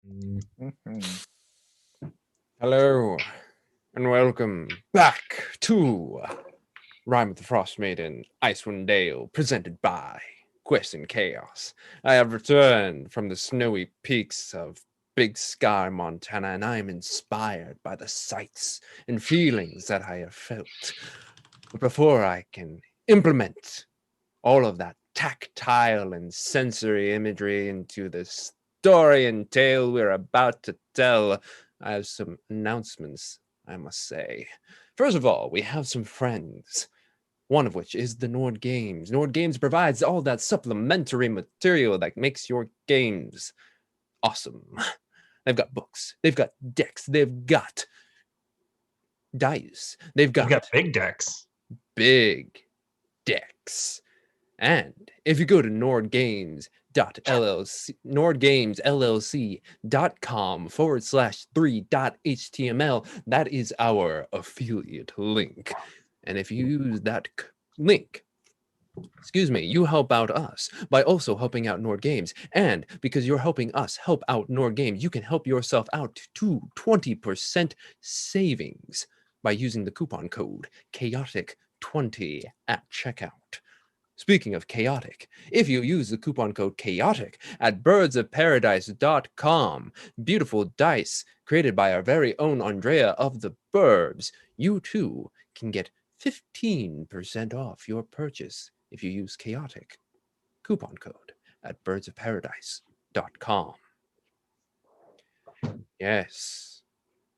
Mm-hmm. Hello, and welcome back to Rime with the Frostmaiden, Icewind Dale, presented by Quest and Chaos. I have returned from the snowy peaks of Big Sky, Montana, and I am inspired by the sights and feelings that I have felt. But before I can implement all of that tactile and sensory imagery into the story and tale we're about to tell, I have some announcements, I must say. First of all, we have some friends, one of which is the Nord Games. Nord Games provides all that supplementary material that makes your games awesome. They've got books, they've got decks, they've got dice, they've got big decks. Big decks. And if you go to nordgamesllc.com/3.html, that is our affiliate link. And if you use that link, you help out us by also helping out Nord Games. And because you're helping us help out Nord Games, you can help yourself out to 20% savings by using the coupon code chaotic20 at checkout. Speaking of chaotic, if you use the coupon code chaotic at birdsofparadise.com, beautiful dice created by our very own Andrea of the Burbs, you too can get 15% off your purchase if you use chaotic. Coupon code at birdsofparadise.com. Yes.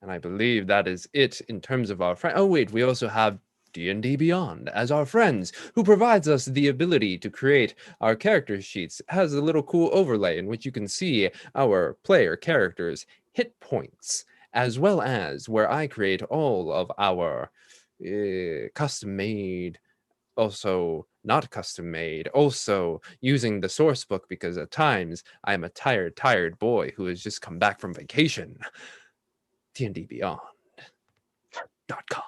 And I believe that is it in terms of our friend. Oh, wait, we also have D&D Beyond as our friends, who provides us the ability to create our character sheets. It has a little cool overlay in which you can see our player characters' hit points, as well as where I create all of our custom-made, also not custom-made, also using the source book, because at times I am a tired boy who has just come back from vacation. DnDBeyond.com.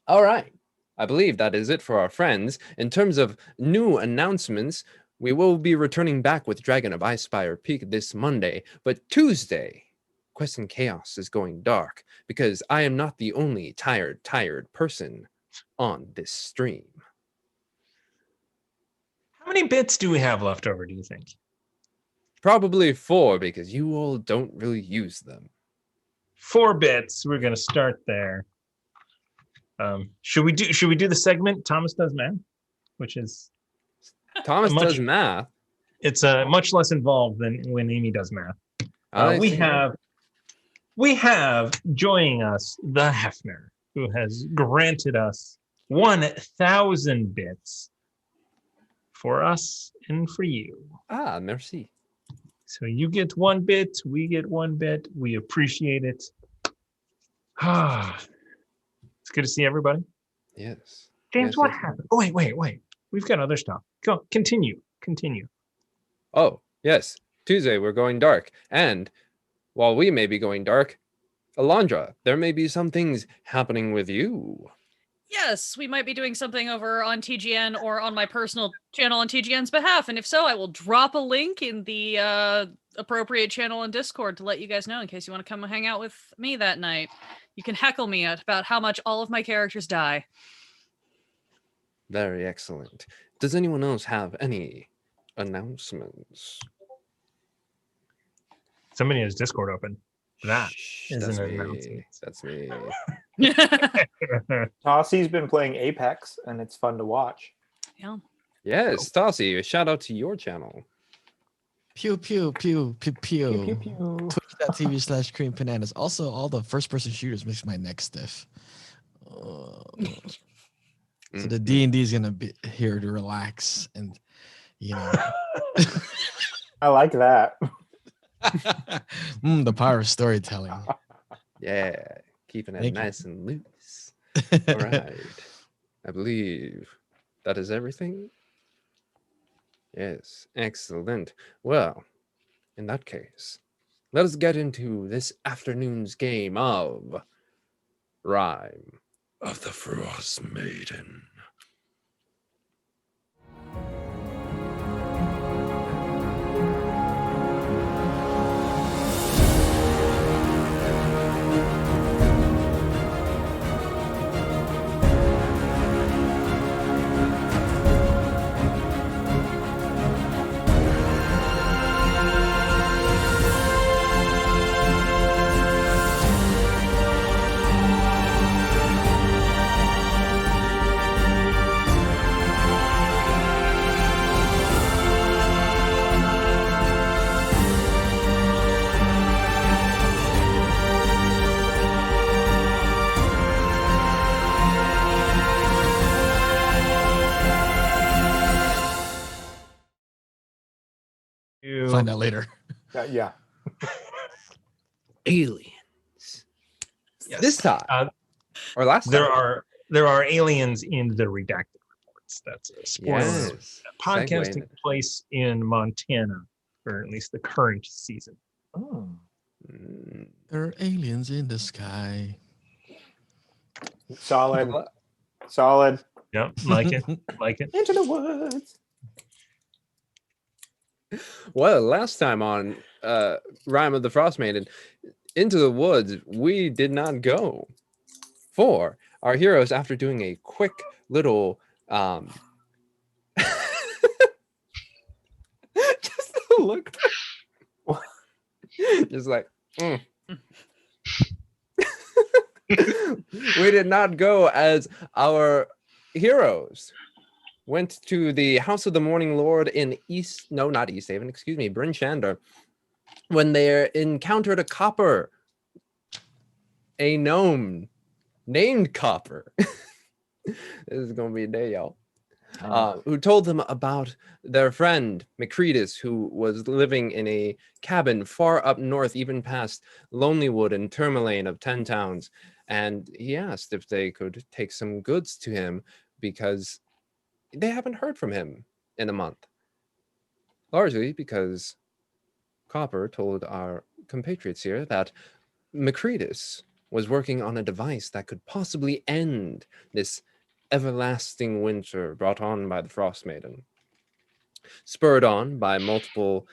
All right. I believe that is it for our friends. In terms of new announcements, we will be returning back with Dragon of Icespire Peak this Monday, but Tuesday, Quest and Chaos is going dark because I am not the only tired person on this stream. How many bits do we have left over, do you think? Probably 4, because you all don't really use them. 4 bits. We're gonna start there. Should we do the segment Thomas Does Math, which is Thomas does math. It's much less involved than when Amy does math. We have joining us the Hefner, who has granted us 1,000 bits for us and for you. Ah, merci. So you get 1 bit, we get 1 bit. We appreciate it. It's good to see everybody. Yes. James, yes, what yes. happened? Oh, wait. We've got other stuff. Go, continue. Oh, yes. Tuesday, we're going dark. And while we may be going dark, Alondra, there may be some things happening with you. Yes, we might be doing something over on TGN or on my personal channel on TGN's behalf. And if so, I will drop a link in the appropriate channel in Discord to let you guys know in case you want to come hang out with me that night. You can heckle me about how much all of my characters die. Very excellent. Does anyone else have any announcements? Somebody has Discord open. That That's me. That's me. Tossie's been playing Apex, and it's fun to watch. Yeah. Yes, Tossie, a shout out to your channel. Pew, pew, pew, pew, pew. Pew, pew, pew. Twitch.tv/creambananas. Also, all the first-person shooters makes my neck stiff. So the D&D is going to be here to relax and, I like that. The power of storytelling. Yeah, keeping it nice and loose. All right. I believe that is everything. Yes, excellent. Well, in that case, let us get into this afternoon's game of Rime of the Frostmaiden. find out later. Yeah. Aliens. Yes. This time, or last There time. there are aliens in the redacted reports. That's a spoiler. Yes. That podcast Segue. takes place in Montana, or at least the current season. Oh. Mm. There are aliens in the sky. Solid. Solid. Yep, like it, like it. Into the woods. Well, last time on Rime of the Frostmaiden, Into the Woods, we did not go. For our heroes, after doing a quick little just a look. Just like we did not go as our heroes went to the House of the Morning Lord in East Haven, Bryn Shander, when they encountered a copper, a gnome named Copper. This is gonna be a day, y'all. Who told them about their friend Macretus, who was living in a cabin far up north, even past Lonelywood and Tourmaline of 10 Towns. And he asked if they could take some goods to him because they haven't heard from him in a month. Largely because Copper told our compatriots here that Macretus was working on a device that could possibly end this everlasting winter brought on by the Frostmaiden. Spurred on by multiple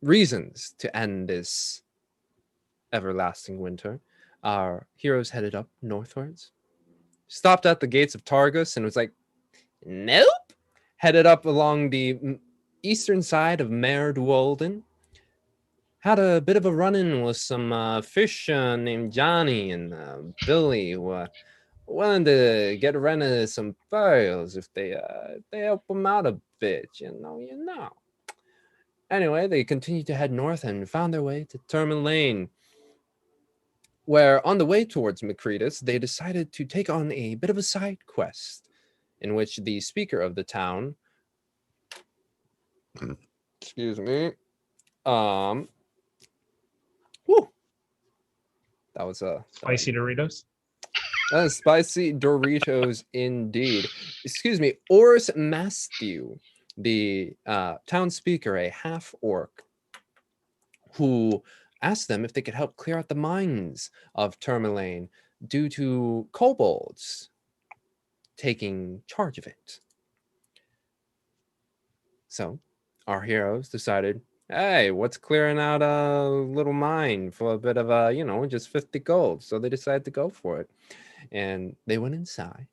reasons to end this everlasting winter, our heroes headed up northwards, stopped at the gates of Targus and was like, nope. Headed up along the eastern side of Mare Duolden. Had a bit of a run-in with some fish named Johnny and Billy, who willing to get rid of some files if they help them out a bit, you know. Anyway, they continued to head north and found their way to Tourmaline, where on the way towards Macretus, they decided to take on a bit of a side quest in which the speaker of the town, excuse me, whew, that was a Spicy Doritos. Spicy Doritos indeed. Excuse me, Oris Masthew, the town speaker, a half-orc, who asked them if they could help clear out the mines of Tourmaline due to kobolds taking charge of it. So our heroes decided, hey, what's clearing out a little mine for a bit of just 50 gold? So they decided to go for it. And they went inside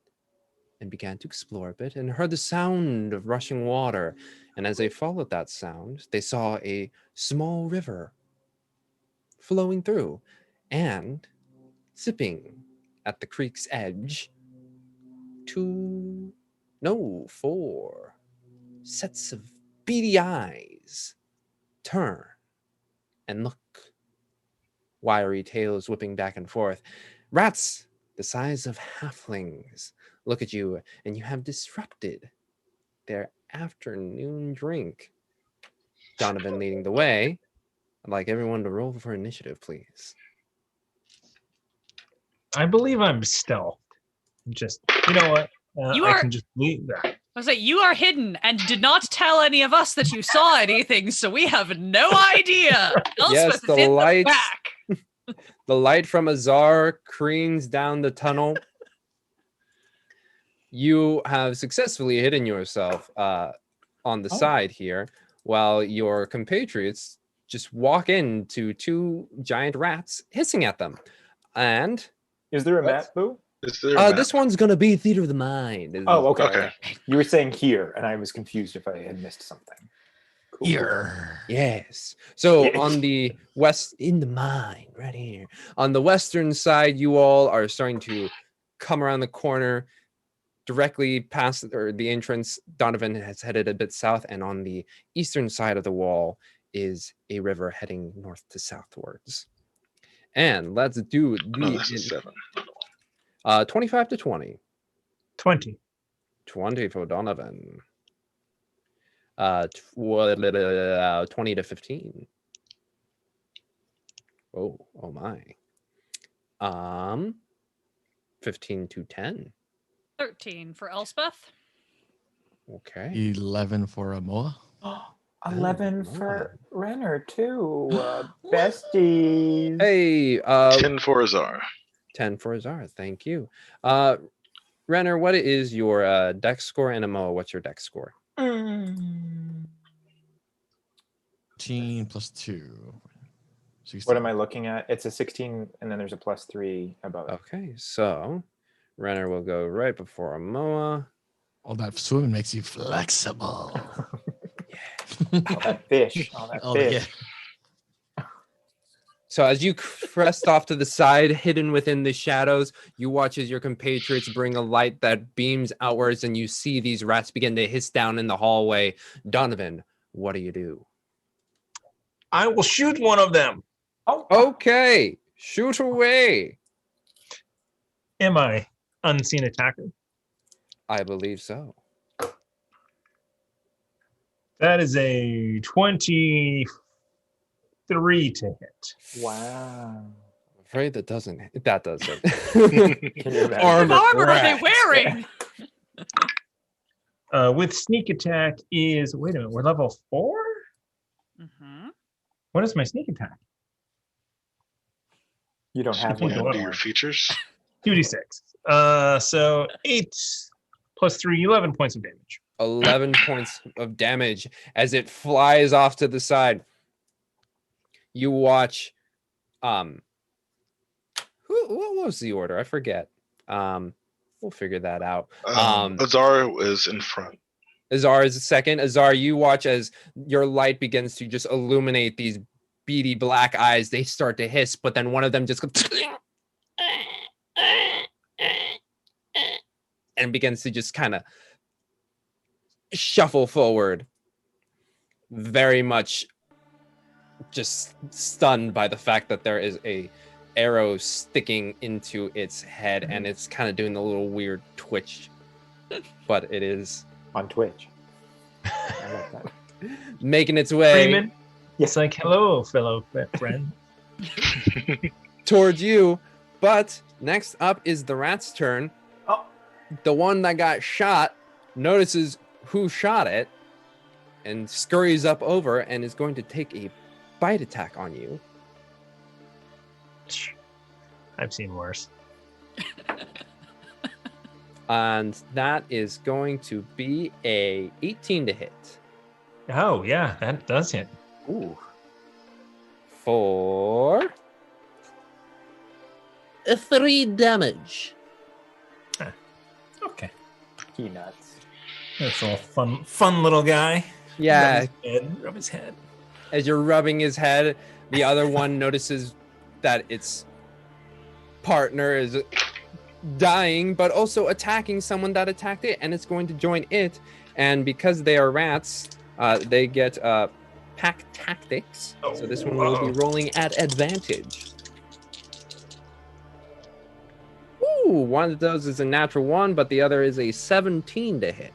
and began to explore a bit and heard the sound of rushing water. And as they followed that sound, they saw a small river flowing through, and sipping at the creek's edge, 4 sets of beady eyes turn and look, wiry tails whipping back and forth. Rats the size of halflings look at you, and you have disrupted their afternoon drink. Donovan leading the way. I'd like everyone to roll for initiative, please. I believe I'm stealth. Just, you know what? I can just leave that. I was like, you are hidden and did not tell any of us that you saw anything, so we have no idea. Elspeth is in the back. The light from Azar creams down the tunnel. You have successfully hidden yourself on the side here, while your compatriots just walk into 2 giant rats hissing at them. And is there a map, Boo? This one's going to be Theater of the Mind. Oh, okay. You were saying here, and I was confused if I had missed something. Cool. Here. Yes. So on the west, in the mine, right here. On the western side, you all are starting to come around the corner directly past the entrance. Donovan has headed a bit south, and on the eastern side of the wall is a river heading north to southwards. And let's do the 25 to 20. 20. 20 for Donovan. 20 to 15. Oh my. 15 to 10. 13 for Elspeth. Okay. 11 for Amoa. 11 for Renner too. Besties. Hey, 10 for Azar. 10 for Azar. Thank you. Renner, what is your dex score? And Amoa, what's your dex score? 15 plus 2. 16. What am I looking at? It's a 16, and then there's a +3 above it. Okay, so Renner will go right before Amoa. All that swimming makes you flexible. All that fish. All that fish. So as you crest off to the side, hidden within the shadows, you watch as your compatriots bring a light that beams outwards, and you see these rats begin to hiss down in the hallway. Donovan, what do you do? I will shoot one of them. Oh, Okay, shoot away. Am I unseen attacker? I believe so. That is a 23 to hit. wow. I'm afraid that doesn't. That doesn't. Can you imagine? Armor What armor are they rats. wearing? With sneak attack is, wait a minute, we're level 4? Mm-hmm. What is my sneak attack? You don't have Sneak one. attack. Do your features. 2d6. So 8 plus 3, 11 points of damage. 11 points of damage as it flies off to the side. You watch. What was the order? I forget. We'll figure that out. Azar is in front. Azar is second. Azar, you watch as your light begins to just illuminate these beady black eyes. They start to hiss, but then one of them just goes and begins to just kind of shuffle forward, very much just stunned by the fact that there is a arrow sticking into its head, and it's kind of doing the little weird twitch, but it is On Twitch. I like that. making its way Freeman, it's like, hello, fellow friend. towards you. But next up is the rat's turn. Oh. The one that got shot notices who shot it and scurries up over and is going to take a bite attack on you. I've seen worse. And that is going to be a 18 to hit. Oh, yeah, that does hit. Ooh. For 3 damage. Okay. Peanuts. That's a fun little guy. Yeah, Rub his head. as you're rubbing his head, the other one notices that its partner is dying, but also attacking someone that attacked it, and it's going to join it. And because they are rats, they get pack tactics. So this one will be rolling at advantage. Ooh, one of those is a natural 1, but the other is a 17 to hit.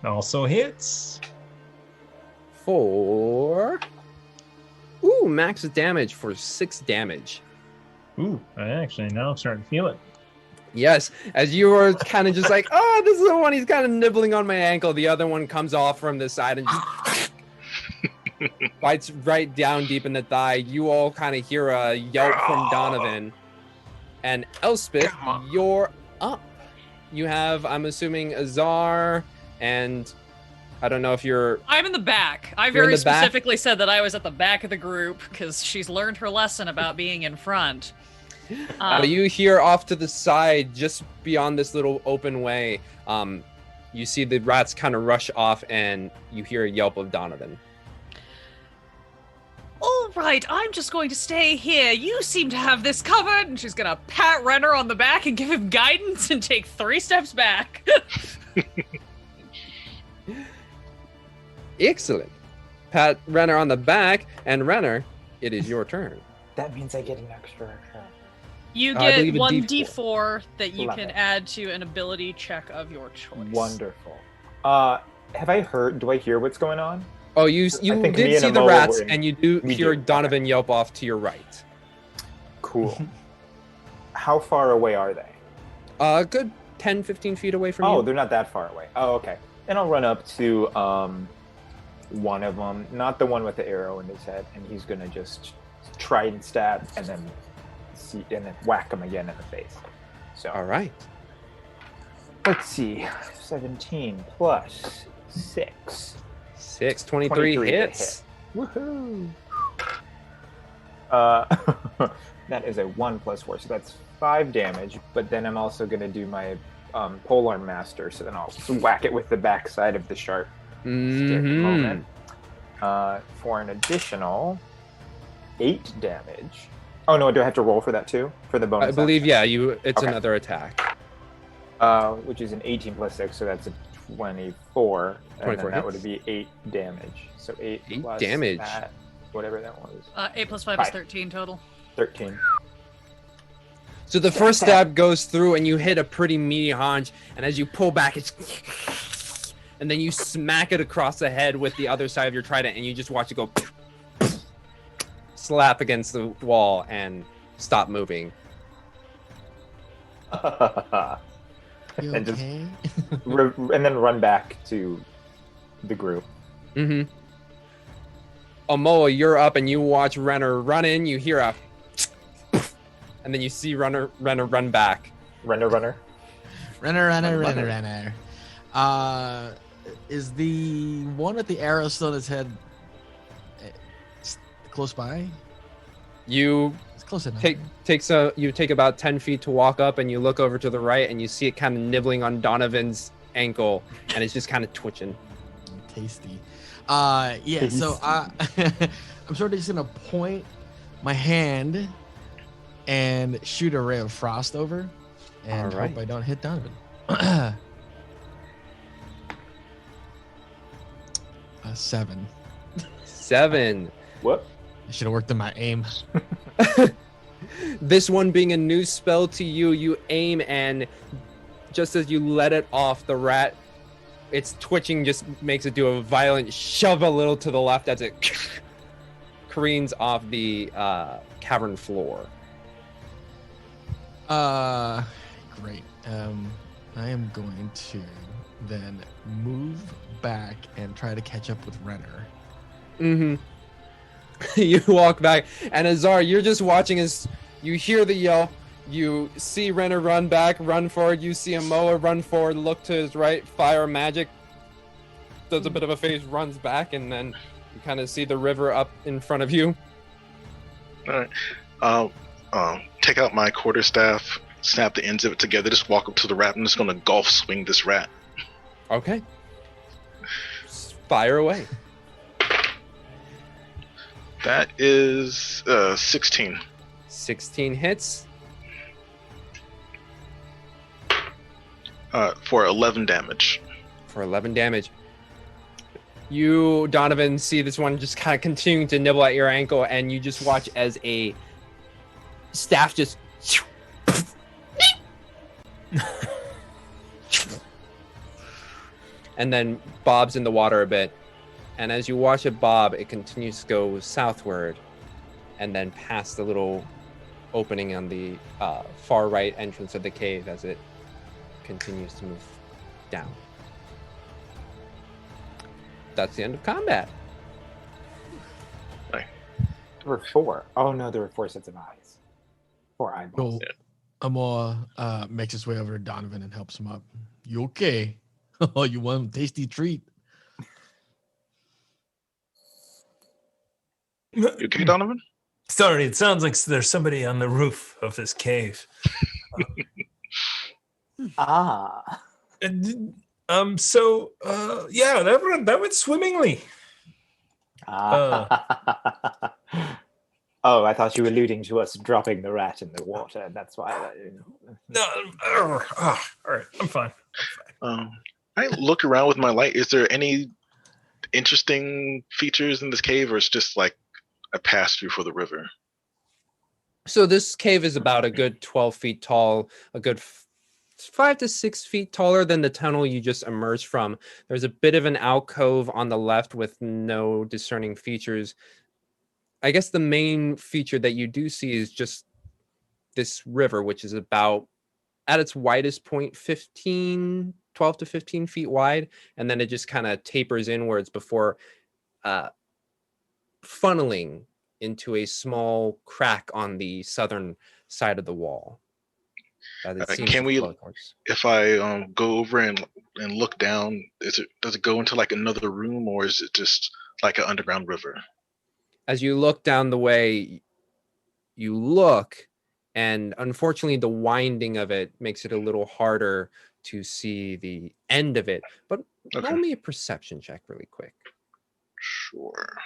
Also hits. For max damage for 6 damage. Ooh, I actually now I'm starting to feel it. Yes, as you are kind of just like, oh, this is the one, he's kind of nibbling on my ankle. The other one comes off from the side and just bites right down deep in the thigh. You all kind of hear a yelp from Donovan. And Elspeth, you're up. You have, I'm assuming, Azar, and I don't know if you're... I'm in the back. I You're in very the back? specifically said that I was at the back of the group because she's learned her lesson about being in front. But you hear off to the side, just beyond this little open way, you see the rats kind of rush off, and you hear a yelp of Donovan. All right, I'm just going to stay here. You seem to have this covered. And she's going to pat Renner on the back and give him guidance and take 3 steps back. Excellent. Pat Renner on the back, and Renner, it is your turn. That means I get an extra action. You I get believe a 1 D4. D4 that you Love can it. add to an ability check of your choice. Wonderful. have I heard? Do I hear what's going on? Oh, you think me did and see the Amoa rats, were in- and you do we hear do, Donovan yelp off to your right. Cool. How far away are they? A good 10, 15 feet away from Oh, you. they're not that far away. Oh, okay. And I'll run up to one of them, not the one with the arrow in his head, and he's gonna just try and stab, and then whack him again in the face. So All right. let's see, 17 plus 6. 23 to hits. hit. Woohoo! That is a 1 plus 4, so that's 5 damage. But then I'm also gonna do my polearm master, so then I'll whack it with the backside of the sharp stick moment for an additional 8 damage. Oh no, do I have to roll for that too? For the bonus? I believe, action? yeah. It's Okay. another attack. Which is an 18 plus 6, so that's a 24. And 24 then that hits. would be 8 damage. So 8 plus damage. that, whatever that was. 8 plus 5 is 5. 13 total. 13. So the first stab goes through, and you hit a pretty meaty haunch. And as you pull back, it's, and then you smack it across the head with the other side of your trident, and you just watch it go slap against the wall and stop moving. You And just- okay? And then run back to the group. Mm-hmm. Omoa, you're up, and you watch Renner run in. You hear a, and then you see Renner run back. Runner. Runner. Is the one with the arrow still in his head close by? You It's close enough. you take about 10 feet to walk up, and you look over to the right, and you see it kind of nibbling on Donovan's ankle, and it's just kind of twitching. Tasty. Yeah, so I'm sort of just gonna point my hand and shoot a ray of frost over, and Alright. hope I don't hit Donovan. 7. 7. What? I should have worked on my aim. This one being a new spell to you, you aim, and just as you let it off, the rat, its twitching just makes it do a violent shove a little to the left as it careens off the cavern floor. Great. I am going to then move back and try to catch up with Renner. Mm-hmm. You walk back, and Azar, you're just watching as you hear the yell. You see Renner run back, run forward. You see Amoa run forward, look to his right, fire magic. Does a bit of a face, runs back, and then you kind of see the river up in front of you. All right. Take out my quarterstaff, snap the ends of it together, just walk up to the rat. I'm just going to golf swing this rat. Okay. Fire away. That is 16. 16 hits. For 11 damage. For 11 damage. You, Donovan, see this one just kind of continuing to nibble at your ankle, and you just watch as a staff just and then bobs in the water a bit. And as you watch it bob, it continues to go southward and then past the little opening on the far right entrance of the cave as it continues to move down. That's the end of combat. There were 4. Oh no, there were 4 sets of eyes. 4 eyeballs. So Amoa makes his way over to Donovan and helps him up. You okay? Oh, you want a tasty treat? You okay, Donovan? Sorry, it sounds like there's somebody on the roof of this cave. Ah. Yeah, that went swimmingly. Ah. Oh, I thought you were alluding to us dropping the rat in the water. That's why. No, all right, I'm fine. I look around with my light. Is there any interesting features in this cave, or it's just like a pass through for the river? So this cave is about a good 12 feet tall, a good 5 to 6 feet taller than the tunnel you just emerged from. There's a bit of an alcove on the left with no discerning features. I guess the main feature that you do see is just this river, which is about at its widest point 12 to 15 feet wide, and then it just kind of tapers inwards before funneling into a small crack on the southern side of the wall. Can we, if I go over and look down, does it go into like another room, or is it just like an underground river? As you look down the way, you look, and unfortunately the winding of it makes it a little harder to see the end of it, but roll me a perception check really quick. Sure.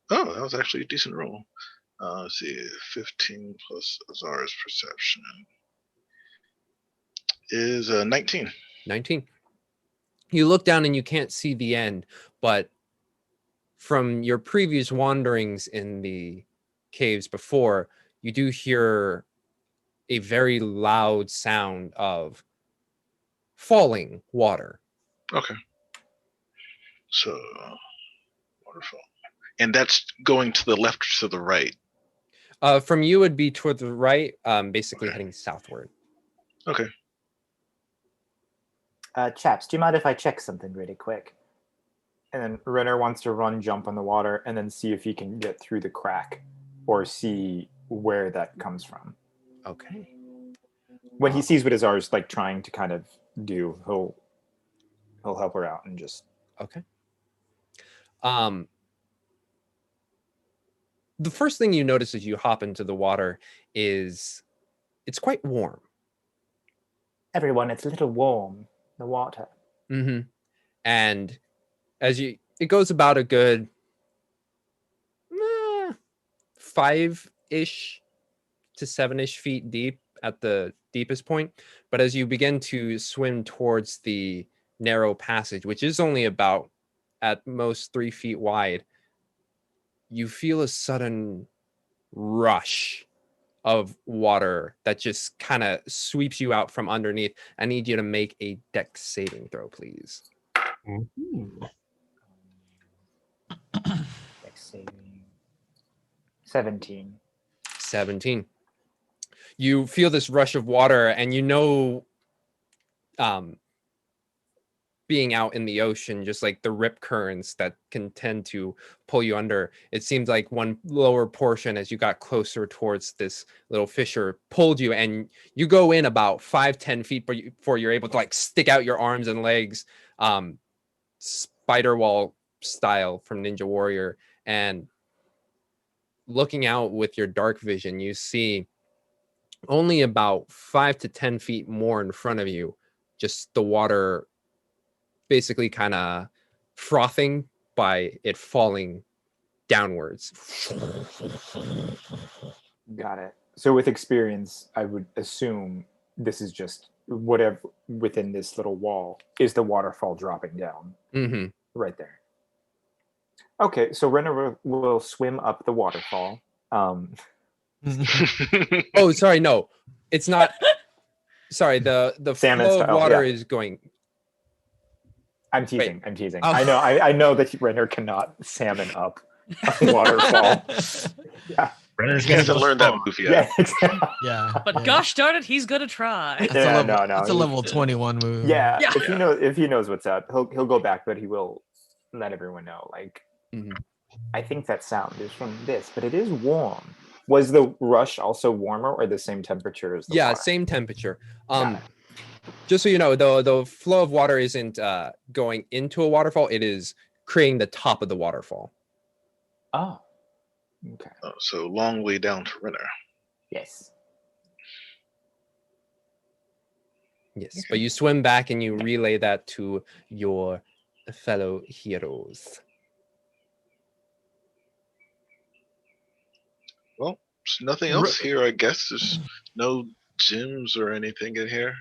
Oh, that was actually a decent roll. Let's see, 15 plus Azar's perception is 19. 19. You look down and you can't see the end, but from your previous wanderings in the caves before, you do hear a very loud sound of falling water. Okay. So, waterfall. And that's going to the left or to the right? From you would be toward the right, basically heading southward. Okay. Chaps, do you mind if I check something really quick? And then Renner wants to jump on the water, and then see if he can get through the crack, or see where that comes from. Okay. When he sees what Azar's like trying to kind of do, he'll help her out and just. Okay. The first thing you notice as you hop into the water is it's quite warm. Everyone, it's a little warm, the water. Mm-hmm. And as it goes about a good 5-ish to 7-ish feet deep at the deepest point. But as you begin to swim towards the narrow passage, which is only about at most 3 feet wide, you feel a sudden rush of water that just kind of sweeps you out from underneath. I need you to make a dex saving throw, please. Dex saving. 17. 17. You feel this rush of water, and you know, being out in the ocean, just like the rip currents that can tend to pull you under, it seemed like one lower portion as you got closer towards this little fissure pulled you, and you go in about 5-10 feet before you're able to like stick out your arms and legs, spider wall style from Ninja Warrior, and looking out with your dark vision, you see only about 5 to 10 feet more in front of you, just the water basically kind of frothing by it falling downwards. Got it. So with experience, I would assume this is just whatever within this little wall is the waterfall dropping down. Mm-hmm. Right there. Okay, so Renner will swim up the waterfall. Oh, sorry, no. It's not. Sorry, the salmon flow of style, water yeah. is going. I'm teasing. I'm teasing. Oh. I know that Renner cannot salmon up a waterfall. Yeah. Renner's He gonna hasn't go learned that slow. move yet. Yeah. Yeah. But yeah. gosh darn it, he's gonna try. That's Yeah, a level, no. It's a level 21 move. Yeah. Yeah. If he knows what's up, he'll go back, but he will let everyone know. Like, Mhm. I think that sound is from this, but it is warm. Was the rush also warmer or the same temperature as the water? Same temperature. Got it. Just so you know, the flow of water isn't going into a waterfall, it is creating the top of the waterfall. Oh. Okay. Oh, so long way down to Renner. Yes. Yes, but you swim back and you relay that to your fellow heroes. Well, there's nothing else here, I guess. There's no gyms or anything in here.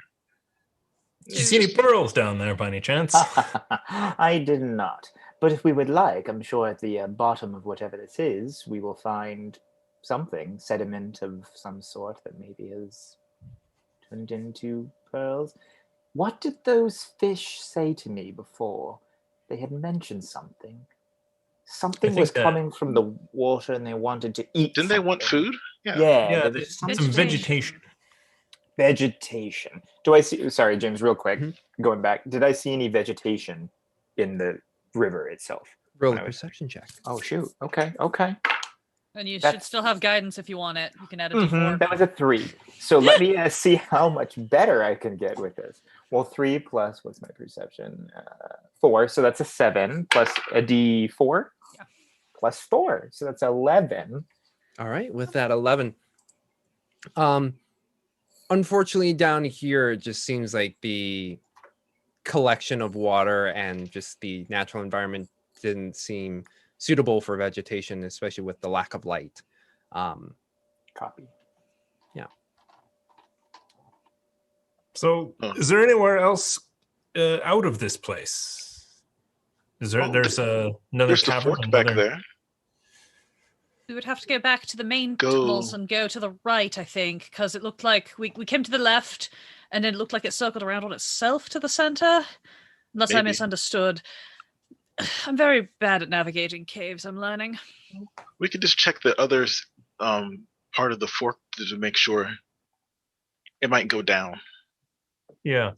Did you see any pearls down there by any chance? I did not. But if we would like, I'm sure at the bottom of whatever this is, we will find something, sediment of some sort that maybe has softened into pearls. What did those fish say to me before? They had mentioned something. Something was coming from the water and they wanted to eat. Didn't they want food? Yeah, some vegetation. Vegetation. Do I see? Sorry, James, real quick. Going back, did I see any vegetation in the river itself? Roll a perception check. Oh shoot. Okay. And you should still have guidance if you want it. You can add a D4. That was a 3. So let me see how much better I can get with this. Well, 3 plus, what's my perception? 4. So that's a 7 plus a D4 plus 4. So that's 11. All right. With that 11. Unfortunately, down here, it just seems like the collection of water and just the natural environment didn't seem suitable for vegetation, especially with the lack of light. Copy. Yeah. So, is there anywhere else out of this place? Is there? There's another tavern. The fork back there. We would have to go back to the main tunnels and go to the right, I think, because it looked like we came to the left, and then it looked like it circled around on itself to the center. Unless I misunderstood. I'm very bad at navigating caves, I'm learning. We could just check the other part of the fork to make sure it might go down. Yeah,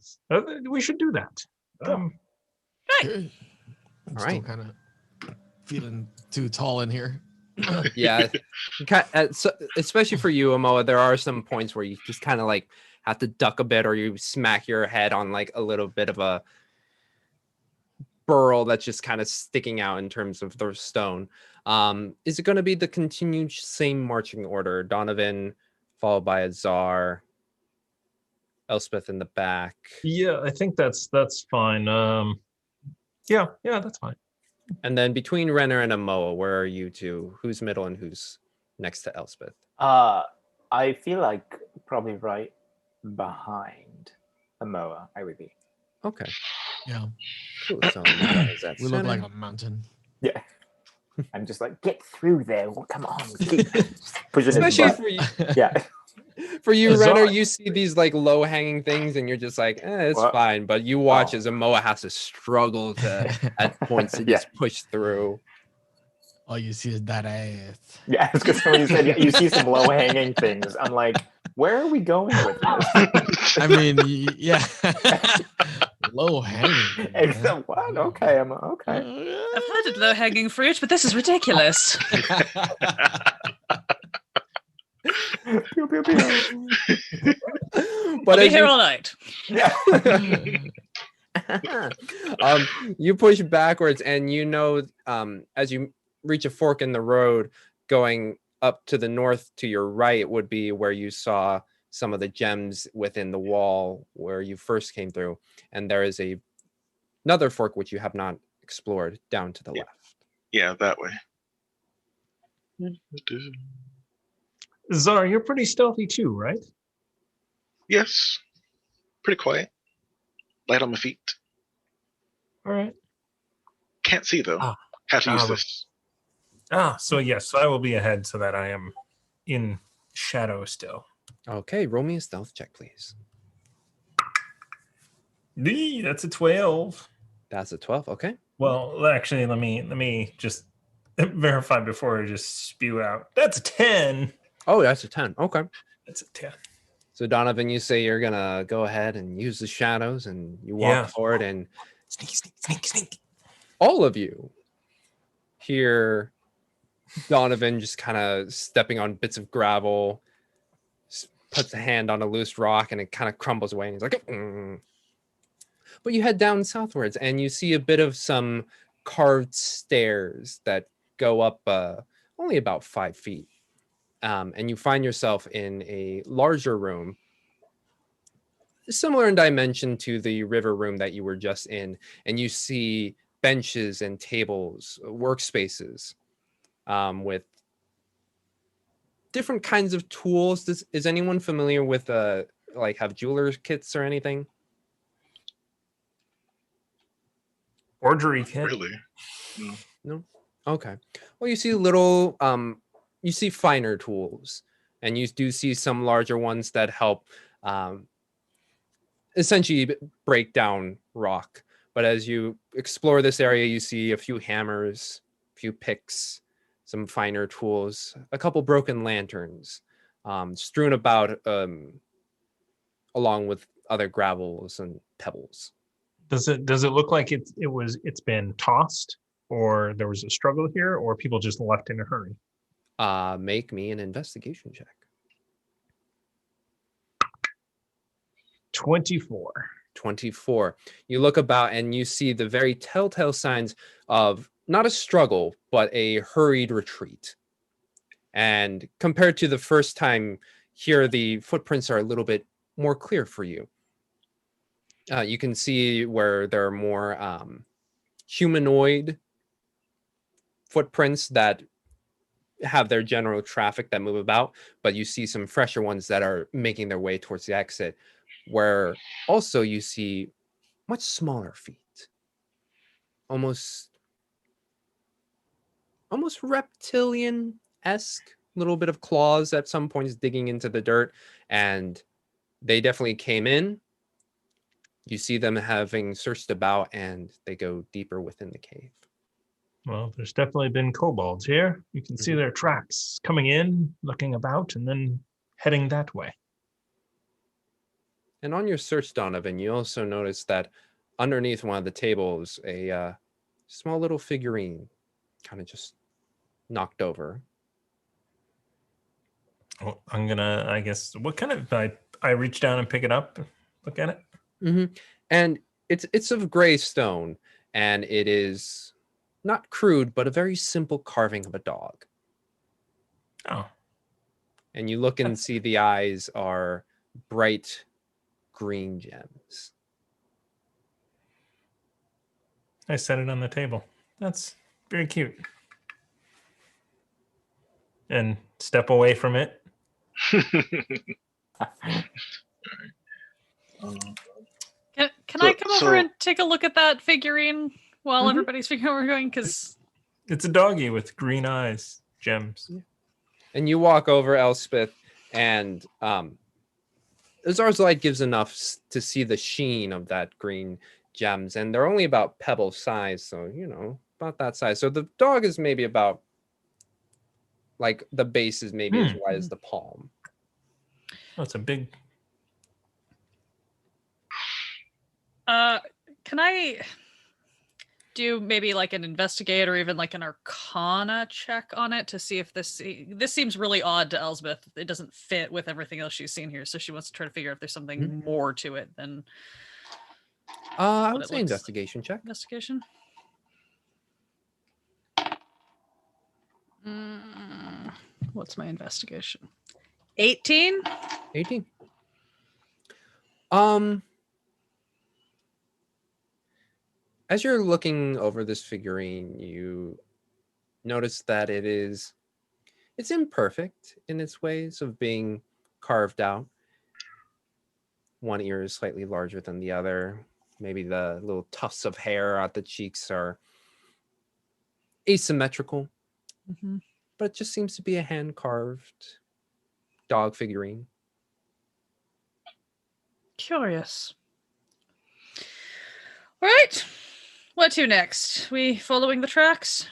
we should do that. Right. I'm still kind of feeling too tall in here. Yeah, especially for you, Amoa, there are some points where you just kind of like have to duck a bit, or you smack your head on like a little bit of a burl that's just kind of sticking out in terms of the stone. Is it going to be the continued same marching order? Donovan followed by Azar, Elspeth in the back. Yeah, I think that's fine. Yeah, that's fine. And then between Renner and Amoa, where are you two? Who's middle and who's next to Elspeth? I feel like probably right behind Amoa, I would be. Okay. Yeah. Cool. So we look like a mountain. Yeah. I'm just like, get through there. Well, come on. Keep pushing especially for you. Yeah. For you, Renner, you see these like low-hanging things, and you're just like, it's fine. But you watch as Amoa has to struggle to at points to just push through. All you see is that ass. Yeah, it's because when you said you see some low-hanging things. I'm like, where are we going with this? I mean, yeah. Low-hanging. Except what? Okay, I'm okay. I've heard of low-hanging fruit, but this is ridiculous. Pew, pew, pew. But I'll be here all night. Yeah. You push backwards, and you know, as you reach a fork in the road, going up to the north to your right would be where you saw some of the gems within the wall where you first came through, and there is another fork which you have not explored down to the left. Yeah, that way. Zar, you're pretty stealthy too, right? Yes. Pretty quiet. Light on my feet. All right. Can't see though. Have to use this. So yes, I will be ahead so that I am in shadow still. Okay, roll me a stealth check, please. That's a 12. That's a 12. Okay. Well, actually, let me just verify before I just spew out. That's a 10. Oh, that's a 10. Okay. That's a 10. So Donovan, you say you're gonna go ahead and use the shadows, and you walk forward, and sneak. All of you hear Donovan just kind of stepping on bits of gravel, puts a hand on a loose rock, and it kind of crumbles away. And he's like, But you head down southwards, and you see a bit of some carved stairs that go up only about 5 feet. And you find yourself in a larger room, similar in dimension to the river room that you were just in. And you see benches and tables, workspaces, with different kinds of tools. Is anyone familiar with have jeweler's kits or anything? Forgery kit? Really? No. Okay. Well, you see little, you see finer tools, and you do see some larger ones that help essentially break down rock. But as you explore this area, you see a few hammers, a few picks, some finer tools, a couple broken lanterns, strewn about along with other gravels and pebbles. Does it look like it's been tossed, or there was a struggle here, or people just left in a hurry? Make me an investigation check. 24. 24. You look about and you see the very telltale signs of not a struggle, but a hurried retreat. And compared to the first time here, the footprints are a little bit more clear for you. You can see where there are more humanoid footprints that have their general traffic that move about, but you see some fresher ones that are making their way towards the exit, where also you see much smaller feet, almost reptilian-esque, little bit of claws at some points digging into the dirt, and they definitely came in. You see them having searched about, and they go deeper within the cave. Well, there's definitely been kobolds here. You can see their tracks coming in, looking about, and then heading that way. And on your search, Donovan, you also notice that underneath one of the tables, a small little figurine kind of just knocked over. Well, I'm gonna, I guess, what kind of, I reach down and pick it up, look at it. And it's of gray stone, and it is not crude, but a very simple carving of a dog. Oh. And you look and see the eyes are bright green gems. I set it on the table. That's very cute. And step away from it. Can I come over and take a look at that figurine while everybody's figuring out where we're going? Because it's a doggy with green eyes, gems. Yeah. And you walk over, Elspeth, and Azar's light gives enough to see the sheen of that green gems, and they're only about pebble size, so about that size. So the dog is maybe about, like, the base is maybe as wide as the palm. Oh, it's a big. Can I do maybe like an investigate or even like an arcana check on it to see if this seems really odd to Elsbeth. It doesn't fit with everything else she's seen here, so she wants to try to figure out if there's something more to it than I would say investigation check. Investigation. What's my investigation? 18. As you're looking over this figurine, you notice that it's imperfect in its ways of being carved out. One ear is slightly larger than the other. Maybe the little tufts of hair at the cheeks are asymmetrical. But it just seems to be a hand-carved dog figurine. Curious. All right. What to next? We following the tracks?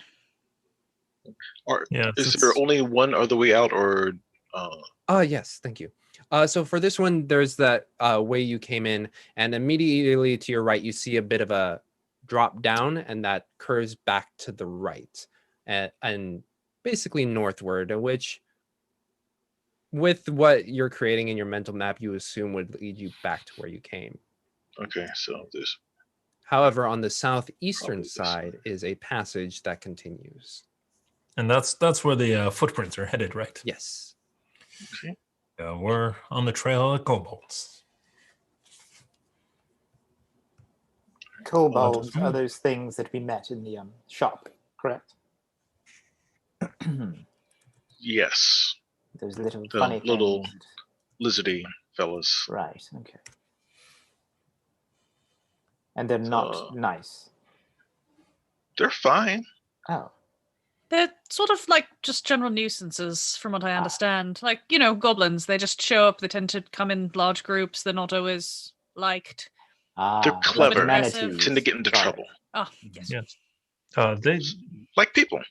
Is there only one other way out, or? Yes, thank you. So for this one, there's that way you came in, and immediately to your right, you see a bit of a drop down, and that curves back to the right, and basically northward, which, with what you're creating in your mental map, you assume would lead you back to where you came. Okay, so this. However, on the southeastern side is a passage that continues. And that's where the footprints are headed, right? Yes. Okay. We're on the trail of kobolds. Kobolds are those things that we met in the shop, correct? Yes. Those little The funny little things. lizardy fellas. Right, okay. And they're not nice. They're fine. Oh. They're sort of like just general nuisances, from what I understand. Like, goblins, they just show up. They tend to come in large groups. They're not always liked. They're clever. Aggressive. Tend to get into trouble. Oh, yes. Yes. They Like people.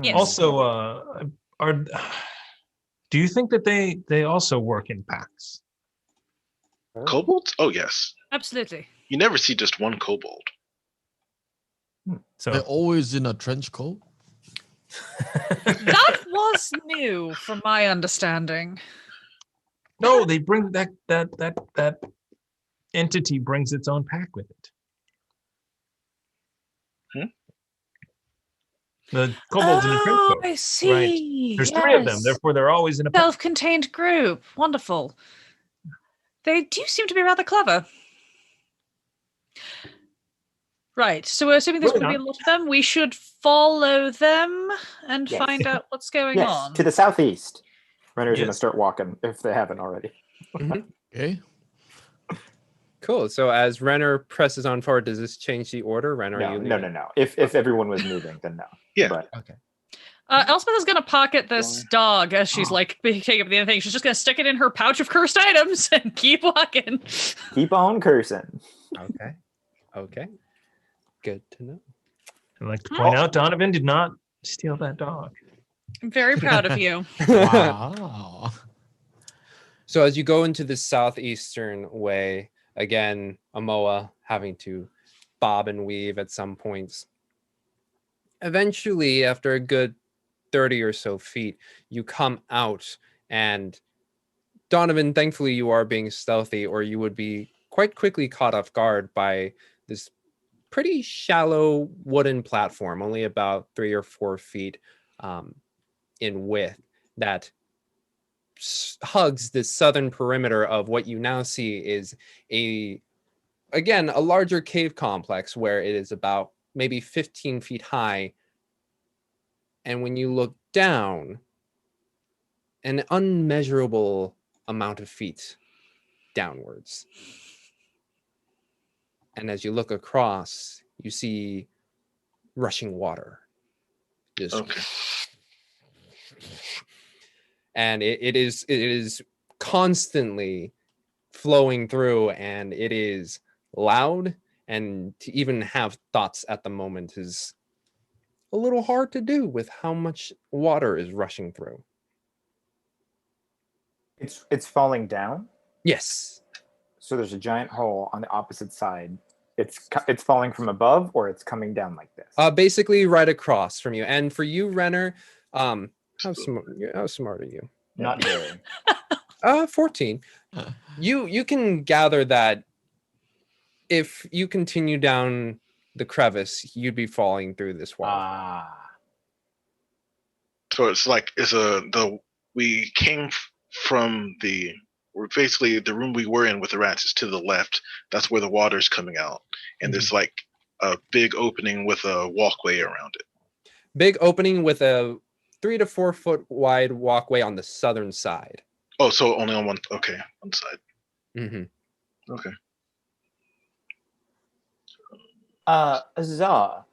Yes. also are. Do you think that they also work in packs? Kobolds? Oh, yes. Absolutely. You never see just one kobold. So They're always in a trench coat. That was new from my understanding. no, they bring that entity brings its own pack with it. The kobolds in the trench coat. I see. There's 3 of them, therefore they're always in a pack. Self-contained group. Wonderful. They do seem to be rather clever. Right. So we're assuming there's going to be a lot of them. We should follow them and find out what's going on. To the southeast. Renner's going to start walking if they haven't already. Okay. Cool. So as Renner presses on forward, does this change the order? Renner, are you leaving? No. If everyone was moving, then no. Yeah. But, Okay. Elspeth is going to pocket this dog as she's like taking up the other thing. She's just going to stick it in her pouch of cursed items and keep walking. Keep on cursing. Okay. Good to know. I'd like to point out Donovan did not steal that dog. I'm very proud of you. Wow. So as you go into the southeastern way, again, Amoa having to bob and weave at some points. Eventually, after a good 30 or so feet, you come out, and Donovan, thankfully you are being stealthy, or you would be quite quickly caught off guard by this pretty shallow wooden platform, only about 3 or 4 feet in width, that hugs the southern perimeter of what you now see is a larger cave complex where it is about maybe 15 feet high. And when you look down, an unmeasurable amount of feet downwards. And as you look across, you see rushing water. Just and it is constantly flowing through, and it is loud, and to even have thoughts at the moment is a little hard to do with how much water is rushing through. It's falling down? Yes. So there's a giant hole on the opposite side. It's falling from above, or it's coming down like this? Basically right across from you. And for you, Renner, how smart are you? Not very. 14. You can gather that if you continue down the crevice, you'd be falling through this wall. So it's like we came from basically the room we were in with the rats is to the left. That's where the water's coming out, and there's like a big opening with a walkway around it. Big opening with a 3 to 4 foot wide walkway on the southern side. Oh, so only on one side. Mm-hmm. Okay. Azar,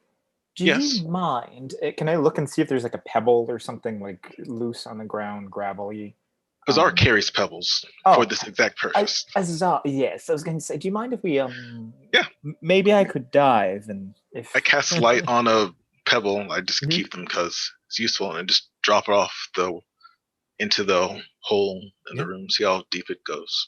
do you mind? Can I look and see if there's like a pebble or something like loose on the ground, gravelly? Azar carries pebbles for this exact purpose. Azar, yes. I was going to say, do you mind if we maybe I could dive, and if I cast light on a pebble, I just keep them because it's useful, and I just drop it off into the hole in the room, see how deep it goes.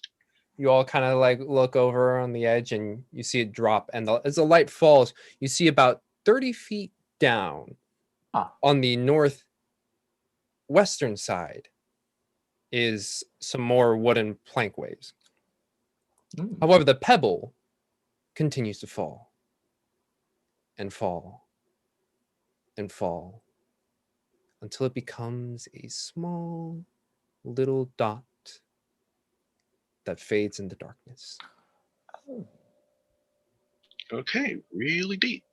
You all kind of like look over on the edge, and you see it drop, and as the light falls, you see about 30 feet down on the northwestern side is some more wooden plankways. However, the pebble continues to fall and fall and fall until it becomes a small little dot that fades into darkness. Okay, really deep.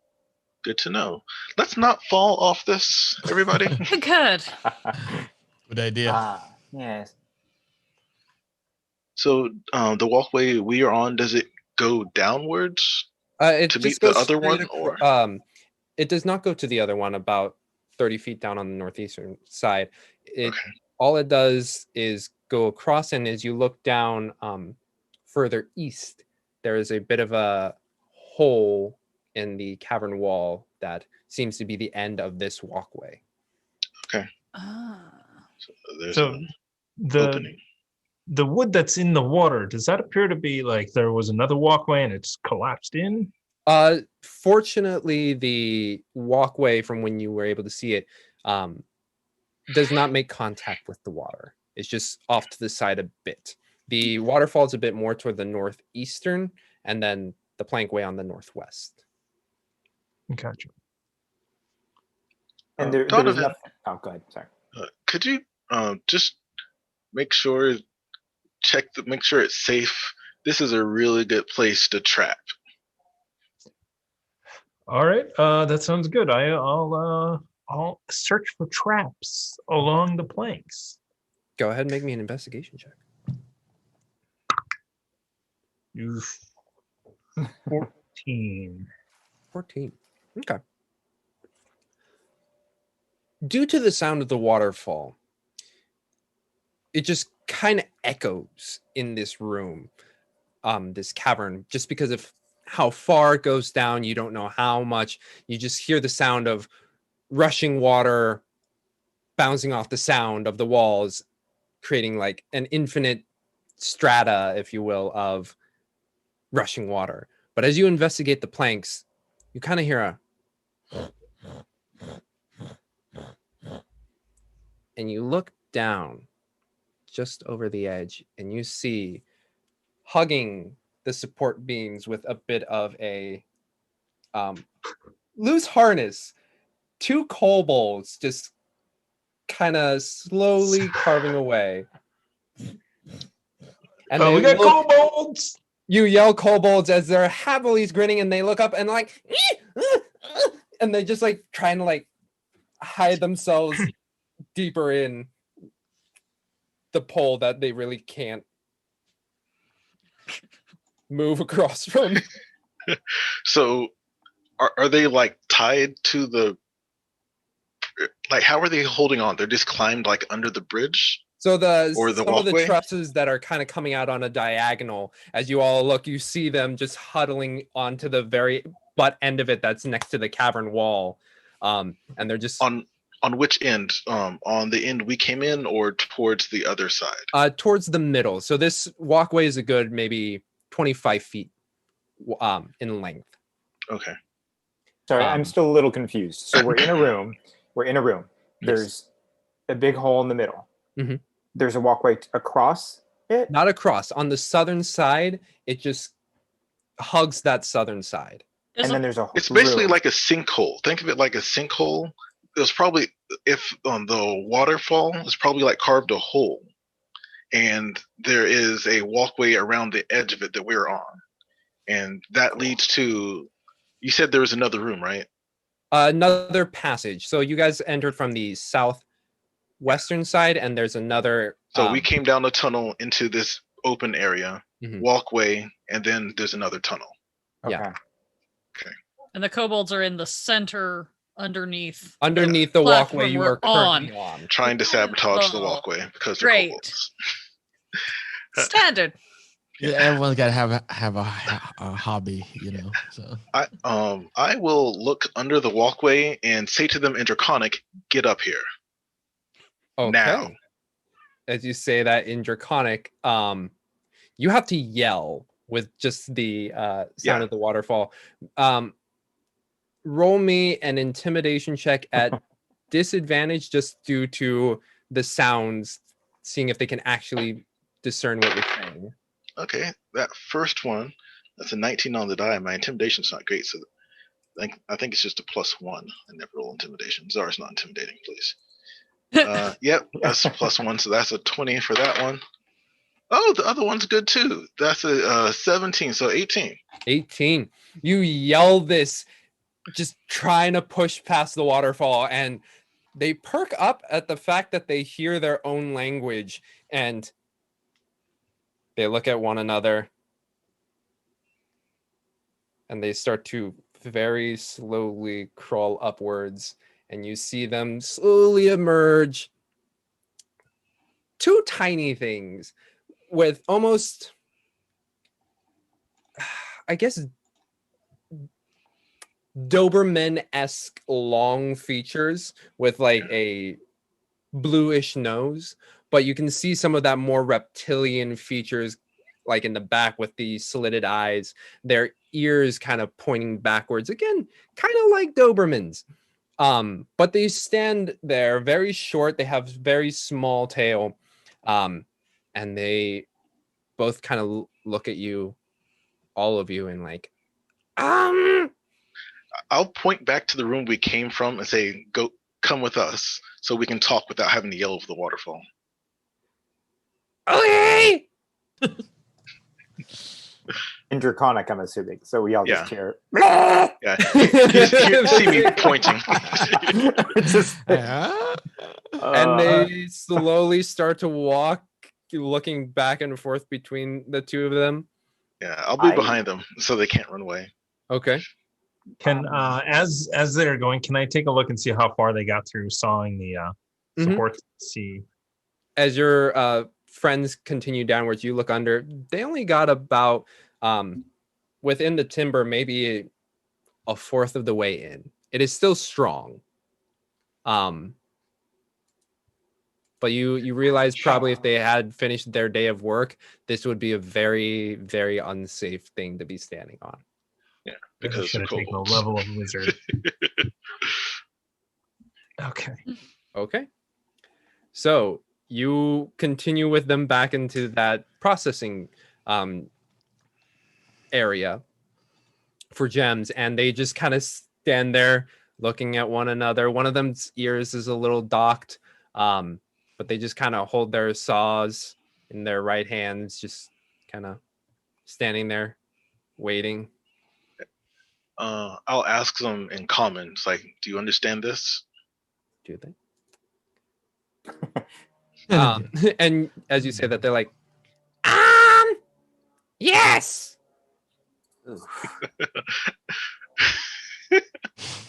Good to know. Let's not fall off this, everybody. Good. Good idea. Yes. So the walkway we are on, does it go downwards It to just meet the goes other one? straight it does not go to the other one about 30 feet down on the northeastern side. All it does is go across, and as you look down further east, there is a bit of a hole in the cavern wall that seems to be the end of this walkway. Ah. So there's So an the opening. the wood that's in the water, does that appear to be like there was another walkway and it's collapsed in? Fortunately, the walkway from when you were able to see it does not make contact with the water. It's just off to the side a bit. The waterfall is a bit more toward the northeastern, and then the plankway on the northwest. Gotcha. And there was Donovan, nothing. Oh, go ahead. Sorry. could you just make sure make sure it's safe? This is a really good place to trap. All right, that sounds good. I'll search for traps along the planks. Go ahead and make me an investigation check. Oof. 14. 14. Okay. Due to the sound of the waterfall, it just kind of echoes in this room, this cavern, just because of how far it goes down. You don't know how much. You just hear the sound of rushing water bouncing off the sound of the walls, creating like an infinite strata, if you will, of rushing water. But as you investigate the planks, you kind of hear a and you look down just over the edge and you see hugging the support beams with a bit of a loose harness, two kobolds just kind of slowly carving away. And we got kobolds! You yell kobolds as they're happily grinning, and they look up and like, and they just like trying to like hide themselves deeper in the pole that they really can't move across from. So are they like tied to the, like, how are they holding on? They're just climbed like under the bridge? So Or the some of the walkway? trusses that are kind of coming out on a diagonal, as you all look, you see them just huddling onto the very butt end of it that's next to the cavern wall. And they're just On which end? On the end we came in or towards the other side? Towards the middle. So this walkway is a good maybe 25 feet in length. Okay. Sorry, I'm still a little confused. So we're in a room. There's a big hole in the middle. Mhm. There's a walkway across it. Not across. On the southern side, it just hugs that southern side. And then there's a It's basically room. like a sinkhole. Think of it like a sinkhole. There's probably, if on the waterfall, it's probably like carved a hole. And there is a walkway around the edge of it that we're on. And that leads to, you said there was another room, right? Another passage. So you guys entered from the southwestern side, and there's another. So we came down the tunnel into this open area, Mhm. walkway, and then there's another tunnel. Okay. Yeah. And the kobolds are in the center underneath. Underneath the platform walkway you we're are currently on. Trying to sabotage the Oh, walkway because they're great. kobolds. Standard. Yeah, everyone's got to have a hobby, you know. So I will look under the walkway and say to them in Draconic, "Get up here." Okay. Now. As you say that in Draconic, you have to yell with just the sound of the waterfall. Roll me an intimidation check at disadvantage just due to the sounds, seeing if they can actually discern what you're saying. Okay, that first one, that's a 19 on the die. My intimidation's not great, so I think it's just a +1. I never roll intimidation. Zara's not intimidating, please. Yep, that's a +1, so that's a 20 for that one. Oh, the other one's good too. That's a 17, so 18. 18. You yell this, just trying to push past the waterfall, and they perk up at the fact that they hear their own language, and they look at one another, and they start to very slowly crawl upwards, and you see them slowly emerge. Two tiny things with almost I guess, Doberman-esque long features with like a bluish nose, but you can see some of that more reptilian features like in the back with the slitted eyes, their ears kind of pointing backwards again, kind of like Dobermans. But they stand there very short, they have very small tail, and they both kind of look at you, all of you, and like I'll point back to the room we came from and say, "Go, come with us, so we can talk without having to yell over the waterfall." okay. In Draconic, I'm assuming. So we all just cheer. Yeah, you see me pointing. And they slowly start to walk, looking back and forth between the two of them. Yeah, I'll be behind them so they can't run away. Okay. Can as they're going, can I take a look and see how far they got through sawing the support? See, as your friends continue downwards, you look under. They only got about within the timber, maybe a fourth of the way in. It is still strong. But you realize probably if they had finished their day of work, this would be a very, very unsafe thing to be standing on. Yeah, because should have taken a kobolds. level of wizard. Okay. So you continue with them back into that processing area for gems, and they just kind of stand there looking at one another. One of them's ears is a little docked, but they just kind of hold their saws in their right hands, just kind of standing there waiting. I'll ask them in common. It's like, do you understand this? Do they? And as you say that, they're like, yes.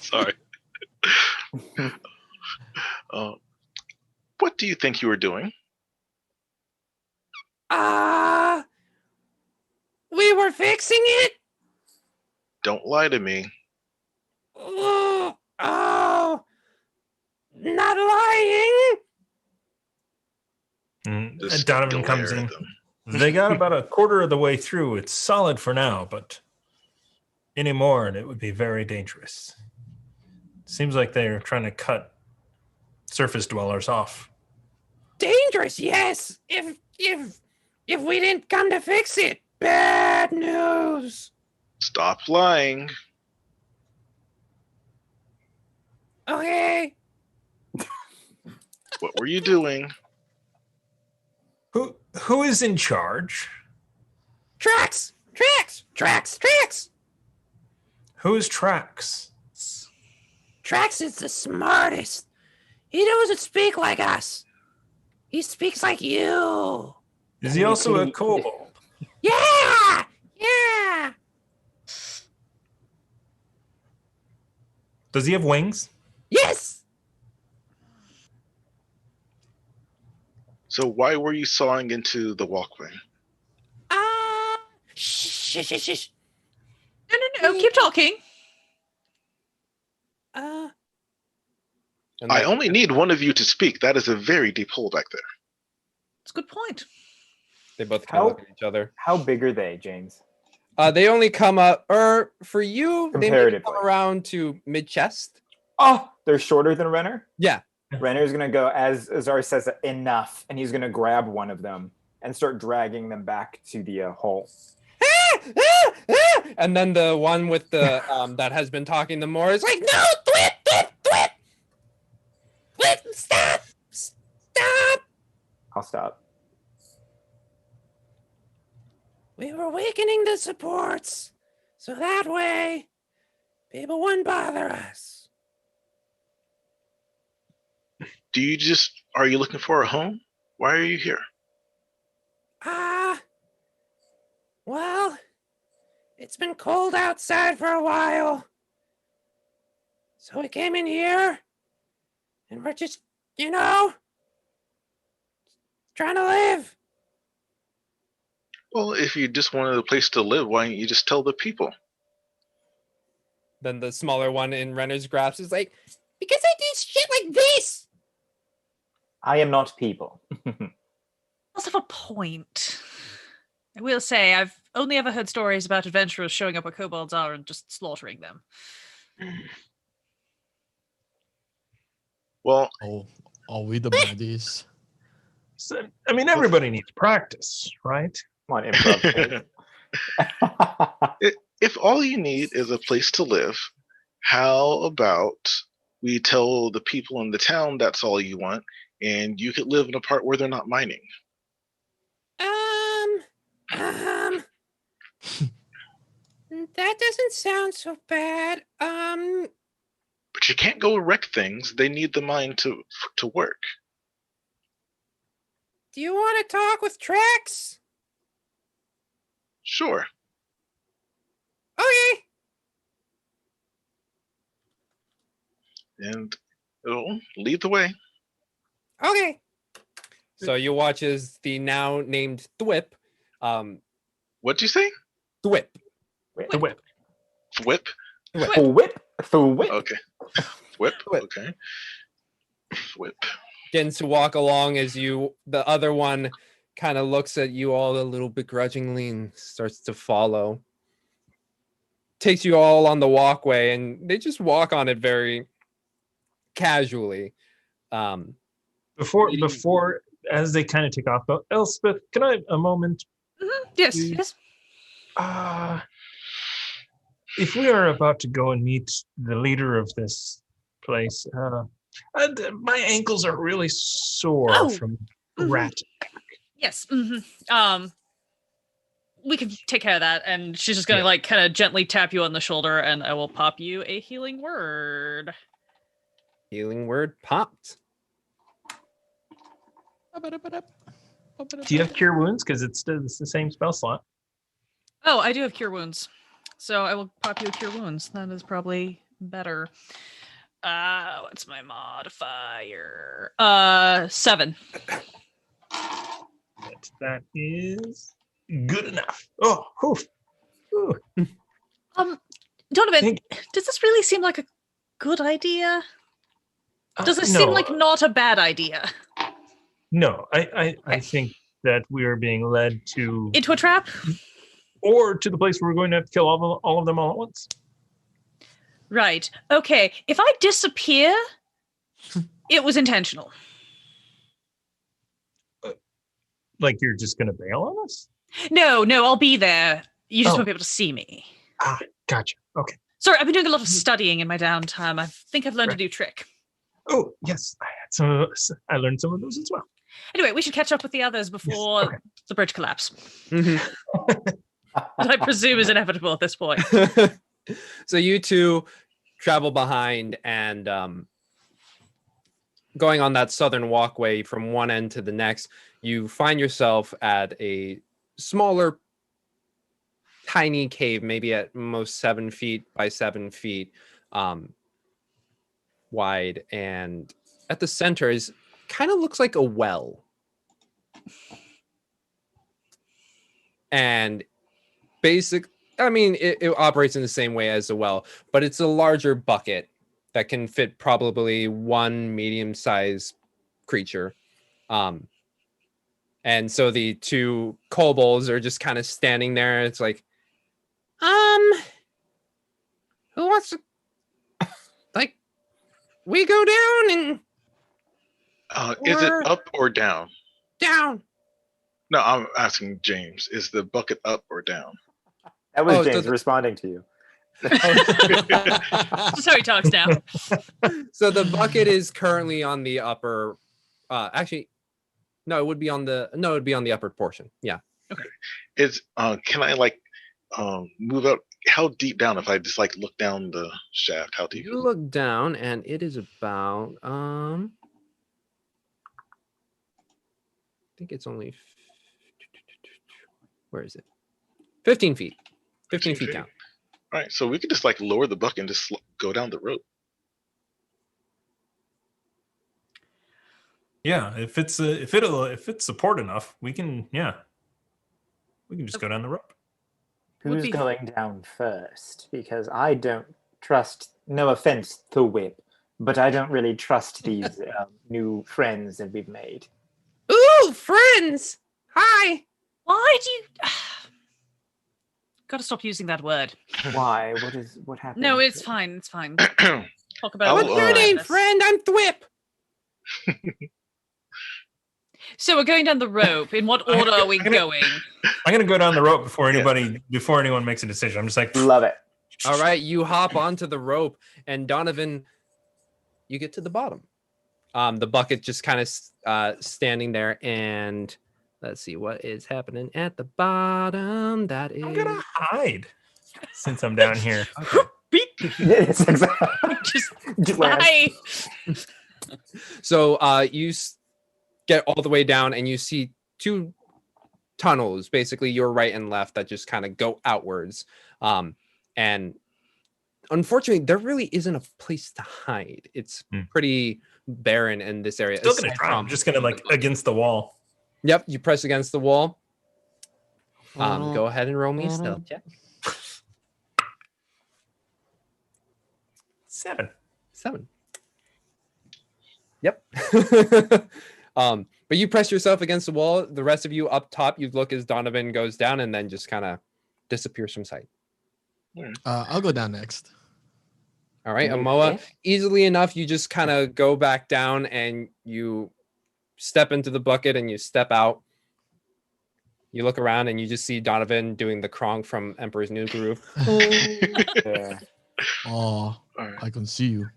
Sorry. What do you think you were doing? We were fixing it. Don't lie to me. Oh, not lying. Just Donovan comes glare in. at them. They got about a quarter of the way through. It's solid for now, but any more and it would be very dangerous. Seems like they're trying to cut surface dwellers off. Dangerous, yes. If we didn't come to fix it, bad news. Stop lying. Okay. What were you doing? Who is in charge? Trax. Who's Trax? Trax is the smartest. He doesn't speak like us. He speaks like you. Is he also a kobold? Yeah. Does he have wings? Yes. So why were you sawing into the walkway? Shh. No. Keep talking. I only need one of you to speak. That is a very deep hole back there. That's a good point. They both kind of look at each other. How big are they, James? They only come up, for you, they maybe come Comparatively. around to mid-chest. Oh, they're shorter than Renner? Yeah. Renner's going to go, as Azar says, enough, and he's going to grab one of them and start dragging them back to the hole. And then the one with the that has been talking the more is like, no, Twit, stop. I'll stop. We were weakening the supports, so that way people wouldn't bother us. Are you looking for a home? Why are you here? Well, it's been cold outside for a while. So we came in here, and we're just, trying to live. Well, if you just wanted a place to live, why don't you just tell the people? Then the smaller one in Renner's grasp is like, because I do shit like this. I am not people. Does have a point. I will say, I've only ever heard stories about adventurers showing up where kobolds are and just slaughtering them. Well, Oh, are we the baddies? So, I mean, everybody needs practice, right? Come on, improv. if all you need is a place to live, how about we tell the people in the town that's all you want, and you could live in a part where they're not mining? That doesn't sound so bad. But you can't go wreck things. They need the mine to work. Do you want to talk with Trex? Sure. Okay. And it'll lead the way. Okay. So you watch as the now named Thwip, What'd you say? Thwip. The whip. Whip? Whip. Okay. Whip? Whip. Okay. Whip. Begins to walk along as the other one kind of looks at you all a little begrudgingly and starts to follow. Takes you all on the walkway and they just walk on it very casually. Before, as they kind of take off, though, Elspeth, can I have a moment? Yes, Please. yes. If we are about to go and meet the leader of this place, my ankles are really sore from rat. Yes. We can take care of that. And she's just gonna like kind of gently tap you on the shoulder, and I will pop you a healing word. Healing word popped. Do you have cure wounds? Because it's the same spell slot. Oh, I do have cure wounds, so I will pop you a cure wounds. That is probably better. What's my modifier? 7. That is good enough. Oh, oof. Ooh. Donovan, does this really seem like a good idea? Does this seem like not a bad idea? No, I think that we are being led into a trap, or to the place where we're going to have to kill all of them all at once. Right. Okay. If I disappear, it was intentional. Like you're just going to bail on us? No, I'll be there. You just won't be able to see me. Ah, gotcha. Okay. Sorry, I've been doing a lot of studying in my downtime. I think I've learned a new trick. Oh, yes. I learned some of those as well. Anyway, we should catch up with the others before the bridge collapse. Mm-hmm. That I presume is inevitable at this point. So you two travel behind and going on that southern walkway from one end to the next, you find yourself at a smaller, tiny cave, maybe at most 7 feet by 7 feet wide. And at the center is kind of looks like a well. And it operates in the same way as a well, but it's a larger bucket that can fit probably one medium-sized creature. And so the two kobolds are just kind of standing there. It's like, who wants to, like, we go down and... Is it up or down? Down. No, I'm asking James. Is the bucket up or down? That was James responding to you. That's how he talks now. So the bucket is currently on the upper. Actually, no, it would be on the upper portion. Yeah. Okay. Can I move up? How deep down? If I just look down the shaft, how deep? You look down, and it is about. I think it's only. Where is it? 15 feet. 15 feet down. All right, so we could just lower the bucket and just go down the rope. Yeah, if it's support enough, we can. Yeah. We can just go down the rope. Would Who's be- going down first? Because I don't trust. No offense to Whip, but I don't really trust these new friends that we've made. Ooh, friends! Hi! Why do you? Gotta stop using that word. Why? What happened? No, it's fine. It's fine. Talk about. What's it your name, later. friend? I'm Thwip. So we're going down the rope. In what order are we I'm gonna- going? I'm gonna go down the rope before anyone makes a decision. I'm just like, Love it. All right, you hop onto the rope, and Donovan, you get to the bottom. The bucket just kind of standing there, and let's see what is happening at the bottom. That is. I'm gonna hide since I'm down here. Yes, exactly. Just fly. So you get all the way down, and you see two tunnels, basically your right and left, that just kind of go outwards. And unfortunately, there really isn't a place to hide. It's pretty barren in this area. Still gonna aside try. from- I'm just gonna like against the wall. Yep, you press against the wall. Go ahead and roll me a stealth check. 7. 7. Yep. But you press yourself against the wall. The rest of you up top, you look as Donovan goes down and then just kind of disappears from sight. I'll go down next. All right, Okay. Amoa, easily enough, you just kind of go back down and you step into the bucket and you step out. You look around and you just see Donovan doing the Kronk from Emperor's New Groove. Yeah. Oh, All right. I can see you.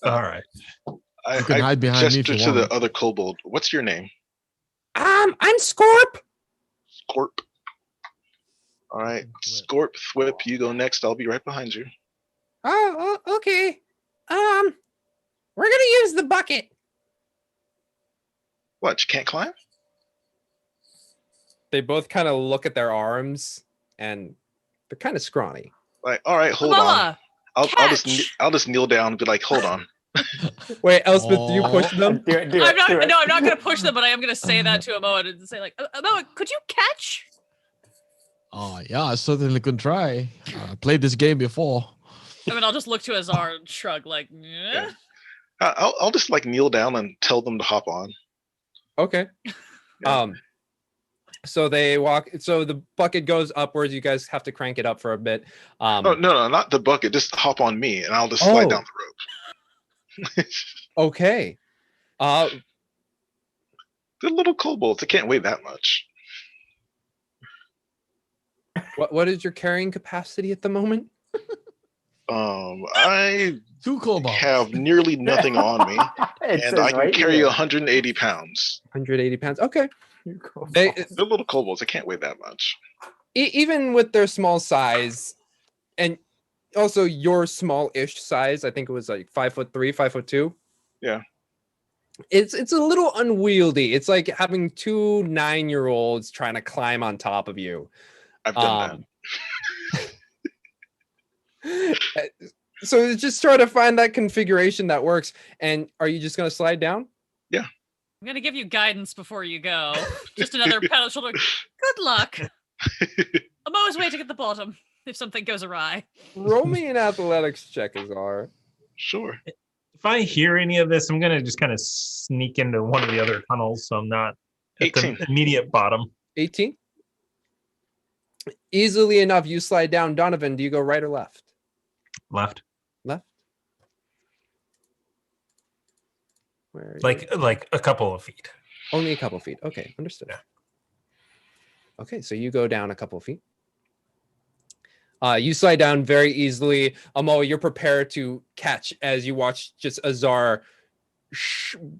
All right. You can hide behind me if gesture you to the want. other kobold. What's your name? I'm Scorp. Scorp. All right, Scorp, Thwip, you go next. I'll be right behind you. Oh, okay. We're gonna use the bucket. What? You can't climb? They both kind of look at their arms and they're kind of scrawny. Like, all right, hold on. Mama, I'll catch! just kneel down and be like, hold on. Wait, Elspeth, do you push Oh. them? Do it, do it, I'm not. do it. No, I'm not going to push them, but I am going to say that to Amoa and say like, Amoa, could you catch? Oh, yeah, I certainly could try. I played this game before. I mean, I'll just look to Azar and shrug like, yeah. I'll just like kneel down and tell them to hop on. Okay. Yeah. So they walk. So the bucket goes upwards. You guys have to crank it up for a bit. No, not the bucket. Just hop on me, and I'll just slide Oh. down the rope. Okay. They're little kobolds. They can't weigh that much. What is your carrying capacity at the moment? I 2 kobolds. have nearly nothing on me, It and says I can right carry here. 180 pounds. 180 pounds. Okay. Cool. They They're little kobolds. They can't weigh that much. even with their small size, and also your small-ish size. I think it was like 5'3", 5'2". Yeah. It's a little unwieldy. It's like having 2 9-year-olds trying to climb on top of you. I've done So it's just try to find that configuration that works. And are you just going to slide down? I'm going to give you guidance before you go. Just another pat on the shoulder. Good luck. Amoa's waiting at the bottom if something goes awry. Roll me an athletics check, Azar. Sure. If I hear any of this, I'm gonna just kind of sneak into one of the other tunnels, so I'm not at 18. the immediate bottom. 18. Easily enough, you slide down. Donovan, do you go right or left? Left, Left. Where are you? like a couple of feet. Only a couple feet. Okay, understood. Yeah. Okay, so you go down a couple of feet. You slide down very easily. Amoa, you're prepared to catch as you watch just Azar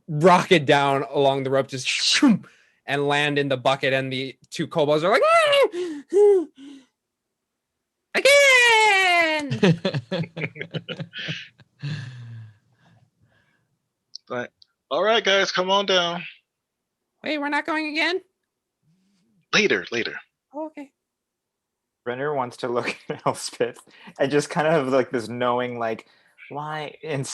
rocket down along the rope, just shoom, and land in the bucket, and the 2 kobolds are like, again! All right, guys, come on down. Wait, we're not going again? Later. Oh, okay. Renner wants to look at Elspeth and just kind of have like this knowing, like, why? And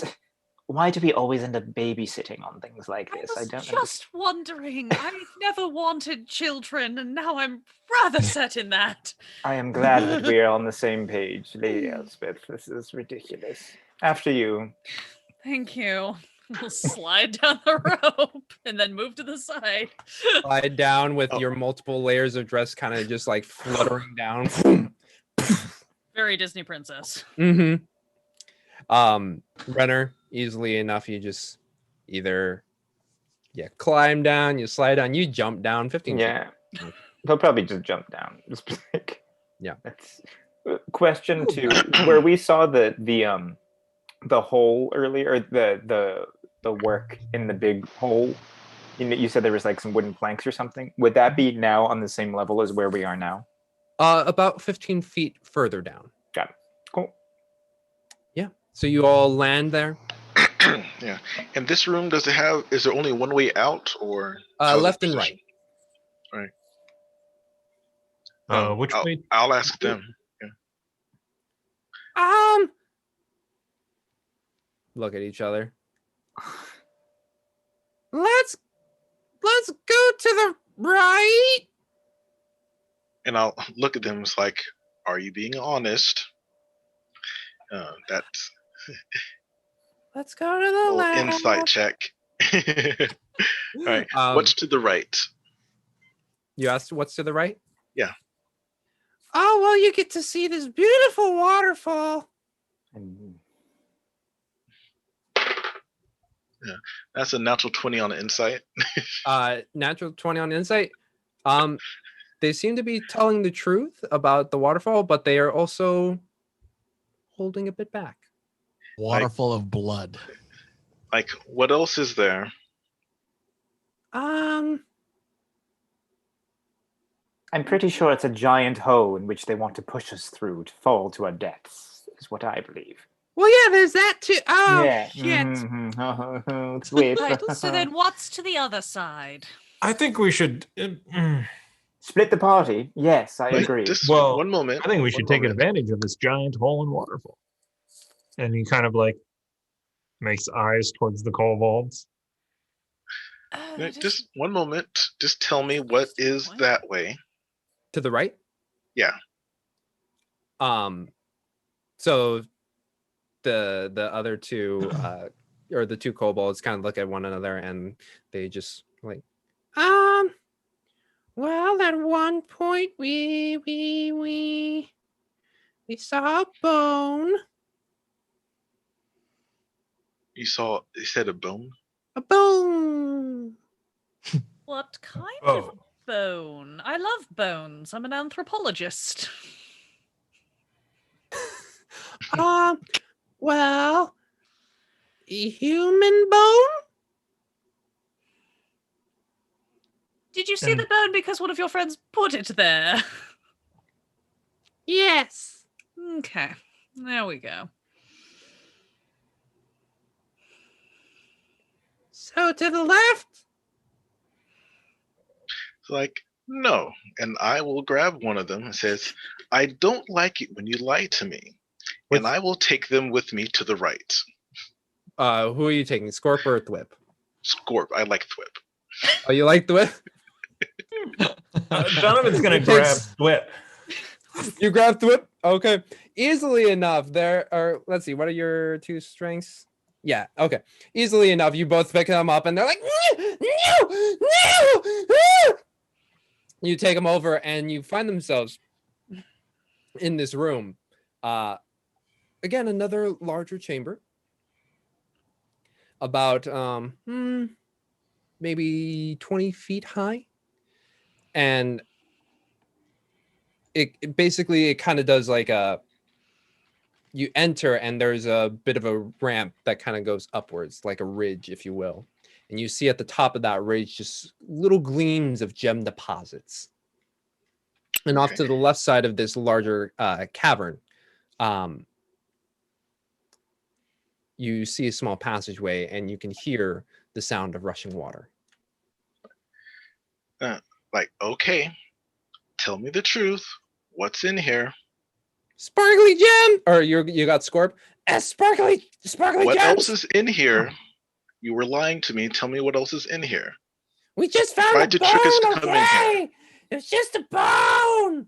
why do we always end up babysitting on things like I this? was I don't just wondering. I've never wanted children, and now I'm rather set in that. I am glad that we are on the same page, Lady Elspeth. This is ridiculous. After you. Thank you. We'll slide down the rope and then move to the side. Slide down with Oh. your multiple layers of dress kind of just like fluttering down. Very Disney princess. Mm-hmm. Renner, easily enough, you just either climb down, you slide down, you jump down 15 feet. Yeah. They'll probably just jump down. Just be like, Yeah. That's question 2. Where we saw the hole earlier, the work in the big hole. You said there was like some wooden planks or something. Would that be now on the same level as where we are now? About 15 feet further down. Got it. Cool. Yeah. So you all land there. Yeah. And this room, is there only one way out, or Left and right. Which way? I'll ask them. Look at each other. Let's go to the right. And I'll look at them. It's like, are you being honest? That's Let's go to a the little left. insight check. All right. What's to the right? You asked what's to the right? Yeah. Oh, well, you get to see this beautiful waterfall. Yeah, that's a natural 20 on the insight. Natural 20 on insight. They seem to be telling the truth about the waterfall, but they are also holding a bit back. Waterfall of blood. Like, what else is there? I'm pretty sure it's a giant hole in which they want to push us through to fall to our deaths, is what I believe. Well, yeah, there's that too. Oh, Yeah. shit. Mhm. Sweet. Right, so then what's to the other side? I think we should. Split the party. Yes, I Like, agree. just Well, one moment. I think we should one take moment. advantage of this giant hole and waterfall. And he kind of like makes eyes towards the kobolds. Just one moment. Just tell me what is that way. To the right? Yeah. So the other two or the two kobolds kind of look at one another and they just like well, at one point we saw a bone. You said a bone? A bone. What kind Oh. of bone? I love bones. I'm an anthropologist. Well, a human bone? Did you see the bone because one of your friends put it there? Yes. Okay, there we go. So to the left? It's like, no. And I will grab one of them and says, I don't like it when you lie to me. And I will take them with me to the right. Who are you taking, Scorp or Thwip? Scorp. I like Thwip. Oh, you like Thwip? Donovan's gonna grab Whip. You grab Thwip? Okay. Easily enough, there are, let's see, what are your two strengths? Yeah, okay. Easily enough, you both pick them up and they're like, no. You take them over and you find themselves in this room. Again, another larger chamber. About maybe 20 feet high. And it basically kind of does like you enter and there's a bit of a ramp that kind of goes upwards, like a ridge, if you will. And you see at the top of that ridge just little gleams of gem deposits. And off to the left side of this larger cavern, you see a small passageway and you can hear the sound of rushing water. Like, okay, tell me the truth. What's in here? Sparkly gem, or you got Scorp. Sparkly What gems. else is in here? You were lying to me. Tell me what else is in here. We just found Tried a to trick us to bone, come in here. It's just a bone.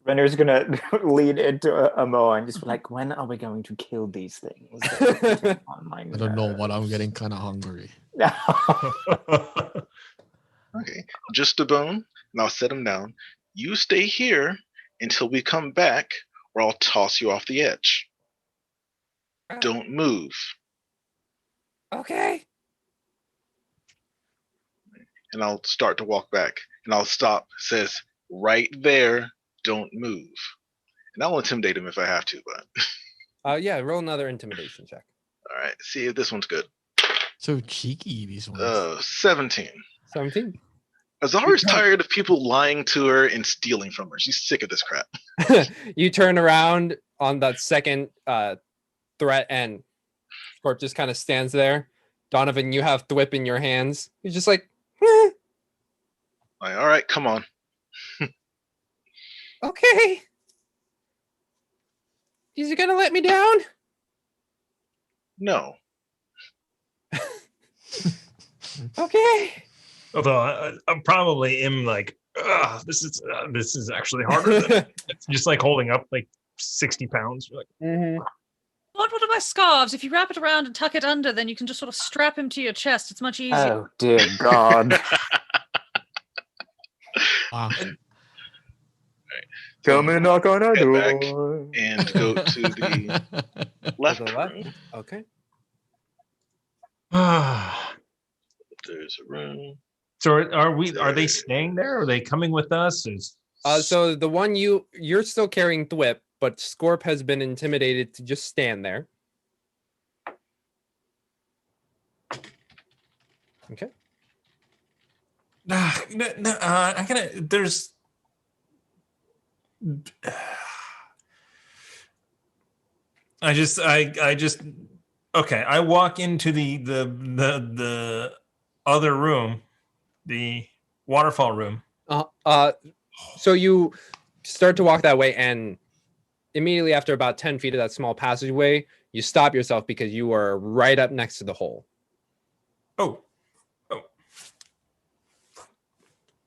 Renner's gonna lead into a moa and just be like, when are we going to kill these things? On my I don't know, but I'm getting kind of hungry. Okay, just a bone, and I'll set him down. You stay here until we come back, or I'll toss you off the edge. Don't move. Okay. And I'll start to walk back, and I'll stop. It says right there, don't move. And I'll intimidate him if I have to, but Yeah, roll another intimidation check. all right, see if this one's good. So cheeky, these ones. 17. 17. Azara's tired of people lying to her and stealing from her. She's sick of this crap. You turn around on that second threat, and Scorp just kind of stands there. Donovan, you have Thwip in your hands. He's just like, Like, all right, come on. okay. Is he gonna let me down? No. Okay. Although I'm probably am like, this is actually harder. Than it's just like holding up like 60 pounds. You're like, What one of my scarves? If you wrap it around and tuck it under, then you can just sort of strap him to your chest. It's much easier. Oh dear God. Wow. Come and knock on our Head back door. and go to the left To the left? room. Okay. There's a room. So are they staying there? Are they coming with us? So the one you're still carrying Thwip, but Scorp has been intimidated to just stand there. Okay. I gotta. There's. I just. Okay, I walk into the other room, the waterfall room. So you start to walk that way, and immediately after about 10 feet of that small passageway, you stop yourself because you are right up next to the hole. Oh.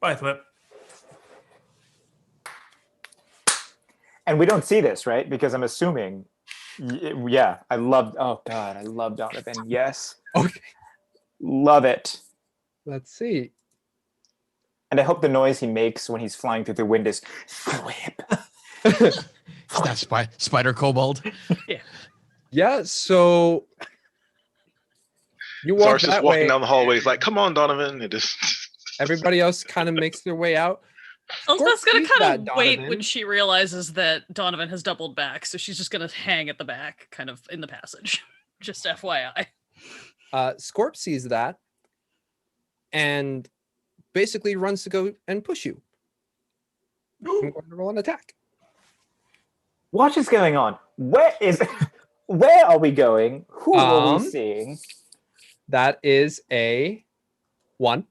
Bye, Flip. And we don't see this, right? Because I'm assuming. Yeah, I love. Oh God, I love Donovan. Yes. Okay. Love it. Let's see. And I hope the noise he makes when he's flying through the wind is whip. That spider kobold. Yeah, so you walk Zar's just that walking way. down the hallway. He's like, come on, Donovan. It just Everybody else kind of makes their way out. Elspeth's gonna sees kind of that, wait Donovan. when she realizes that Donovan has doubled back, so she's just gonna hang at the back, kind of in the passage. Just FYI. Scorp sees that and basically runs to go and push you. I'm going to roll an attack. What is going on? Where are we going? Who are we seeing? That is a 1.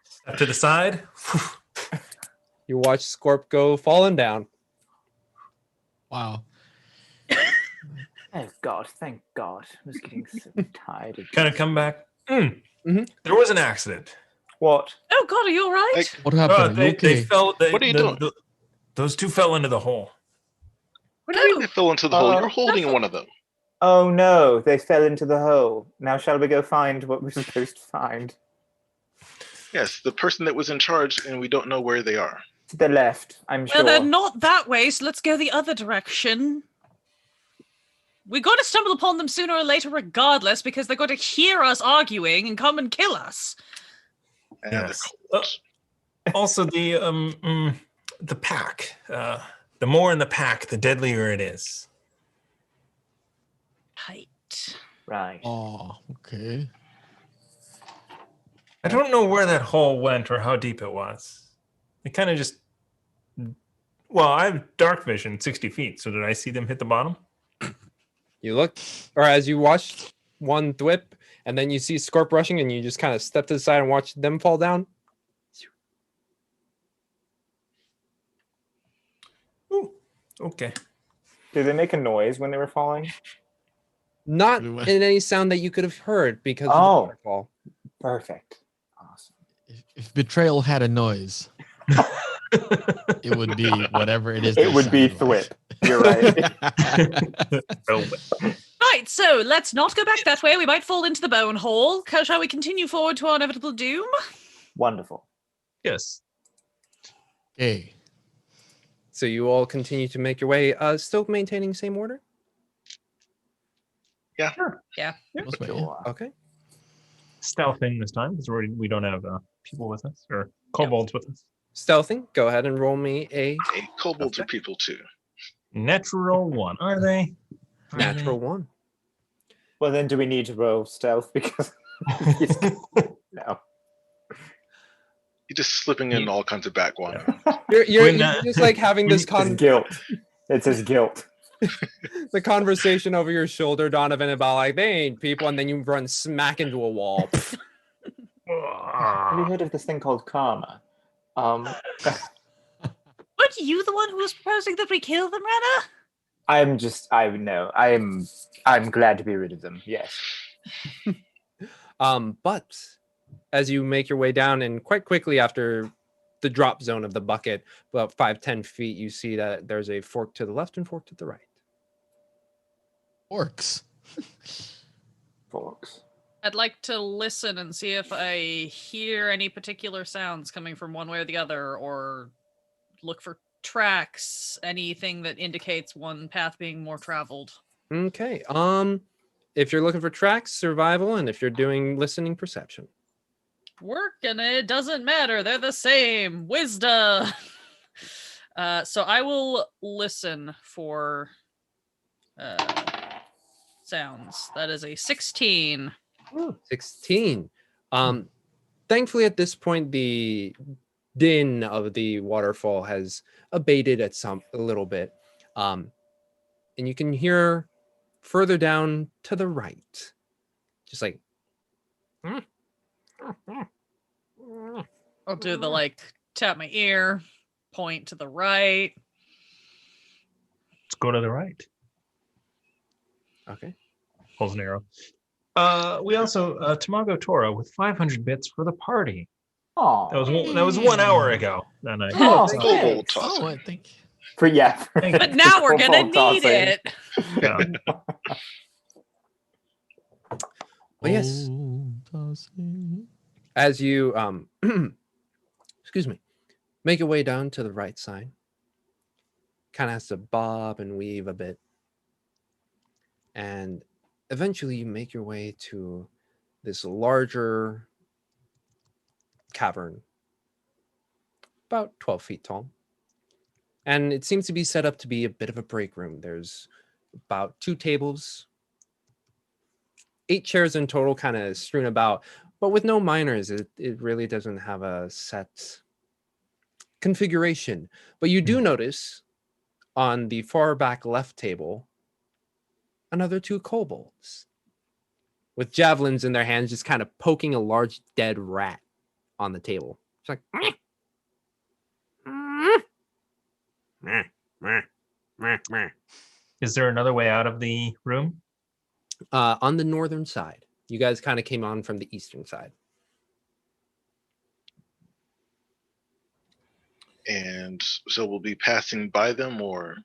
Step to the side. You watch Scorp go falling down. Wow. Oh God, thank God. I was getting so tired of Kind of come back. Mhm. There was an accident. What? Oh God, are you all right? Like, What happened? They Okay. fell. What are you doing? Those two fell into the hole. what do you mean they fell into the hole? You're holding that's- one of them. Oh no, they fell into the hole. Now shall we go find what we're supposed to find? Yes, the person that was in charge, and we don't know where they are. To the left, I'm Well, sure. they're not that way, so let's go the other direction. We're going to stumble upon them sooner or later regardless, because they're going to hear us arguing and come and kill us. And Yes. the cold. Also, the pack. The more in the pack, the deadlier it is. Right. Right. Oh, okay. I don't know where that hole went or how deep it was. It kind of just. Well, I have dark vision, 60 feet. So did I see them hit the bottom? You look, or as you watch one Thwip, and then you see Scorp rushing, and you just kind of step to the side and watch them fall down. Okay. Did they make a noise when they were falling? Not Blue one. in any sound that you could have heard because of the Oh. waterfall. Perfect. Awesome. If betrayal had a noise, it would be whatever it is. It would be thwip. You're right. Oh, Right, so let's not go back that way. We might fall into the bone hole. Shall we continue forward to our inevitable doom? Wonderful. yes. Okay. So you all continue to make your way, still maintaining same order? Sure. Most way, yeah. Sure. Okay. Stealthing this time because we don't have people with us or kobolds with us. Stealthing, go ahead and roll me a Hey, kobolds are Okay. people too. Natural 1. Are they? Are natural 1. Well, then do we need to roll stealth? Because no. You're just slipping in all kinds of backwater. You're When, just like having this It's guilt. It says guilt. the conversation over your shoulder, Donovan, about like they ain't people, and then you run smack into a wall. Have you heard of this thing called karma? Weren't you the one who was proposing that we kill them, Rana? I'm glad to be rid of them. Yes. But as you make your way down, and quite quickly after the drop zone of the bucket, about 5-10 feet, you see that there's a fork to the left and fork to the right. Orcs. Forks. I'd like to listen and see if I hear any particular sounds coming from one way or the other, or look for tracks, anything that indicates one path being more traveled. Okay. If you're looking for tracks, survival, and if you're doing listening, perception. Working it doesn't matter. They're the same. Wisdom. So I will listen for sounds. That is a 16. 16. Thankfully, at this point, the din of the waterfall has abated a little bit, and you can hear further down to the right, just like. I'll do the tap my ear, point to the right. Let's go to the right. Okay. Pulls an arrow. We also Tamago Tora with 500 bits for the party. Oh. That was 1 hour ago. And I Oh, Kobold thanks. tossing. Oh, I think. But now we're gonna need it. Yeah. Well, yes. Tossing. As you excuse me, make your way down to the right side, kind of has to bob and weave a bit, and eventually you make your way to this larger cavern, about 12 feet tall, and it seems to be set up to be a bit of a break room. There's about 2 tables, 8 chairs in total, kind of strewn about, but with no miners. It really doesn't have a set configuration. But you do notice on the far back left table another 2 kobolds with javelins in their hands, just kind of poking a large dead rat on the table. It's like Is there another way out of the room? on the northern side. You guys kind of came on from the eastern side. And so we'll be passing by them, or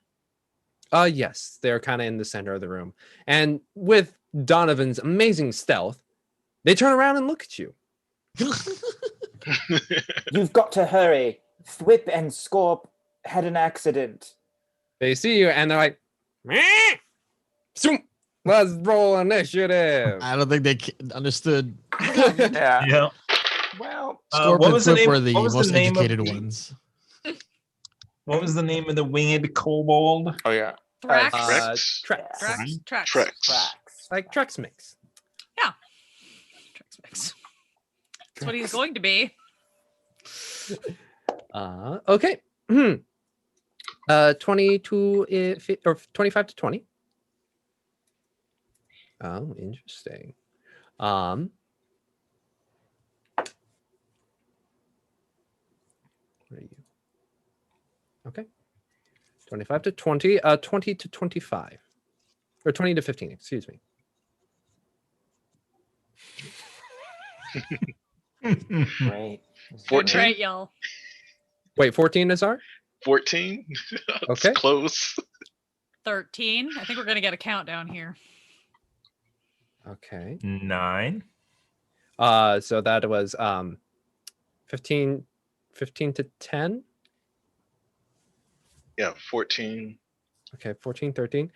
Yes, they're kind of in the center of the room. And with Donovan's amazing stealth, they turn around and look at you. You've got to hurry. Thwip and Scorp had an accident. They see you and they're like, "Meh. Zoom. Let's roll initiative." I don't think they understood. Yeah. Yeah. Well, Scorp what and was the Flip name? were the What was most the name educated of the, ones. What was the name of the winged kobold? oh yeah. Thrax. Trex? Trex. Trax. Trax. Trex. Tracks. Like Trex mix. Trex mix. That's what he's going to be. Okay. 22 or 25 to 20. Oh, interesting. Where are you? Okay. 25 to 20, 20 to 25. Or 20 to 15, excuse me. Right. Good 14. try, y'all. Wait, 14 Azar? 14. That's Okay. close. 13. I think we're gonna get a countdown here. Okay. 9. So that was 15 to 10. Yeah, 14. Okay, 14, 13.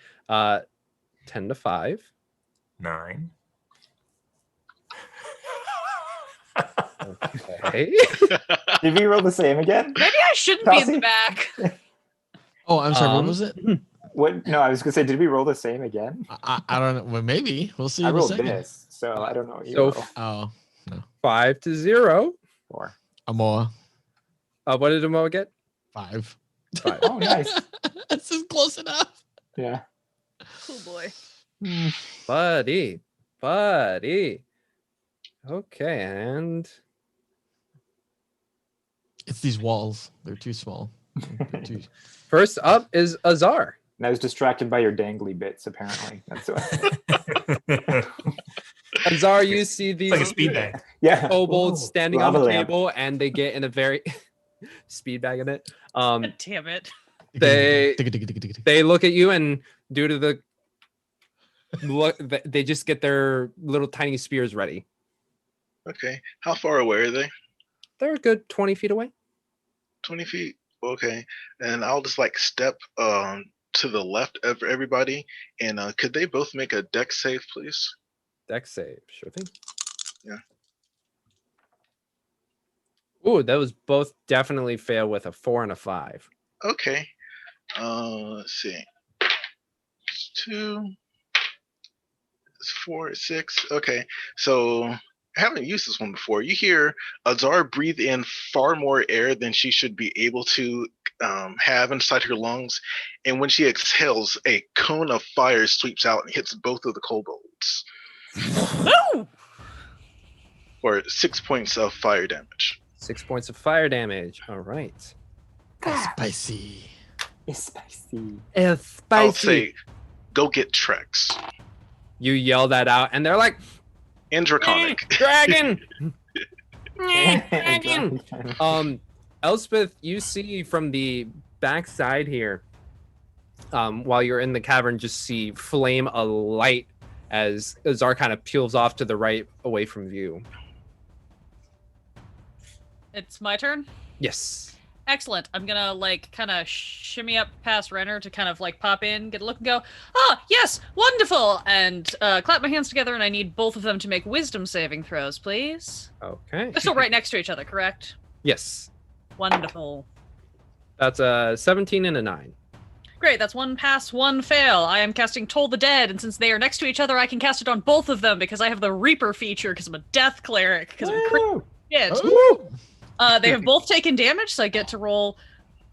10 to 5. 9. Okay. Did we roll the same again? Maybe I shouldn't be in the Kelsey? back. Oh, I'm sorry. What Um, was it? What? No, I was gonna say, did we roll the same again? I don't know. Well, maybe we'll see I in a rolled second. this, so I don't know what you So roll. Oh, 5 to 0. 4. Amoa. What did Mo get? 5. 5. Oh, nice. That's just close enough. Yeah. Cool boy. Buddy. Okay, and It's these walls. They're too small. They're too... first up is Azar. And I was distracted by your dangly bits, apparently. That's what. Azar, you see these Like a speed bag. Yeah. kobolds Ooh, standing on the lava lamp. table, and they get in a very speed bag in it. God damn it. They look at you, and due to the look, they just get their little tiny spears ready. Okay. How far away are they? They're a good 20 feet away. 20 feet. Okay. And I'll just like step to the left of everybody. And could they both make a dex save, please? Dex save, sure thing. Yeah. Ooh, those both definitely fail with a 4 and a 5. Okay. Let's see. It's 2. It's 4, it's 6. Okay. So I haven't used this one before. You hear Azar breathe in far more air than she should be able to have inside her lungs. And when she exhales, a cone of fire sweeps out and hits both of the kobolds No! for 6 points of fire damage. 6 points of fire damage. All right. Spicy. It's spicy. It's I'll say, go get Trex. You yell that out, and they're like, And Draconic. Dragon! Dragon! Elspeth, you see from the backside here, while you're in the cavern, just see flame alight as Azar kind of peels off to the right away from view. It's my turn. Yes. Excellent. I'm gonna like kind of shimmy up past Renner to kind of like pop in, get a look, and go, "Ah, yes, wonderful!" And clap my hands together, and I need both of them to make wisdom saving throws, please. Okay. They're still right next to each other, correct? Yes. Wonderful. That's a 17 and a 9. Great, that's 1 pass, 1 fail. I am casting Toll the Dead, and since they are next to each other, I can cast it on both of them because I have the Reaper feature because I'm a Death Cleric, because I'm a crit shit. They have both taken damage, so I get to roll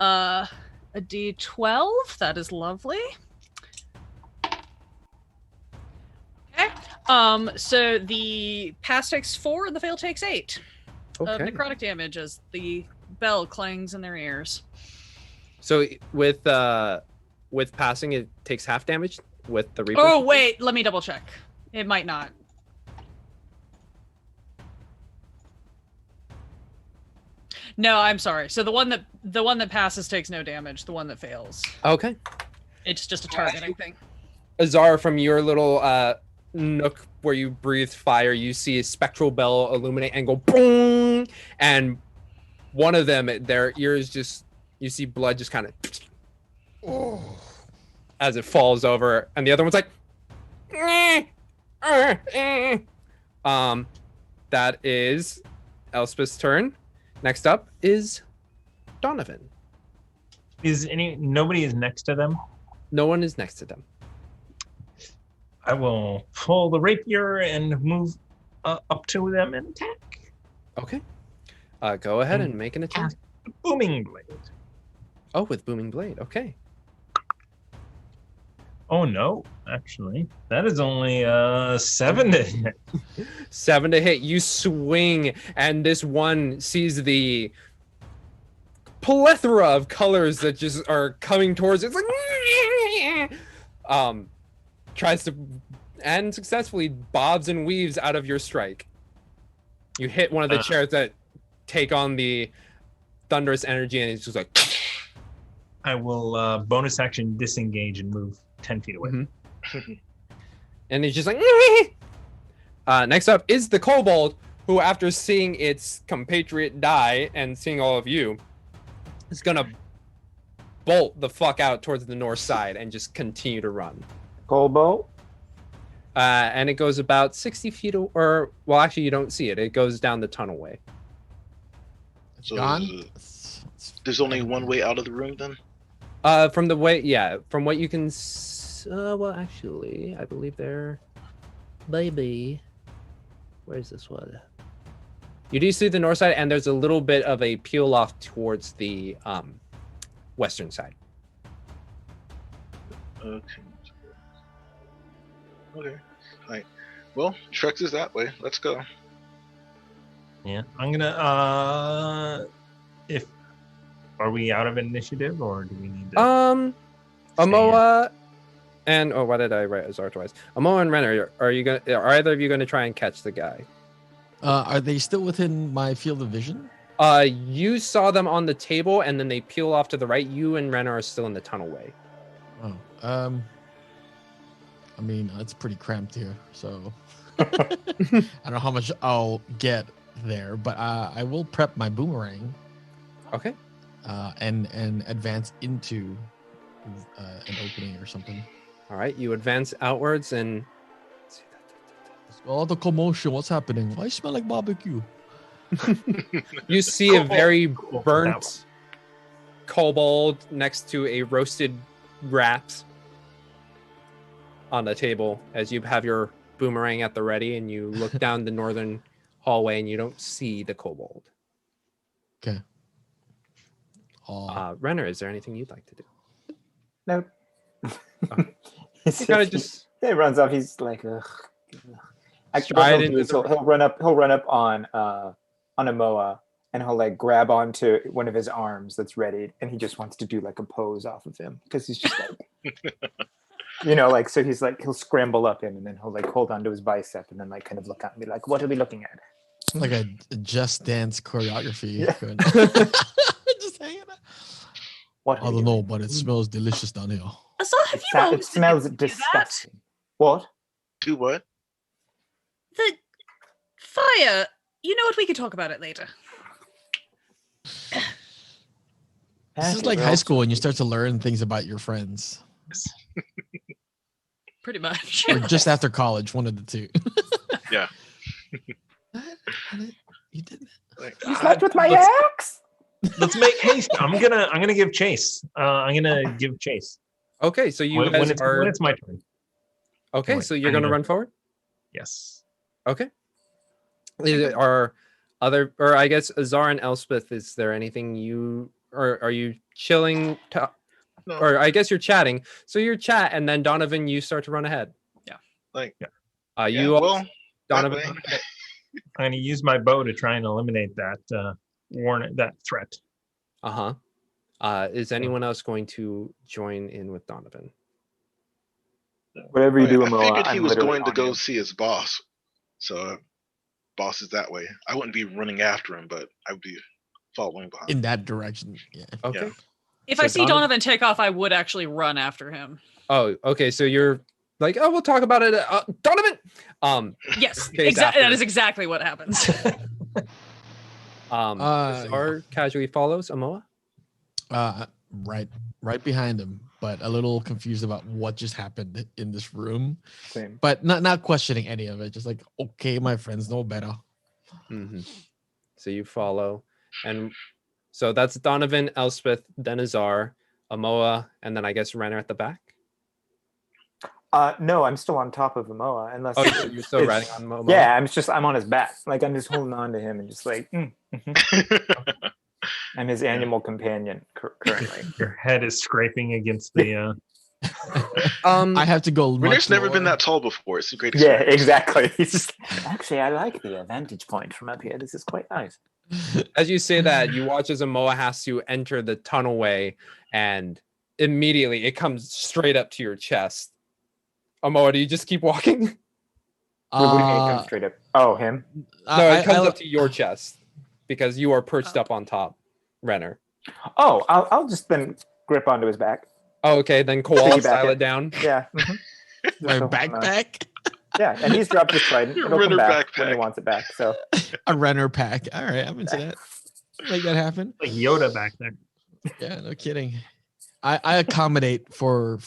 a d12. That is lovely. Okay. So the pass takes 4 and the fail takes 8 of Okay. necrotic damage as the bell clangs in their ears. So with passing, it takes half damage with the Reaper. Oh wait, let me double check. It might not. No, I'm sorry. So the one that passes takes no damage. The one that fails, Okay. it's just a targeting thing. Azar, from your little nook where you breathe fire, you see a spectral bell illuminate and go boom, and one of them, their ears just, you see blood just kind of as it falls over, and the other one's like, that is Elspeth's turn. Next up is Donovan. Nobody is next to them? No one is next to them. I will pull the rapier and move up to them and attack. Okay. Go ahead and make an attack. Booming blade. Oh, with booming blade. Okay. Oh no, actually, that is only 7 to hit. 7 to hit. You swing, and this one sees the plethora of colors that just are coming towards it. It's like tries to and successfully bobs and weaves out of your strike. You hit one of the chairs that take on the thunderous energy, and it's just like. I will bonus action disengage and move 10 feet away. Mm-hmm. And he's just like. Next up is the kobold, who, after seeing its compatriot die and seeing all of you, is gonna bolt the fuck out towards the north side and just continue to run. Colbo. And it goes about 60 feet, or well, actually, you don't see it. It goes down the tunnel way. It's So gone. there's only one way out of the room then? From the way, yeah, from what you can. Well, actually, I believe there. Baby, where's this one? You do see the north side, and there's a little bit of a peel off towards the western side. Okay. Okay. Alright. Well, Trex is that way. Let's go. Yeah, I'm gonna. If are we out of initiative, or do we need to? Amoa, and why did I write Azar twice? Amoa and Renner, are either of you going to try and catch the guy? Are they still within my field of vision? You saw them on the table, and then they peel off to the right. You and Renner are still in the tunnel way. Oh, I mean, it's pretty cramped here, so I don't know how much I'll get there, but I will prep my boomerang. Okay. And advance into an opening or something. All right. You advance outwards and. All the commotion. What's happening? I smell like barbecue. You see a very Cool. burnt kobold next to a roasted rat on the table as you have your boomerang at the ready, and you look down the northern hallway and you don't see the kobold. Okay. Renner, is there anything you'd like to do? Nope. He kind of just He runs off. He's like, ugh. Actually, Stride what he'll do into is the- he'll run up. He'll run up on Amoa, and he'll like grab onto one of his arms that's ready, and he just wants to do like a pose off of him because he's just like, like so he's like he'll scramble up him, and then he'll like hold onto his bicep, and then like kind of look at me like, what are we looking at? Like a Just Dance choreography. Yeah. Good. Just hanging out. What? I don't know, but it smells delicious down here. Azar, have you It always smells been able to do that? disgusting. What? Do what? The fire. You know what? We could talk about it later. This is like high school when you start to learn things about your friends. Pretty much. Or just after college, one of the two. Yeah. You didn't. Like, You slept with my let's- ex? Let's make haste. I'm gonna give chase. I'm gonna give chase. okay. So you When guys it's, are when it's my turn. okay. Wait, So you're I going to need to- run forward. Yes. Okay. Are other, or I guess Azar and Elspeth, is there anything you, or are you chilling? no, Or I guess you're chatting. So you chat, and then Donovan, you start to run ahead. like, You yeah, also- well, Donovan. that way. I'm gonna use my bow to try and eliminate that that threat. Is anyone else going to join in with Donovan? Whatever you do, I Amoa, figured he I'm was literally going to on go you. see his boss. So, boss is that way. I wouldn't be running after him, but I would be following behind. In that direction. Yeah. Okay. Yeah. If So I see Donovan- Donovan take off, I would actually run after him. Oh, okay. So you're like, oh, we'll talk about it. Donovan. Yes, Chase exactly. That after. is exactly what happens. Azar casually follows Amoa. Right behind him, but a little confused about what just happened in this room. Same. But not questioning any of it. Just like, okay, my friends know better. Mm-hmm. So you follow, and so that's Donovan, Elspeth, then Azar, Amoa, and then I guess Renner at the back. No, I'm still on top of Amoa, unless Oh, you're still it's- riding on Amoa. Yeah, I'm on his back. Like I'm just holding on to him and just like I'm his animal companion currently. Your head is scraping against the. I have to go. Renner's much never been lower. that tall before. It's a great Yeah, experience. exactly. He's just actually I like the vantage point from up here. This is quite nice. As you say that, you watch as Amoa has to enter the tunnelway, and immediately it comes straight up to your chest. Amoa, do you just keep walking? What do you mean? Come straight up. Oh, him. No, it comes up to your chest because you are perched up on top, Renner. Oh, I'll just then grip onto his back. Oh, okay, then koala Piggyback style it. it down. Yeah. My backpack. Yeah, and he's dropped his trident. Your It'll come Renner back when he backpack. wants it back. So A Renner pack. All right, I'm into that. Make that happen. Like Yoda back there. Yeah, no kidding. I accommodate for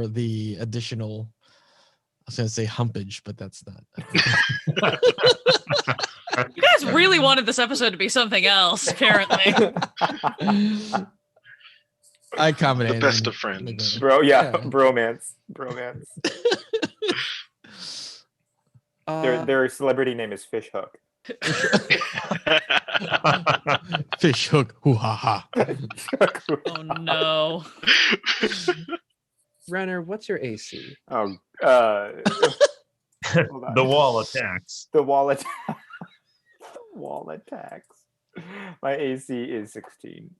the additional. I was gonna say humpage, but that's not. You guys really wanted this episode to be something else, apparently. I accommodate. The best of friends. bro, yeah, Yeah. bromance. Uh, Their celebrity name is Fish Hook. Fish hook. Hoo ha ha. Oh no. Renner, what's your AC? Oh, hold on. The wall attacks. The wall attack. The wall attacks. My AC is 16.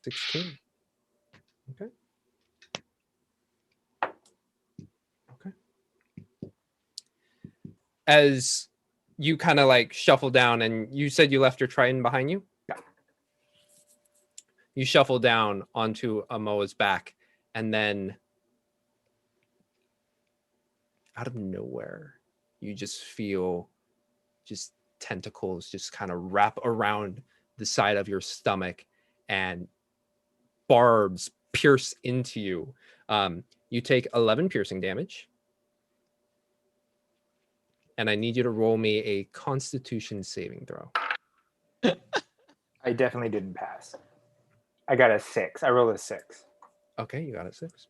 16. Okay. As you kind of like shuffle down, and you said you left your trident behind you? Yeah. You shuffle down onto Amoa's back, and then out of nowhere, you just feel just tentacles just kind of wrap around the side of your stomach, and barbs pierce into you. You take 11 piercing damage. And I need you to roll me a Constitution saving throw. I definitely didn't pass. I got a 6. I rolled a 6. Okay, you got a 6.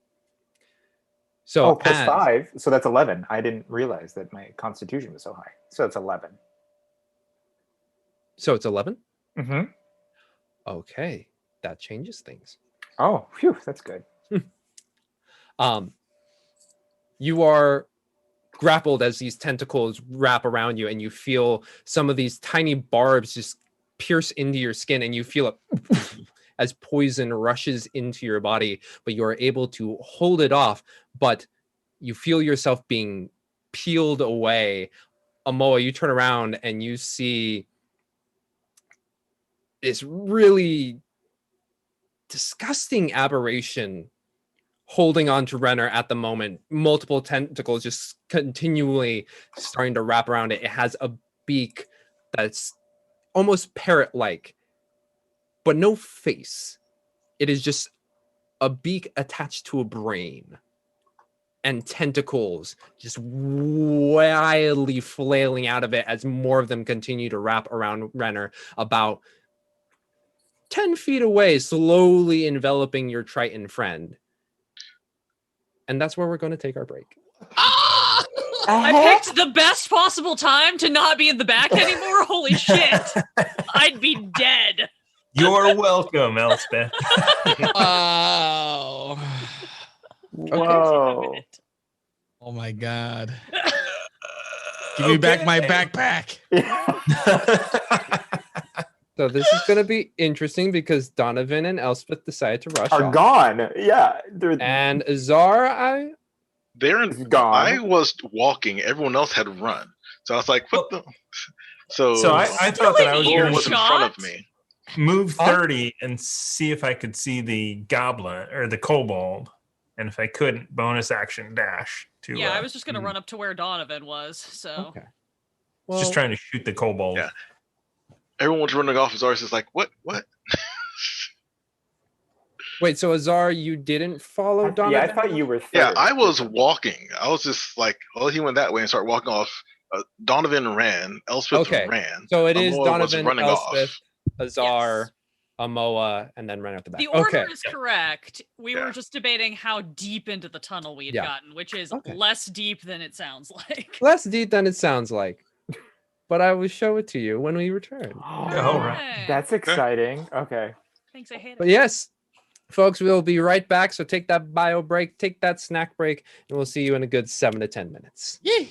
So plus as- 5, so that's 11. I didn't realize that my constitution was so high. So it's 11. So it's 11? Mm-hmm. Okay, that changes things. Oh, phew, that's good. You are grappled as these tentacles wrap around you, and you feel some of these tiny barbs just pierce into your skin, and you feel it as poison rushes into your body, but you are able to hold it off, but you feel yourself being peeled away. Amoa, you turn around and you see this really disgusting aberration holding on to Renner at the moment. Multiple tentacles just continually starting to wrap around it. It has a beak that's almost parrot-like, but no face. It is just a beak attached to a brain, and tentacles just wildly flailing out of it as more of them continue to wrap around Renner about 10 feet away, slowly enveloping your Triton friend. And that's where we're going to take our break. I picked the best possible time to not be in the back anymore. Holy shit. I'd be dead. You're welcome, Elspeth. Wow. Whoa. Oh my god. Give me back my backpack. So this is going to be interesting because Donovan and Elspeth decided to rush Are off. gone. Yeah. And Azar, It's gone. I was walking. Everyone else had run. So I was like, what the? So I thought that I was Ear going was to in front of shot? me. move 30 and see if I could see the goblin or the kobold. And if I couldn't, bonus action dash to Yeah, I was just going to run up to where Donovan was. So okay. just trying to shoot the kobold. Yeah. Everyone was running off. Azar's is like, what? Wait, so Azar, you didn't follow Donovan? Yeah, I thought you were. Yeah, third. I was walking. I was just like, well, he went that way and started walking off. Donovan ran. Elspeth Okay. ran. So it is Amoa was Donovan, running Elspeth, off. Azar, Yes. Amoa, and then ran out the back. the order Okay. is correct. We Yeah. were just debating how deep into the tunnel we'd Yeah. gotten, which is Okay. less deep than it sounds like. Less deep than it sounds like. But I will show it to you when we return. All right. Hey, That's exciting. Okay. Thanks, I hate But it. yes, folks, we'll be right back. So take that bio break, take that snack break, and we'll see you in a good 7 to 10 minutes. Yay.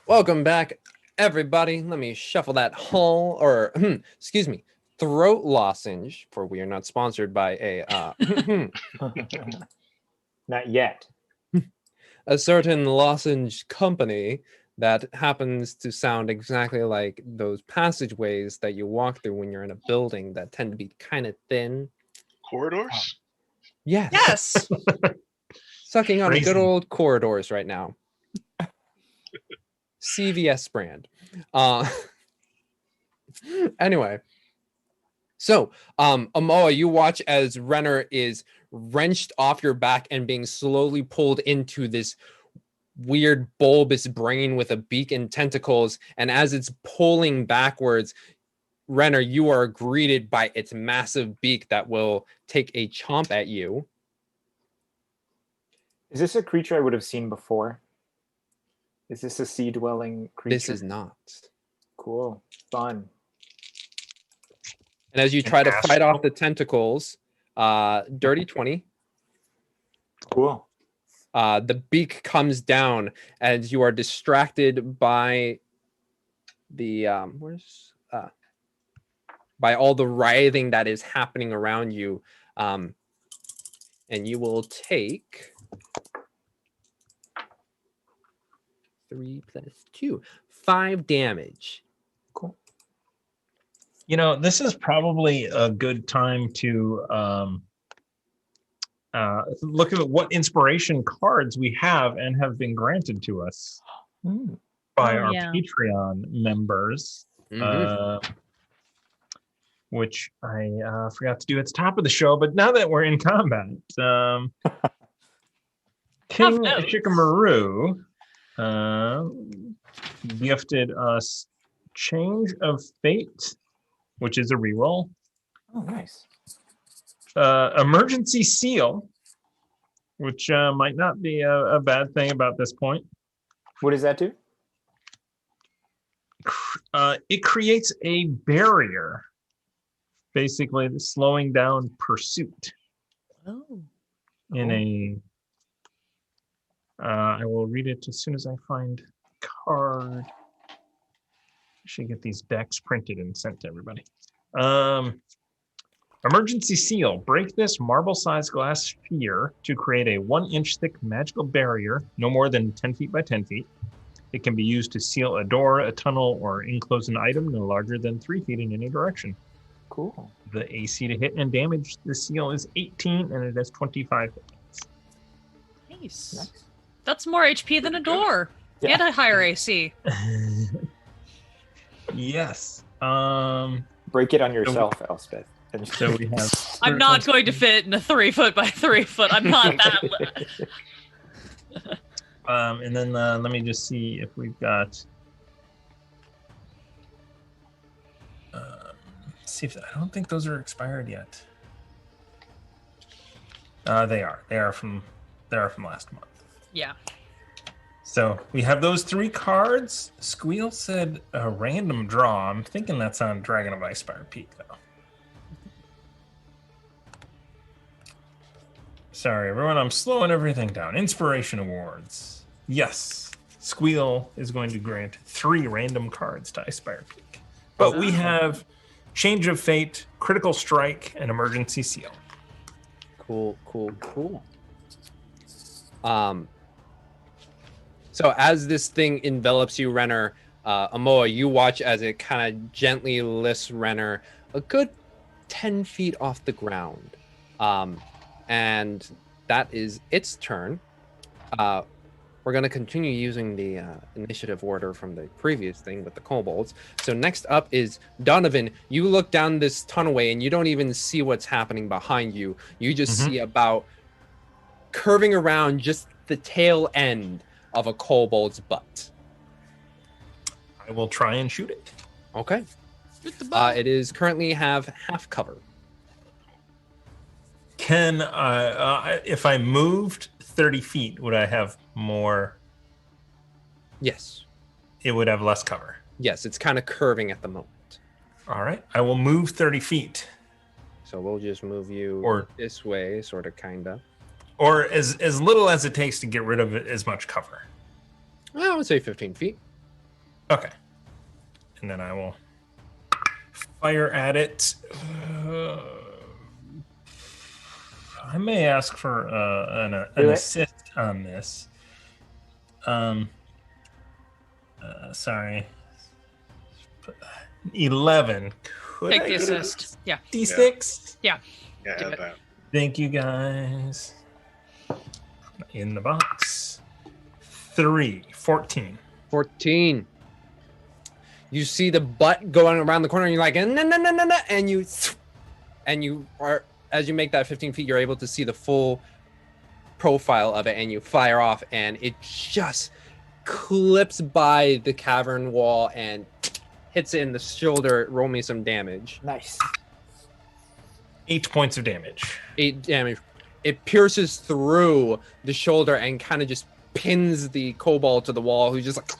Welcome back, everybody. Let me shuffle that hull, or excuse me, throat lozenge, for we are not sponsored by a Not yet. a certain lozenge company that happens to sound exactly like those passageways that you walk through when you're in a building that tend to be kind of thin. Corridors? Yes. Yes. Sucking on Crazy. good old corridors right now. CVS brand. Anyway. So, Amoa, you watch as Renner is wrenched off your back and being slowly pulled into this weird bulbous brain with a beak and tentacles. And as it's pulling backwards, Renner, you are greeted by its massive beak that will take a chomp at you. Is this a creature I would have seen before? Is this a sea-dwelling creature? This is not. Cool. Fun. And as you try to An fight off astral? the tentacles, dirty 20. Cool. The beak comes down as you are distracted by the by all the writhing that is happening around you, and you will take 3 + 2, 5 damage. Cool. You know, this is probably a good time to look at what inspiration cards we have and have been granted to us by Oh, our yeah. Patreon members, Mhm. which I forgot to do at the top of the show. But now that we're in combat, King notes. Shikamaru gifted us Change of Fate, which is a reroll. Oh, nice. Emergency Seal, which might not be a bad thing about this point. What does that do? It creates a barrier, basically slowing down pursuit Oh. in a... I will read it as soon as I find card. I should get these decks printed and sent to everybody. Emergency Seal. Break this marble-sized glass sphere to create a 1-inch thick magical barrier, no more than 10 feet by 10 feet. It can be used to seal a door, a tunnel, or enclose an item no larger than 3 feet in any direction. Cool. The AC to hit and damage the seal is 18, and it has 25 hit points. Nice. Nice. That's more HP than a door. Yeah. And a higher AC. Yes. Break it on yourself, Elspeth. And So we have... I'm not going to fit in a 3 foot by 3 foot. I'm not that. And then let me just see if we've got... see if I don't think those are expired yet. They are. They are from last month. Yeah. So we have those 3 cards. Squeal said a random draw. I'm thinking that's on Dragon of Icespire Peak, though. Sorry, everyone. I'm slowing everything down. Inspiration Awards. Yes. Squeal is going to grant 3 random cards to Icespire Peak. But we have Change of Fate, Critical Strike, and Emergency Seal. Cool. So as this thing envelops you, Renner, Amoa, you watch as it kind of gently lifts Renner a good 10 feet off the ground. And that is its turn. We're going to continue using the initiative order from the previous thing with the kobolds. So next up is Donovan. You look down this tunnelway and you don't even see what's happening behind you. You just see about curving around just the tail end of a kobold's butt. I will try and shoot it. Okay. Shoot the butt. It is currently have half cover. Can if I moved 30 feet, would I have more? Yes. It would have less cover. Yes, it's kind of curving at the moment. All right. I will move 30 feet. So we'll just move you Or- this way, sort of, kind of. Or as little as it takes to get rid of it, as much cover. I would say 15 feet. Okay. And then I will fire at it. I may ask for an Do it. assist on this. Sorry. 11. Could Take I the get assist. Yeah. D6? Yeah, Do add it. that. Thank you, guys. In the box. 3. 14. 14. You see the butt going around the corner, and you're like, no, no, no, no, no, and you are, as you make that 15 feet, you're able to see the full profile of it, and you fire off, and it just clips by the cavern wall and hits it in the shoulder. Roll me some damage. Nice. 8 points of damage. 8 damage. It pierces through the shoulder and kind of just pins the kobold to the wall, who's just like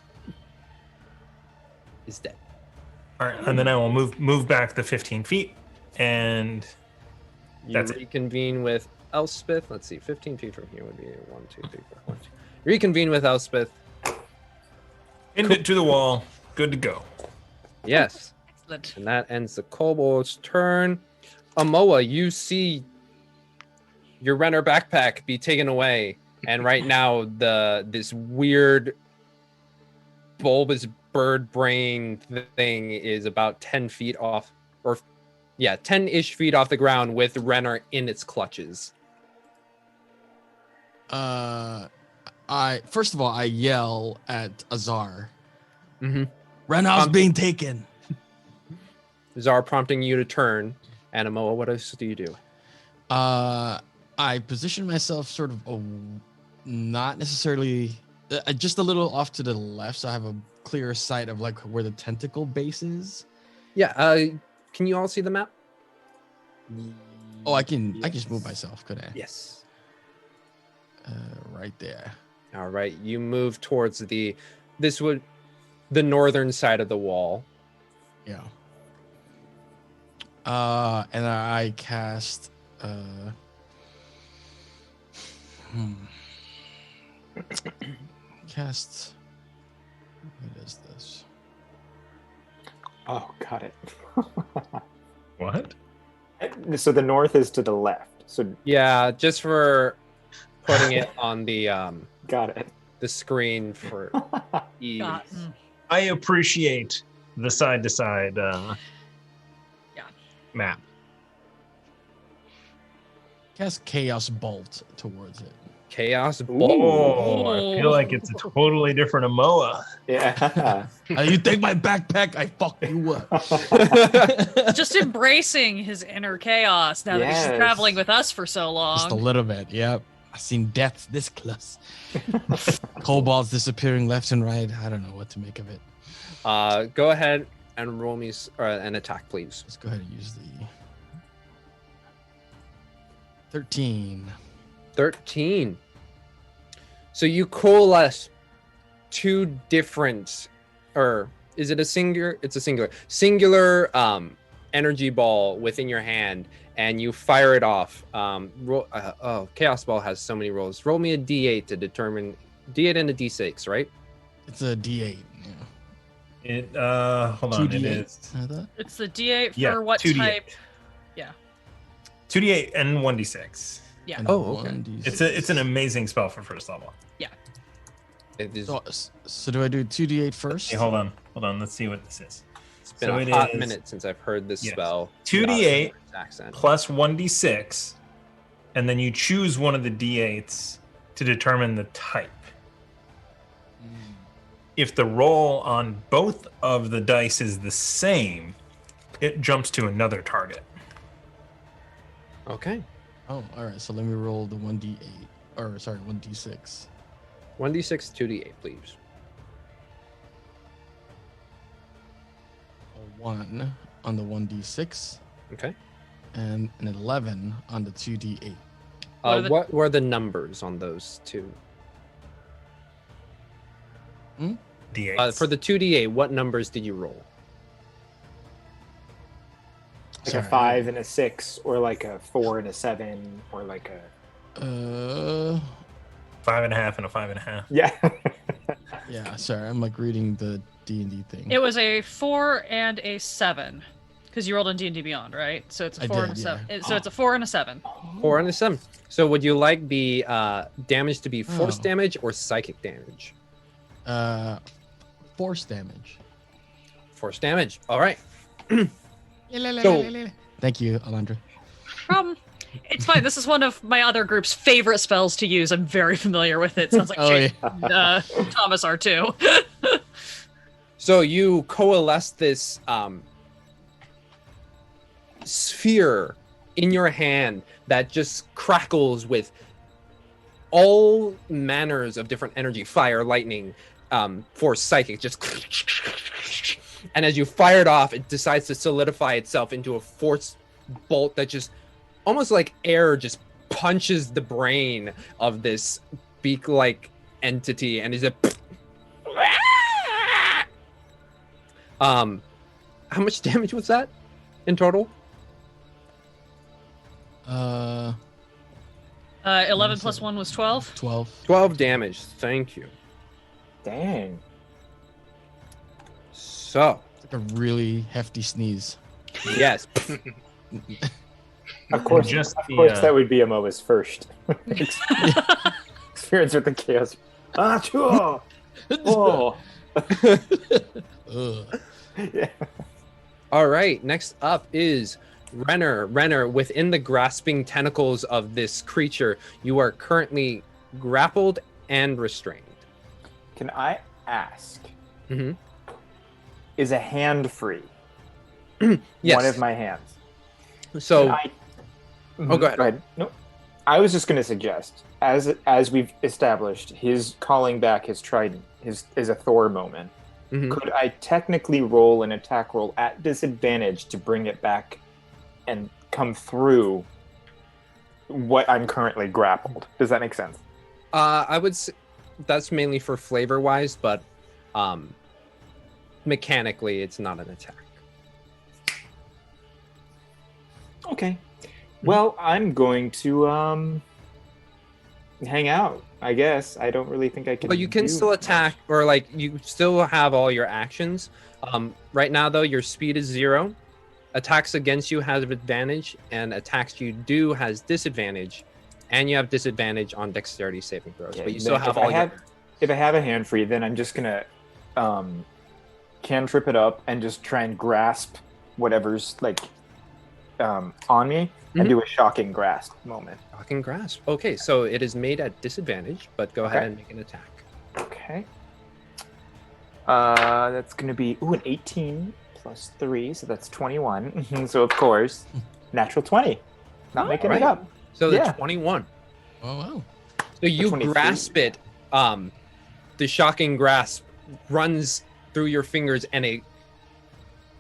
is dead. All right, and then I will move back the 15 feet, and You That's it. reconvene with Elspeth. Let's see, 15 feet from here would be 1, 2, 3, 4, 1, 2. Reconvene with Elspeth. pinned it to the wall. Good to go. Yes, Excellent. and that ends the kobold's turn. Amoa, you see your Renner backpack be taken away, and right now this weird bulbous bird brain thing is about 10 feet off, or 10-ish feet off the ground with Renner in its clutches. First of all, I yell at Azar. Mm-hmm. Renner's being taken. Zar prompting you to turn. And Amoa, what else do you do? I position myself sort of not necessarily just a little off to the left, so I have a clearer sight of like where the tentacle base is. Yeah, can you all see the map? Oh, I can just move myself, could I? Yes. Right there. All right, you move towards the northern side of the wall. Yeah. And I cast cast what is this? Oh, got it. What? So the north is to the left. So Yeah, just for putting it on the got it. the screen for ease. Gotten. I appreciate the side to side map. Cast Chaos Bolt towards it. Chaos Ooh. Bolt. Oh, I feel like it's a totally different Amoa. Yeah. You take my backpack, I fuck you up. Just embracing his inner chaos now that he's Yes. traveling with us for so Just a long. little bit, yep. I've seen death this close. Kobolds disappearing left and right. I don't know what to make of it. Go ahead and roll me an attack, please. Let's go ahead and use the 13. 13. So you coalesce two different, or is it a singular? It's a singular energy ball within your hand, and you fire it off. Chaos Ball has so many rolls. Roll me a D8 to determine D8 and a D6, right? It's a D8. Yeah. It hold on, it 2d8. is I thought. It's the D8 for Yeah, what 2d8. type? 2d8 and 1d6. Yeah. And Oh, okay. 1d6. It's an amazing spell for first level. It is, So do I do 2d8 first? Hey, hold on. Let's see what this is. it's been so a it hot is- minute since I've heard this Yes. spell. 2d8 accent. plus 1d6, and then you choose one of the d8s to determine the type. If the roll on both of the dice is the same, it jumps to another target. Okay. Oh, all right. So let me roll the 1d8. Or, sorry, 1d6. 1d6, 2d8, please. A 1 on the 1d6. Okay. And an 11 on the 2d8. What are the- What were the numbers on those two? D8s. For the 2d8, what numbers did you roll? Like Sorry. a 5 and a 6, or like a 4 and a 7, or like a 5.5 and a 5.5. yeah. Yeah, sorry, I'm like reading the D&D thing. It was a 4 and a 7. Because you rolled on D&D Beyond, right? So it's a I 4 and a did, 7. yeah. So it's a 4 and a 7. 4 and a 7. So would you like the damage to be force Oh. damage or psychic damage? Force damage. Force damage. All right. Thank you, Alondra. It's fine. This is one of my other group's favorite spells to use. I'm very familiar with it. Sounds like Oh, Jake and, Thomas are too. So you coalesce this sphere in your hand that just crackles with all manners of different energy, fire, lightning, force, psychic, just and as you fire it off, it decides to solidify itself into a force bolt that just almost like air just punches the brain of this beak-like entity and is a how much damage was that in total? 11 plus 1 was 12. 12. 12 damage. Thank you. Dang. So, It's like a really hefty sneeze. yes. Of course, Just of the, course that would be Amoa's first experience with the chaos. Ah, sure. Oh. Ugh. Yeah. All right, next up is Renner. Renner, within the grasping tentacles of this creature, you are currently grappled and restrained. Can I ask? Mm-hmm. Is a hand free? Yes. One of my hands. So, Oh, go ahead. No, I was just going to suggest, as we've established, his calling back his trident is a Thor moment. Mhm. Could I technically roll an attack roll at disadvantage to bring it back and come through what I'm currently grappled? Does that make sense? I would say that's mainly for flavor wise, but mechanically, it's not an attack. Okay. Well, I'm going to hang out, I guess. I don't really think I can. But you can do still much. attack, or like you still have all your actions. Right now, though, your speed is 0. Attacks against you has advantage, and attacks you do has disadvantage, and you have disadvantage on dexterity saving throws. Okay, But you still then have if all I your. if I have a hand free, then I'm just gonna cantrip it up and just try and grasp whatever's like on me and Mhm. do a shocking grasp moment. Shocking grasp. Okay, so it is made at disadvantage, but go ahead Okay. and make an attack. Okay. That's gonna be an 18 plus 3, so that's 21. So of course, natural 20. Not making right. it up. So the Yeah. 21. Oh, wow. So you 23? grasp it. The shocking grasp runs through your fingers and it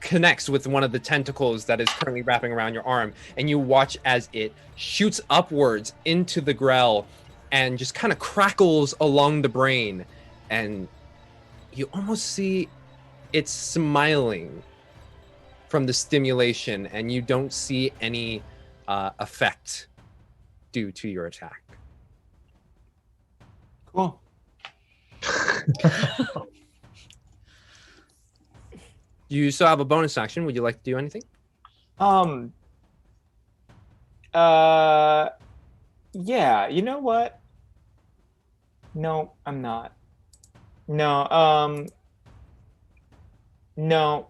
connects with one of the tentacles that is currently wrapping around your arm, and you watch as it shoots upwards into the grell and just kind of crackles along the brain, and you almost see it smiling from the stimulation, and you don't see any effect due to your attack. Cool. You still have a bonus action. Would you like to do anything? Yeah, you know what? No, I'm not. No, no.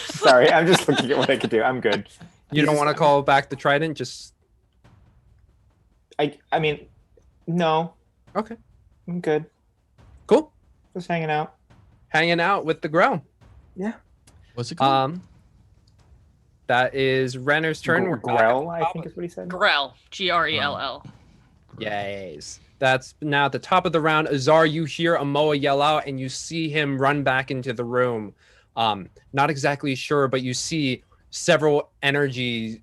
Sorry, I'm just looking at what I could do. I'm good. You don't want to call back the trident? Just I mean, no. okay. I'm good. Cool. Just hanging out. Hanging out with the growl. Yeah. What's it called? That is Renner's turn. We're back at Grell, the I top think of- is what he said. Grell. Grell. Yes. That's now at the top of the round. Azar, you hear Amoa yell out and you see him run back into the room. Not exactly sure, but you see several energy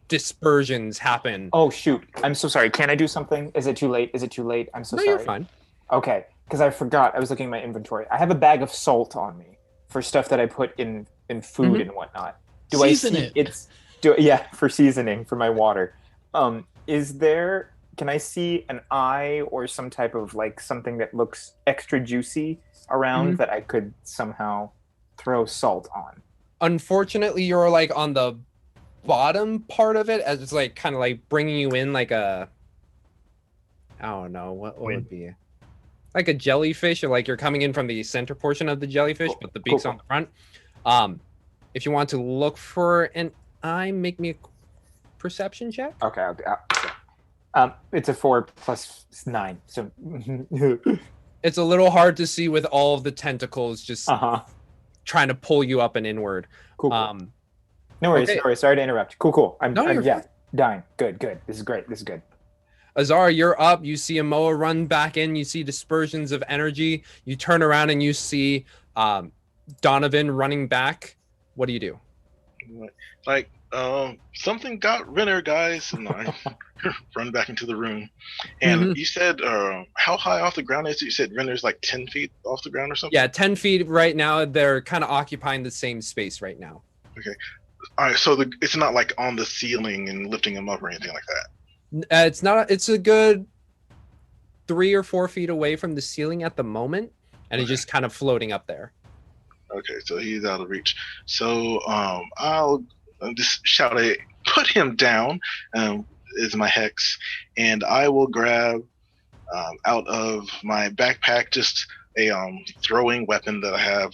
dispersions happen. Oh shoot! I'm so sorry. Can I do something? Is it too late? Is it too late? I'm so No, sorry. you're fine. Okay, because I forgot. I was looking at my inventory. I have a bag of salt on me for stuff that I put in food Mhm. and whatnot. Season I see it. for seasoning for my water. Is there? can I see an eye or some type of like something that looks extra juicy around that I could somehow throw salt on? Unfortunately, you're like on the bottom part of it, as it's like kind of like bringing you in like a, I don't know what would it be, like a jellyfish, or like you're coming in from the center portion of the jellyfish, but the beak's on the front. If you want to look for an eye, make me a perception check. Okay, I'll do. It's a 4 plus 9, so it's a little hard to see with all of the tentacles just trying to pull you up and inward. Cool. No worries. Okay. No worries. Sorry to interrupt. Cool. I'm dying. Good. This is great. This is good. Azar, you're up. You see Amoa run back in. You see dispersions of energy. You turn around and you see Donovan running back. What do you do? Like, something got Renner, guys, and I run back into the room. And you said, how high off the ground is it? You said Renner's like 10 feet off the ground or something? Yeah, 10 feet right now. They're kind of occupying the same space right now. Okay. All right, so it's not like on the ceiling and lifting them up or anything like that? It's not. It's a good 3 or 4 feet away from the ceiling at the moment, and it's just kind of floating up there. Okay, so he's out of reach. So I'll just shout put him down, is my hex, and I will grab out of my backpack just a throwing weapon that I have.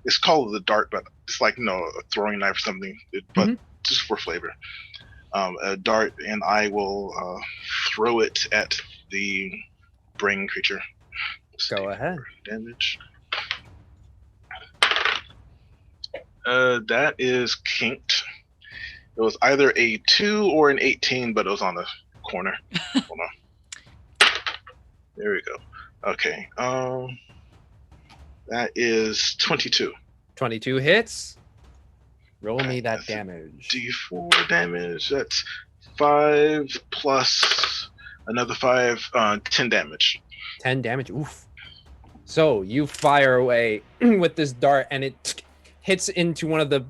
It's called the dart, but it's like a throwing knife or something, but just for flavor. A dart, and I will throw it at the brain creature. Go ahead. Damage. That is kinked. It was either a 2 or an 18, but it was on the corner. Hold on. There we go. Okay. That is 22. 22 hits. Roll me that damage. D4 damage. That's 5 plus another 5. 10 damage. 10 damage. Oof. So you fire away with this dart, and it hits into one of the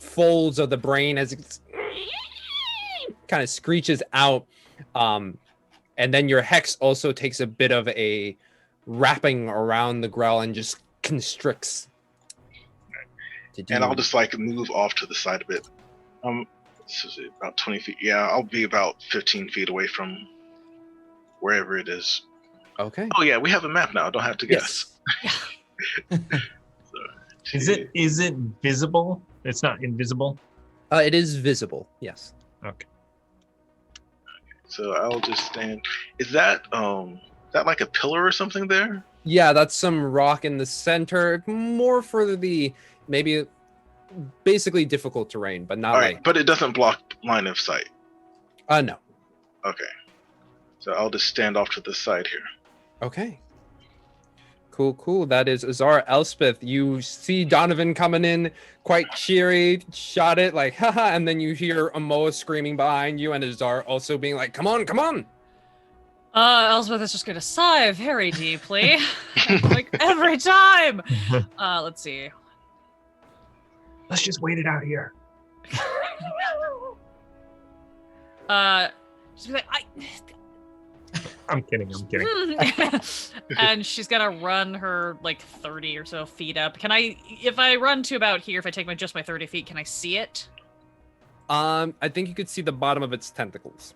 folds of the brain as it kind of screeches out. And then your hex also takes a bit of a wrapping around the grell and just constricts. And I'll just like move off to the side a bit. So about 20 feet. Yeah, I'll be about 15 feet away from wherever it is. Okay. Oh yeah, we have a map now. I don't have to guess. Is it visible? It's not invisible? It is visible, yes. Okay. So I'll just stand. Is that like a pillar or something there? Yeah, that's some rock in the center. More for the maybe basically difficult terrain, but not like. But it doesn't block line of sight. No. Okay. So I'll just stand off to the side here. Okay. Cool. That is Azar. Elspeth, you see Donovan coming in quite cheery, shot it like, haha, and then you hear Amoa screaming behind you, and Azar also being like, come on. Elspeth is just going to sigh very deeply, like every time. Let's see. Let's just wait it out here. Just be like, I'm kidding. And she's gonna run her like 30 or so feet up. Can I, if I run to about here, if I take just my 30 feet, can I see it? I think you could see the bottom of its tentacles.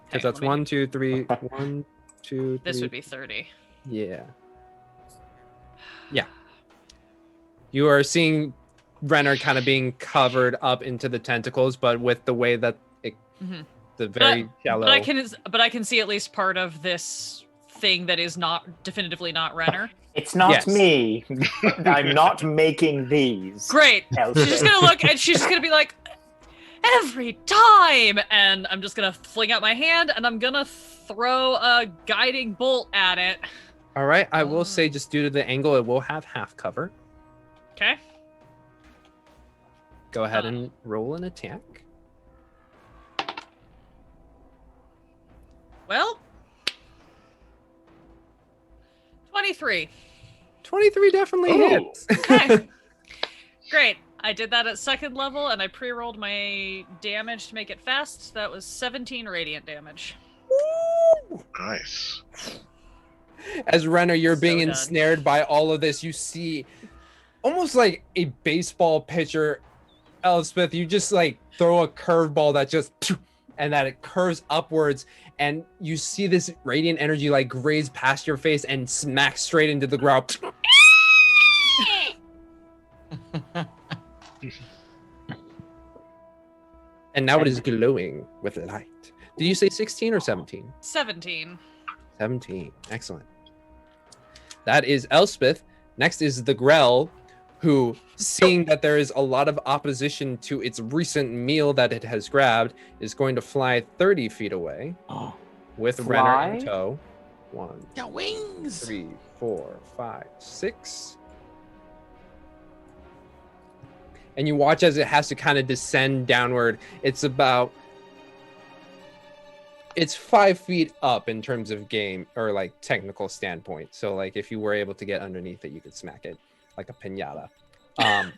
Because that's 1, 2, 3. 1, 2, 3. This would be 30. Yeah. You are seeing Renner kind of being covered up into the tentacles, but with the way that it, the very shallow. But I can see at least part of this thing that is definitively not Renner. It's not me. I'm not making these. Great. She's just gonna look and she's just gonna be like, every time, and I'm just gonna fling out my hand and I'm gonna throw a guiding bolt at it. All right. I will say, just due to the angle, it will have half cover. Okay. Go ahead and roll an attack. Well, 23. 23 definitely hits. Okay. Great. I did that at 2nd level, and I pre-rolled my damage to make it fast. That was 17 radiant damage. Nice. As Renner, you're So being done. ensnared by all of this. You see almost like a baseball pitcher. Elspeth, you just like throw a curveball that just and that it curves upwards, and you see this radiant energy like graze past your face and smack straight into the ground. And now it is glowing with light. Did you say 16 or 17? 17. 17. Excellent. That is Elspeth. Next is the Grell, who, seeing that there is a lot of opposition to its recent meal that it has grabbed, is going to fly 30 feet away with Renner in Fly? tow. 1, Got wings. 3, 4, 5, 6. And you watch as it has to kind of descend downward. It's 5 feet up in terms of game or like technical standpoint. So like if you were able to get underneath it, you could smack it like a piñata. Oh,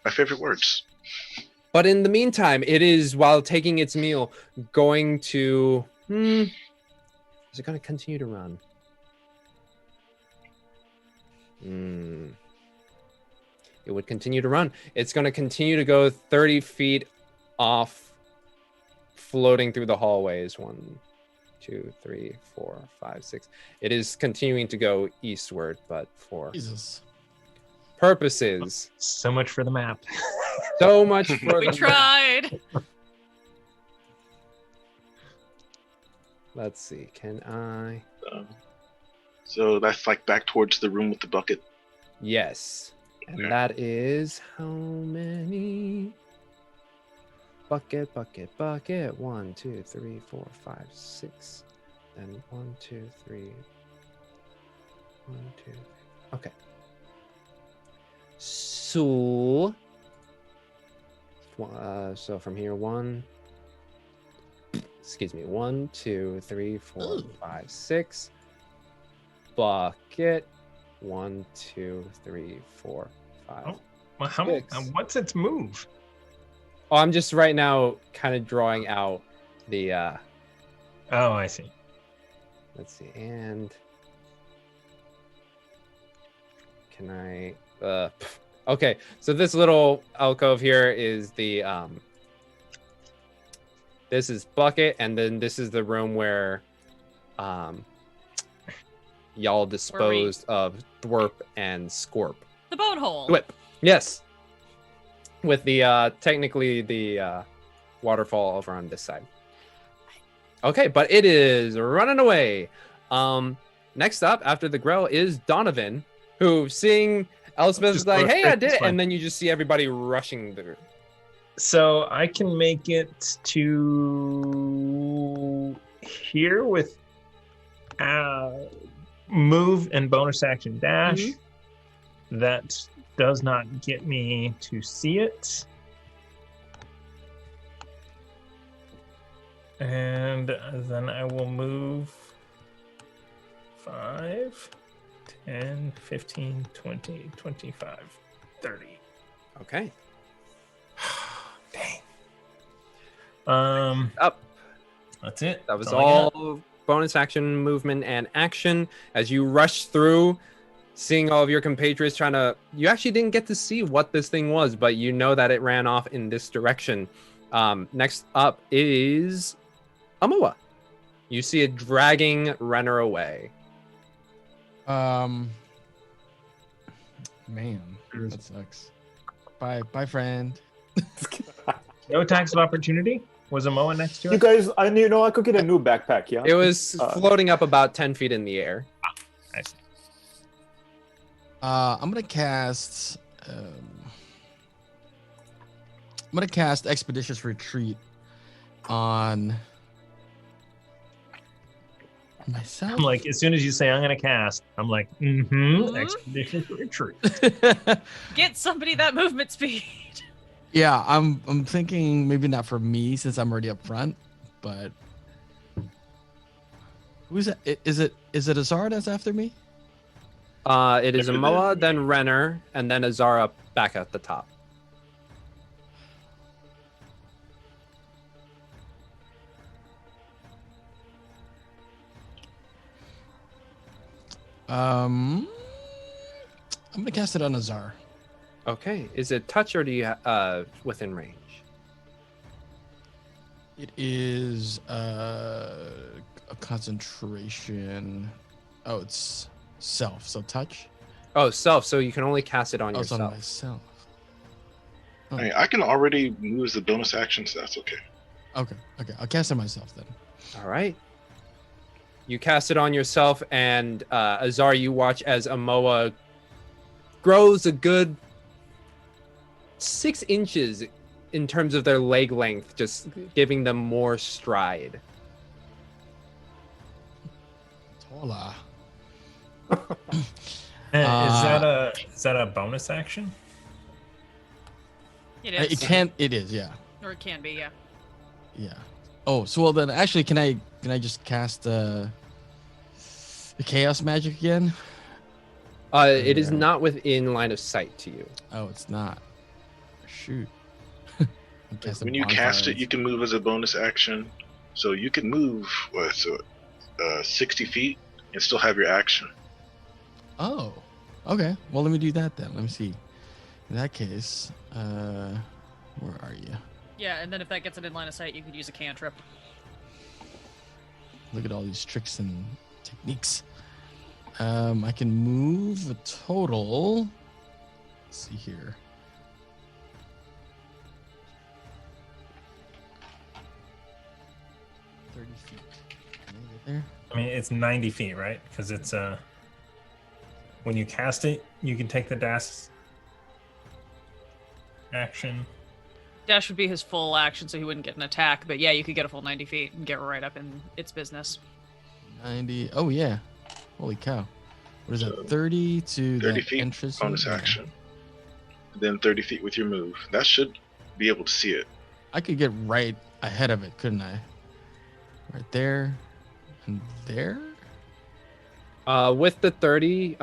my favorite words. But in the meantime, it is, while taking its meal, going to... is it going to continue to run? It would continue to run. It's going to continue to go 30 feet off, floating through the hallways. 1, 2, 3, 4, 5, 6. It is continuing to go eastward, but for Jesus. purposes. So much for the map. So much for We the... tried. Let's see. Can I... So that's like back towards the room with the bucket. Yes. And Okay. that is how many? Bucket, bucket, bucket. 1, 2, 3, 4, 5, 6. Then 1, 2, 3. 1, 2, 3. Okay. So, so from here, 1. Excuse me. 1, 2, 3, 4, Ooh. 5, 6. Bucket. 1, 2, 3, 4, 5. Oh. Well, how, Six. what's its move? Oh, I'm just right now kind of drawing out the Oh, I see. let's see, and can I okay, so this little alcove here is the this is bucket, and then this is the room where y'all disposed of Thwarp and Scorp. The bone hole. Whip. Yes. With the technically the waterfall over on this side. Okay, but it is running away. Next up after the Grell is Donovan, who seeing Elspeth is Just like, go hey, I straight did this it, way. and then you just see everybody rushing through. So I can make it to here with move and bonus action dash. Mm-hmm. That does not get me to see it. And then I will move 5, 10, 15, 20, 25, 30. Okay. Dang. Up. That's it. That was That's I got. all bonus action, movement, and action as you rush through, seeing all of your compatriots trying to... You actually didn't get to see what this thing was, but you know that it ran off in this direction. Next up is Amoa. You see it dragging Renner away. Man, that sucks. Bye, friend. No attacks of opportunity? Was Amoa next to You it? guys, I could get a new backpack, yeah? It was floating up about 10 feet in the air. I see. I'm gonna cast. Expeditious Retreat on myself. I'm like, as soon as you say I'm going to cast, I'm like, Mhm. Expedition Retreat. Get somebody that movement speed. Yeah, I'm thinking maybe not for me since I'm already up front, but who's that? Is it Azar that's after me? It is If it Amoa, is- then Renner, and then Azara back at the top. I'm gonna cast it on Azar. Okay. Is it touch or do you within range? It is a concentration. Oh, it's self. So touch. Oh, self. So you can only cast it on Oh, it's on yourself. myself. I mean, I can already move as a bonus action, so that's okay. Okay. I'll cast it myself then. All right. You cast it on yourself, and Azar, you watch as Amoa grows a good 6 inches in terms of their leg length, just giving them more stride. Tola. Is that a bonus action? It is. It can. It is. Yeah. Or it can be, yeah. Yeah. Oh, so well then. Actually, can I just cast the chaos magic again? It is Yeah. not within line of sight to you. Oh, it's not. Shoot. I'll cast a When you bonfire cast it, and- you can move as a bonus action. So you can move 60 feet and still have your action. Oh. Okay. Well, let me do that then. Let me see. In that case, where are you? Yeah, and then if that gets it in line of sight, you could use a cantrip. Look at all these tricks and techniques. I can move a total. Let's see here. $30 feet. Can I get there? I mean, it's 90 feet, right? Because it's when you cast it, you can take the dash action. Dash would be his full action, so he wouldn't get an attack. But yeah, you could get a full 90 feet and get right up in its business. 90. Oh yeah. Holy cow. What is So, that? 30 to 30 the feet, entrance. bonus Yeah. action. And then 30 feet with your move. That should be able to see it. I could get right ahead of it, couldn't I? Right there and there. With the 30,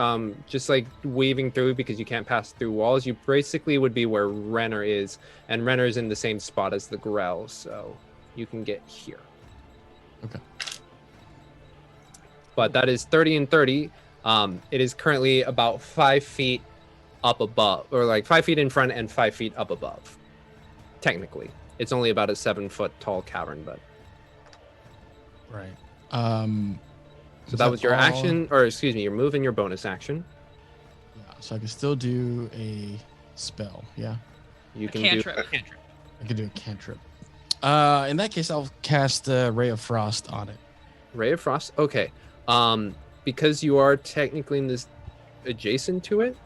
just like weaving through because you can't pass through walls, you basically would be where Renner is, and Renner is in the same spot as the Grell, so you can get here. Okay. But that is 30 and 30. It is currently about 5 feet up above, or like 5 feet in front and 5 feet up above. Technically, it's only about a 7-foot tall cavern, but Right. so is that was your all- action, or excuse me, your move and your bonus action. Yeah, so I can still do a spell. Yeah, You A can cantrip. do a cantrip. I can do a cantrip. In that case, I'll cast Ray of Frost on it. Ray of Frost. Okay. Because you are technically in this adjacent to it,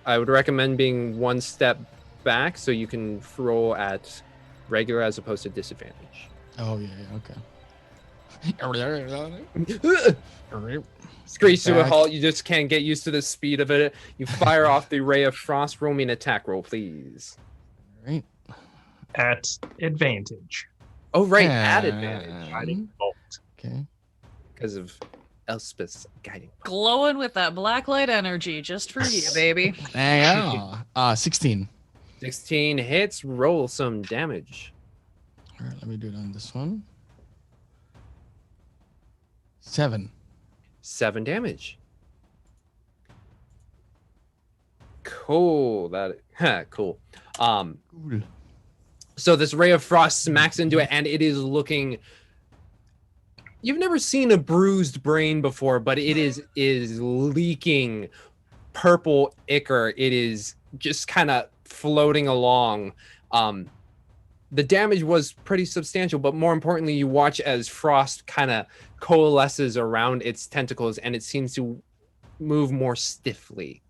I would recommend being one step back so you can roll at regular as opposed to disadvantage. Oh yeah, okay. Screech to a Back. halt. You just can't get used to the speed of it. You fire off the Ray of Frost. Roll me an attack roll, please. Right. At advantage. Oh, right. Add advantage. Guiding bolt. Okay. Because of Elspeth's guiding. Glowing with that black light energy just for you, baby. Hang on. 16. 16 hits. Roll some damage. All right, let me do it on this one. 7. 7 damage. Cool. Cool. Cool. So this Ray of Frost smacks into it, and it is looking. You've never seen a bruised brain before, but it is leaking purple ichor. It is just kind of floating along. The damage was pretty substantial, but more importantly, you watch as Frost kind of coalesces around its tentacles, and it seems to move more stiffly,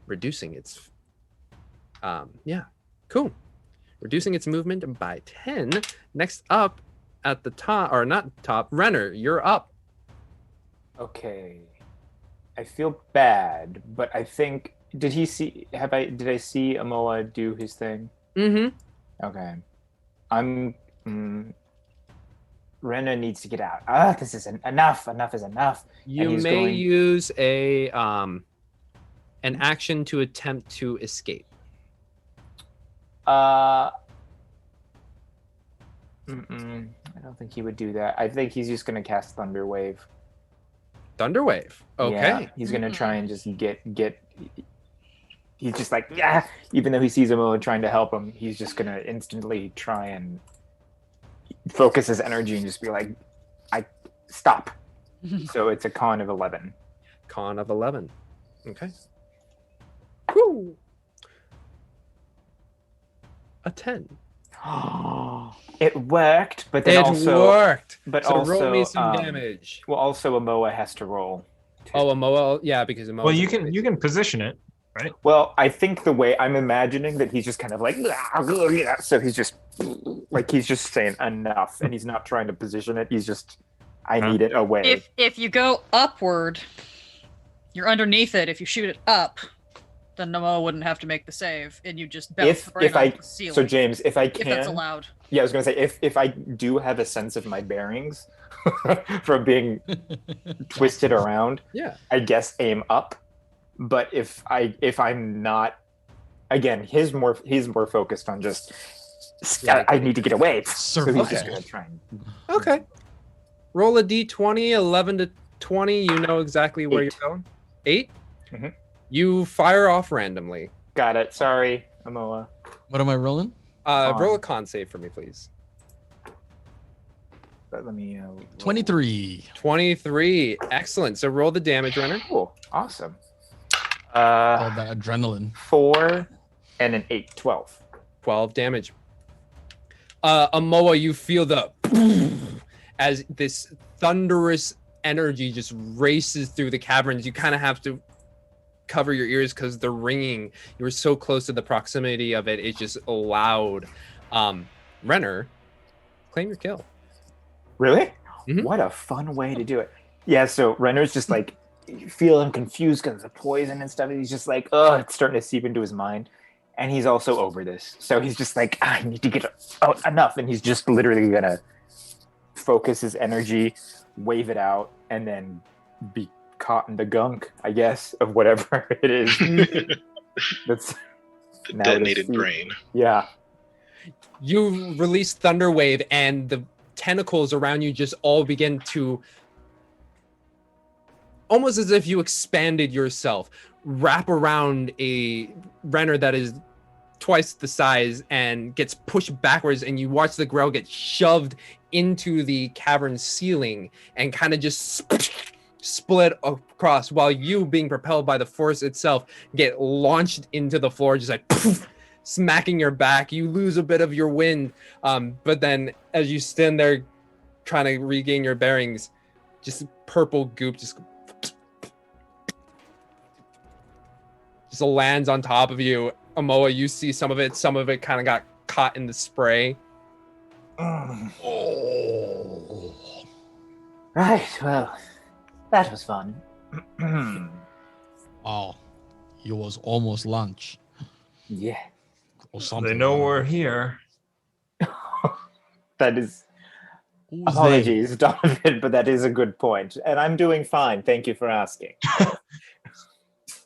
reducing its. Cool. Reducing its movement by 10. Next up at the top, or not top, Renner, you're up. Okay. I feel bad, but I think did I see Amoa do his thing? Mm-hmm. Okay. I'm Renner needs to get out. This isn't enough. Enough is enough. You he's may going- use an action to attempt to escape. I don't think he would do that. I think he's just gonna cast Thunder Wave. Thunderwave. Okay. Yeah, he's gonna try and just get. He's just like, yeah. Even though he sees Amoa trying to help him, he's just gonna instantly try and focus his energy and just be like, "I stop." So it's a con of 11. Con of 11. Okay. Woo. A 10. It worked, but then It also worked. But so also, roll me some damage. Well, also Amoa has to roll. Oh, Amoa. Yeah, because Amoa. Well, you can position it, right? Well, I think the way I'm imagining that he's just kind of like, so he's just like he's just saying enough, and he's not trying to position it. He's just, I need it away. If you go upward, you're underneath it. If you shoot it up, then Noah wouldn't have to make the save, and you just bounce right off the ceiling. So James, if I can, if that's allowed. Yeah, I was gonna say if I do have a sense of my bearings from being twisted around, Yeah. I guess aim up. But if I'm not, again, he's more focused on just I need to get away. So he's just gonna try and Okay. Roll a d20, 11 to 20. You know exactly where 8. you're going. 8? Mhm. You fire off randomly. Got it. Sorry, Amoa. What am I rolling? Roll a con save for me, please. But let me. 23. 23. Excellent. So roll the damage, Renner. Cool. Awesome. All that adrenaline. 4 and an 8. 12. 12 damage. Amoa, you feel the as this thunderous energy just races through the caverns. You kind of have to cover your ears because the ringing, you were so close to the proximity of it, it's just loud. Renner, claim your kill. Really? Mhm. What a fun way to do it. Yeah, so Renner's just like feeling confused because of the poison and stuff. And he's just like, oh, it's starting to seep into his mind. And he's also over this. So he's just like, I need to get out enough. And he's just literally going to focus his energy, wave it out, and then be caught in the gunk, I guess, of whatever it is. That's The now detonated it's- brain. Yeah. You release Thunder Wave, and the tentacles around you just all begin to, almost as if you expanded yourself, wrap around a Renner that is twice the size and gets pushed backwards, and you watch the Grell get shoved into the cavern ceiling and kind of just split across, while you, being propelled by the force itself, get launched into the floor, just like poof, smacking your back. You lose a bit of your wind, but then as you stand there trying to regain your bearings, just purple goop just lands on top of you. Amoa, you see some of it kind of got caught in the spray. Oh. Right. Well, that was fun. Wow. It was almost lunch. Yeah. Or something. They know we're here. That is. Who's Apologies, Donovan, but that is a good point. And I'm doing fine. Thank you for asking.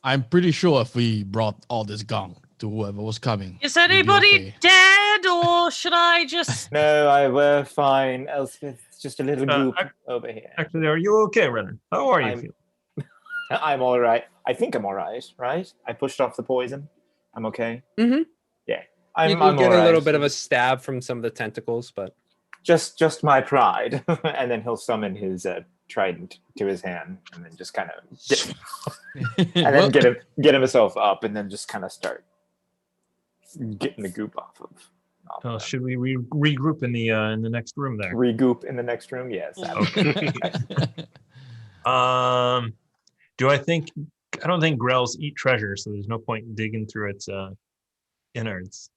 I'm pretty sure if we brought all this gunk to whoever was coming. Is we'd be anybody okay. dead, or should I just? No, we're fine. Elspeth, it's just a little goop I- over here. Actually, are you okay, Renner? How are you I'm- feeling? I'm all right. I think I'm all right, right? I pushed off the poison. I'm okay. Mhm. Yeah. You I'm do get all a little right. bit of a stab from some of the tentacles, but Just my pride. And then he'll summon his trident to his hand and then just kind of and then get himself up and then just kind of start getting the goop off of Oh, them. should we regroup in the next room there? Regoop in the next room? Yes. Okay. Do I don't think Grells eat treasure, so there's no point in digging through its innards.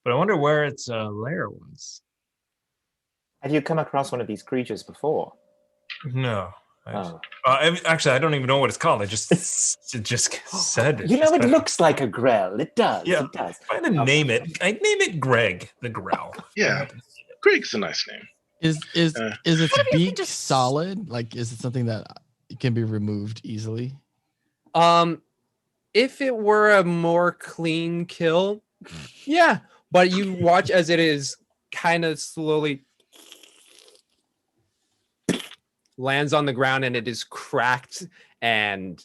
But I wonder where its lair was. Have you come across one of these creatures before? No. Oh. Actually, I don't even know what it's called. It just said it. You know, just it kind of- looks like a grell. It does. Yeah. It does. If I had to name it, I'd name it Greg the Growl. Yeah, Greg's a nice name. Is its Uh, What if you can beak just- solid? Like, is it something that can be removed easily? If it were a more clean kill, yeah. But you watch as it is kind of slowly lands on the ground and it is cracked and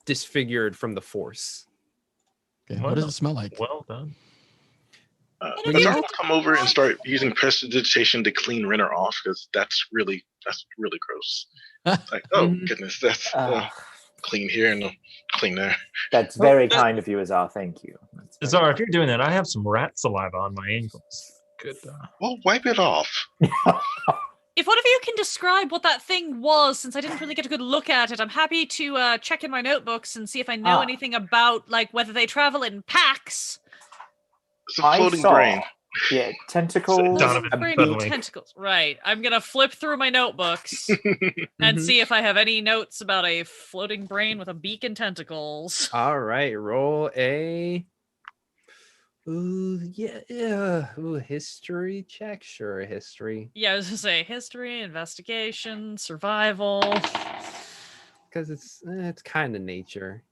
disfigured from the force. Okay, what does it smell like? Well done. When Let's you- all come over and start using prestidigitation to clean Renner off, because that's really gross. It's like, oh Mhm. goodness, that's Ah, clean here and clean there. that's very kind of you, Azar. Thank you. That's very Zara, if you're doing that, I have some rat saliva on my ankles. Good. Well, wipe it off. If one of you can describe what that thing was, since I didn't really get a good look at it, I'm happy to check in my notebooks and see if I know Ah. anything about like whether they travel in packs. It's a I floating saw- brain. Yeah, tentacles. Donovan, a Brain suddenly- with tentacles. Right. I'm gonna flip through my notebooks and Mhm. see if I have any notes about a floating brain with a beak and tentacles. All right, roll a. Ooh, yeah. Ooh, history check. Sure, history. Yeah, I was gonna say history, investigation, survival, Because it's kind of nature.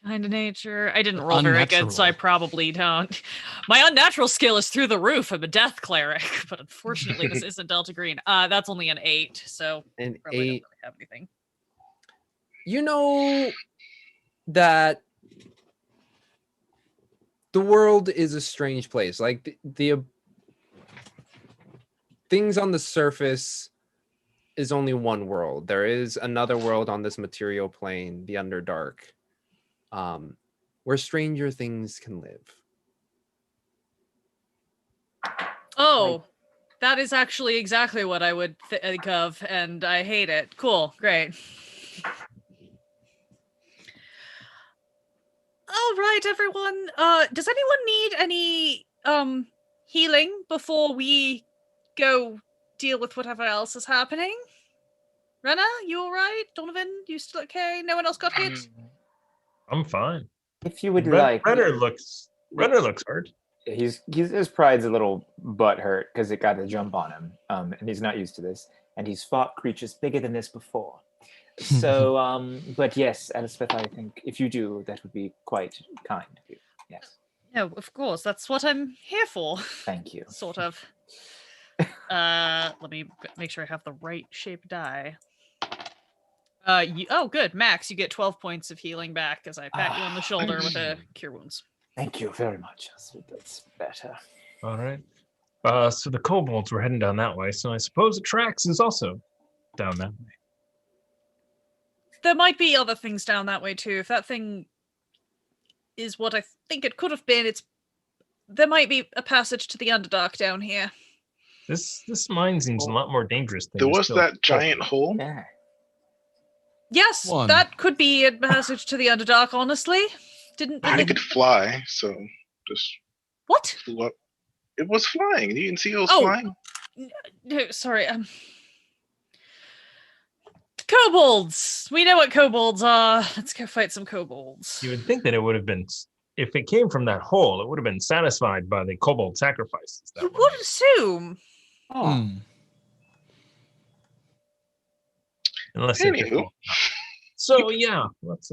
kind of nature. I didn't roll very good, so I Unnatural. probably don't. My unnatural skill is through the roof. I'm a death cleric, but unfortunately, this isn't Delta Green. That's only an 8, so An probably don't 8. really have anything. You know that the world is a strange place. Like the things on the surface is only one world. There is another world on this material plane, the Underdark, where stranger things can live. Oh, that is actually exactly what I would think of, and I hate it. Cool, great. All right, everyone. Does anyone need any healing before we go deal with whatever else is happening? Renna, you all right? Donovan, you still okay? No one else got hit? I'm fine. If you would like, Renner looks hurt. his pride's a little butt hurt because it got a jump on him, and he's not used to this, and he's fought creatures bigger than this before. So, but yes, Elspeth, I think if you do, that would be quite kind of you. Yes, No, of course. That's what I'm here for. thank you. Sort of. Let me make sure I have the right shape die. Oh, good, Max. You get 12 points of healing back as I pat you on the shoulder with a cure wounds. Thank you very much. That's better. All right. So the kobolds were heading down that way, so I suppose the tracks is also down that way. There might be other things down that way too. If that thing is what I think it could have been, there might be a passage to the Underdark down here. This mine seems a lot more dangerous than There just was still- that giant hole. Yeah. Yes, One. that could be a passage to the Underdark. Honestly, didn't I think could fly, so just what? flew up. It was flying. You can see it was Oh. flying. No, sorry. Kobolds. We know what kobolds are. Let's go fight some kobolds. You would think that it would have been, if it came from that hole, it would have been satisfied by the kobold sacrifices. That You were would made. assume. Oh, Hmm. Unless they're Anywho. kobolds. So yeah, let's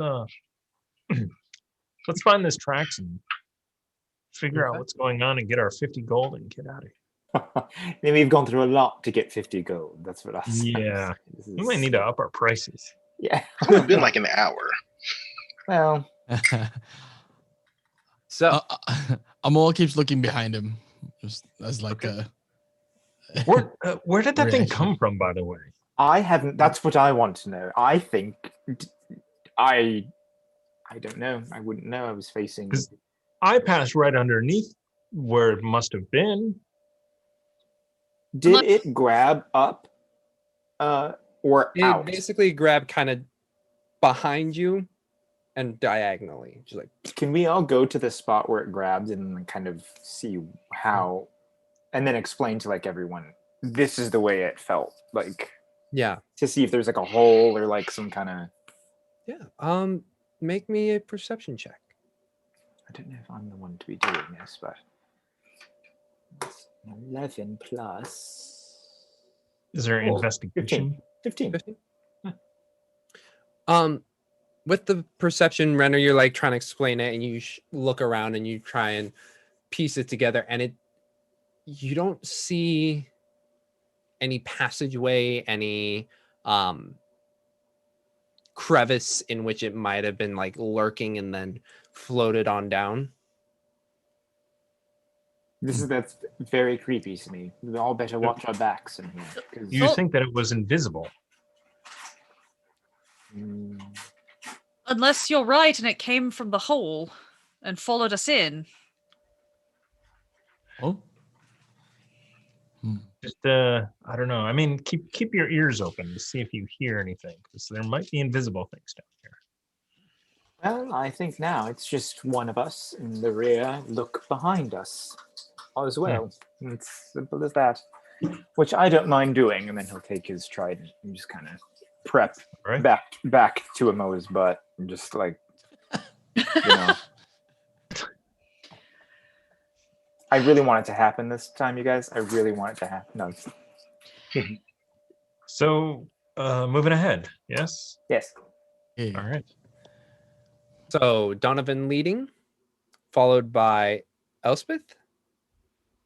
find this tracks and figure out Okay. what's going on and get our 50 gold and get out of here. Maybe we've gone through a lot to get 50 gold. That's what I was. Yeah. This We might need to up our prices. Yeah. It's only been like an hour. Well, So Amol keeps looking behind him, just as like a. Where did that thing Reaction. come from, by the way? I haven't. That's what I want to know. I think I don't know. I wouldn't know. I was facing. 'Cause I passed right underneath where it must have been. Did it grab up, or it out? basically grabbed kind of behind you and diagonally. Just like Can we all go to the spot where it grabbed and kind of see how, and then explain to like everyone this is the way it felt, like yeah. to see if there's like a hole or like some kind of. Yeah. Make me a perception check. I don't know if I'm the one to be doing this, but it's 11 plus Is there Cool. investigation? 15. 15. With the perception, Renner, you're like trying to explain it, and you look around and you try and piece it together, and you don't see any passageway, any crevice in which it might have been like lurking and then floated on down. That's very creepy to me. We all better watch our backs in here. 'Cause, You think that it was invisible? Mm, Unless you're right and it came from the hole and followed us in. Oh. Just I don't know. I mean, keep your ears open to see if you hear anything, because there might be invisible things down here. well, I think now it's just one of us in the rear. Look behind us. All is well. It's simple as that. Which I don't mind doing. And then he'll take his trident and just kind of prep Right? back to Amoa's butt. And just like, you know. I really want it to happen this time, you guys. I really want it to happen. No. So, moving ahead. Yes. Yes. Yeah. All right. So Donovan leading, followed by Elspeth.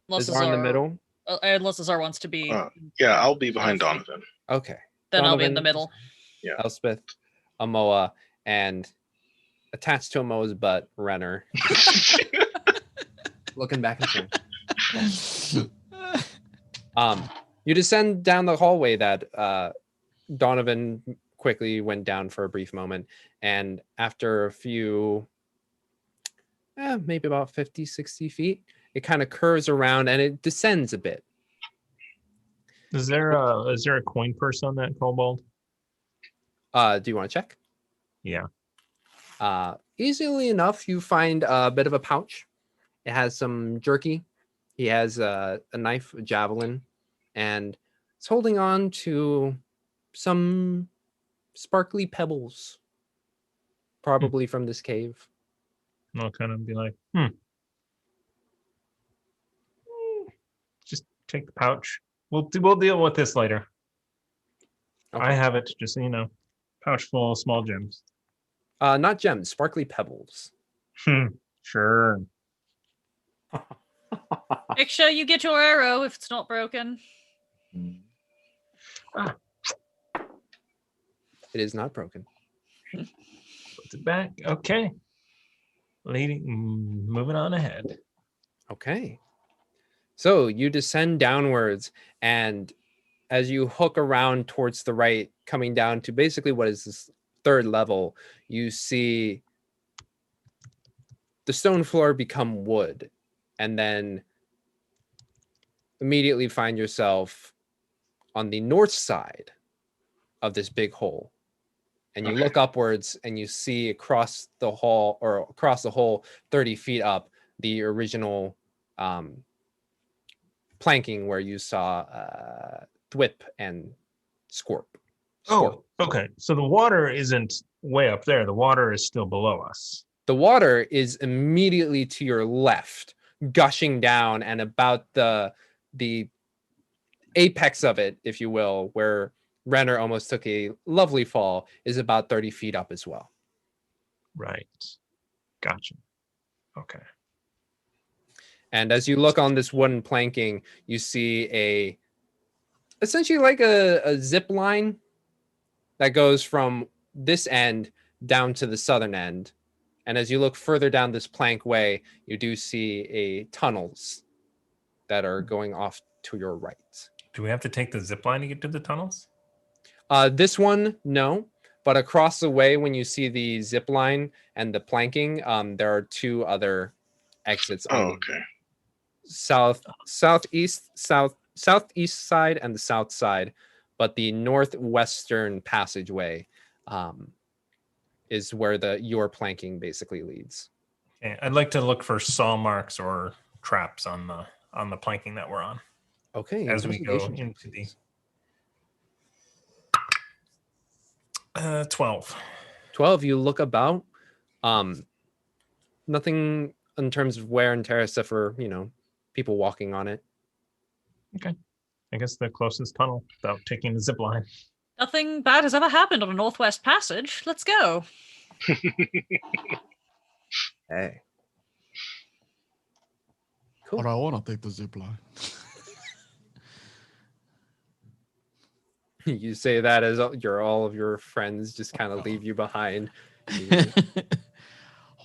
Unless Is in the Azar- middle. Unless Azar wants to be. Yeah, I'll be behind Donovan. Okay. Then I'll be in the Donovan, middle. Elspeth, Amoa, and attached to Amoa's butt, Renner. Looking back and forth. You descend down the hallway that Donovan quickly went down for a brief moment, and after a few maybe about 50 60 feet, it kind of curves around and it descends a bit. Is there a coin purse on that kobold? Do you want to check? Yeah. Easily enough, you find a bit of a pouch. It has some jerky. He has a knife, a javelin, and it's holding on to some sparkly pebbles, probably from this cave. And I'll kind of be like, just take the pouch. We'll deal with this later. Okay. I have it, just so you know. Pouch full of small gems. Not gems, sparkly pebbles. Sure. Make sure you get your arrow if it's not broken. It is not broken. Puts it back. Okay. Moving on ahead. Okay. So you descend downwards, and as you hook around towards the right, coming down to basically what is this third level, you see the stone floor become wood, and then immediately find yourself on the north side of this big hole. And you look upwards and you see across the hole 30 feet up, the original planking where you saw Thwip and Scorp. Oh, okay. So the water isn't way up there. The water is still below us. The water is immediately to your left, gushing down, and about the apex of it, if you will, where Renner almost took a lovely fall, is about 30 feet up as well. Right. Gotcha. Okay. And as you look on this wooden planking, you see essentially like a zip line that goes from this end down to the southern end. And as you look further down this plank way, you do see tunnels that are going off to your right. Do we have to take the zip line to get to the tunnels? This one, no. But across the way, when you see the zip line and the planking, there are two other exits on okay. southeast side and the south side. But the northwestern passageway is where your planking basically leads. Okay. I'd like to look for saw marks or traps on the planking that we're on. Okay. As we go investigation check, into the please. 12. 12, you look about. Nothing in terms of wear and tear except for, people walking on it. Okay. I guess the closest tunnel without taking the zip line. Nothing bad has ever happened on a Northwest Passage. Let's go. Hey. Cool. But I want to take the zip line. You say that as all of your friends just kind of leave you behind. You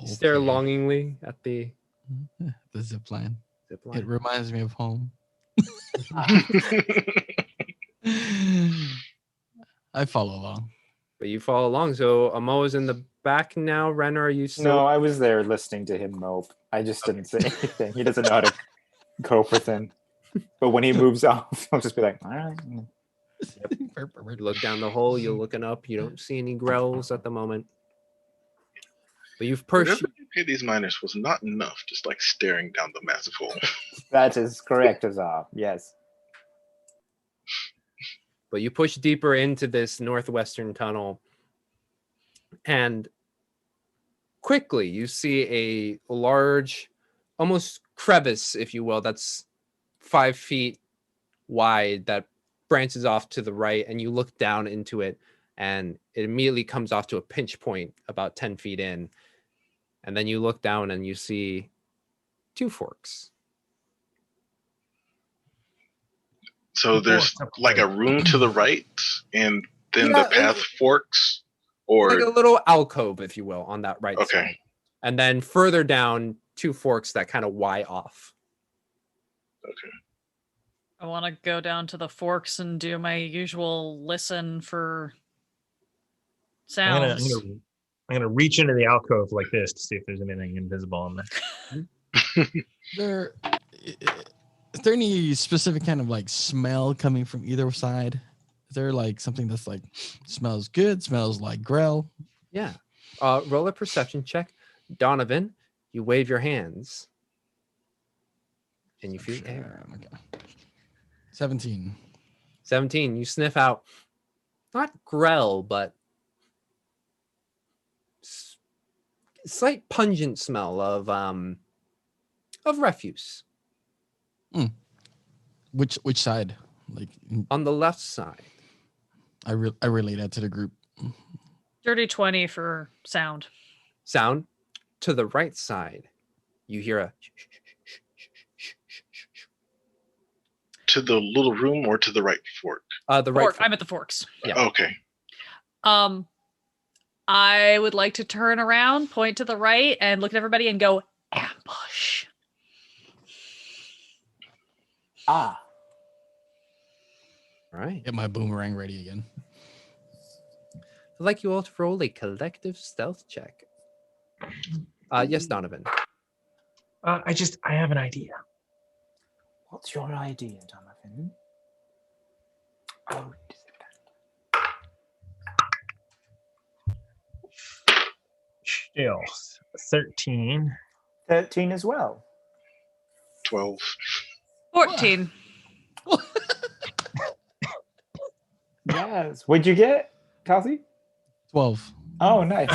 stare longingly at the zip line. zip line. It reminds me of home. I follow along. But you follow along. So Amo is in the back now. Renner, are you still? No, I was there listening to him mope. I just didn't say anything. He doesn't know how to cope with him. But when he moves off, I'll just be like, all right. You look down the hole. You're looking up. You don't see any grells at the moment. But you've Whatever pushed. you paid these miners was not enough, just like staring down the massive hole. That is correct, Azab. Yes. But you push deeper into this northwestern tunnel, and quickly you see a large, almost crevice, if you will, that's 5 feet wide that branches off to the right, and you look down into it, and it immediately comes off to a pinch point about 10 feet in. And then you look down and you see 2 forks. So there's like a room to the right, and then the path forks, or like a little alcove, if you will, on that right okay. side. And then further down, 2 forks that kind of Y off. Okay. I want to go down to the forks and do my usual listen for sounds. I'm gonna reach into the alcove like this to see if there's anything invisible in there. Is there any specific kind of like smell coming from either side? Is there like something that's like smells good, smells like Grell? Yeah. Roll a perception check. Donovan, you wave your hands. And you feel air. Okay. 17. 17, you sniff out not Grell, but slight pungent smell of refuse. Which side? Like On the left side. I relay that to the group. Dirty 20 for sound. Sound to the right side. You hear a To the little room or to the right fork? the right Fork. fork. I'm at the forks. Yeah. Okay. I would like to turn around, point to the right, and look at everybody and go, ambush. Ah. All right. Get my boomerang ready again. I'd like you all to roll a collective stealth check. Yes, Donovan. I have an idea. What's your idea, Donovan? Oh, Stealth 13. 13 as well. 12. 14. Yes. What'd you get, Kelsey? 12. Oh, nice.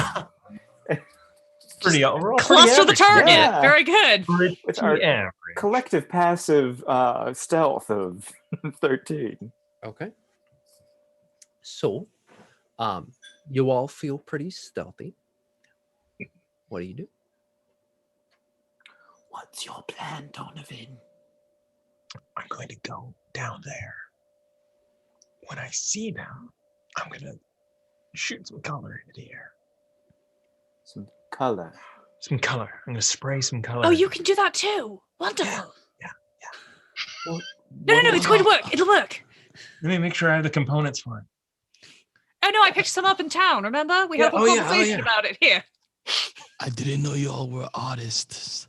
We're all Close to the average. target. Yeah. Very good. With our average. collective passive stealth of 13. Okay. So, you all feel pretty stealthy. What do you do? What's your plan, Donovan? I'm going to go down there. When I see them, I'm going to shoot some color into the air. Some color. Some color. I'm going to spray some color. Oh, you can do that too. Wonderful. Yeah. What, No, it's going to work. It'll work. Let me make sure I have the components for it. Oh, no, I picked some up in town, remember? We had a conversation about it here. I didn't know you all were artists.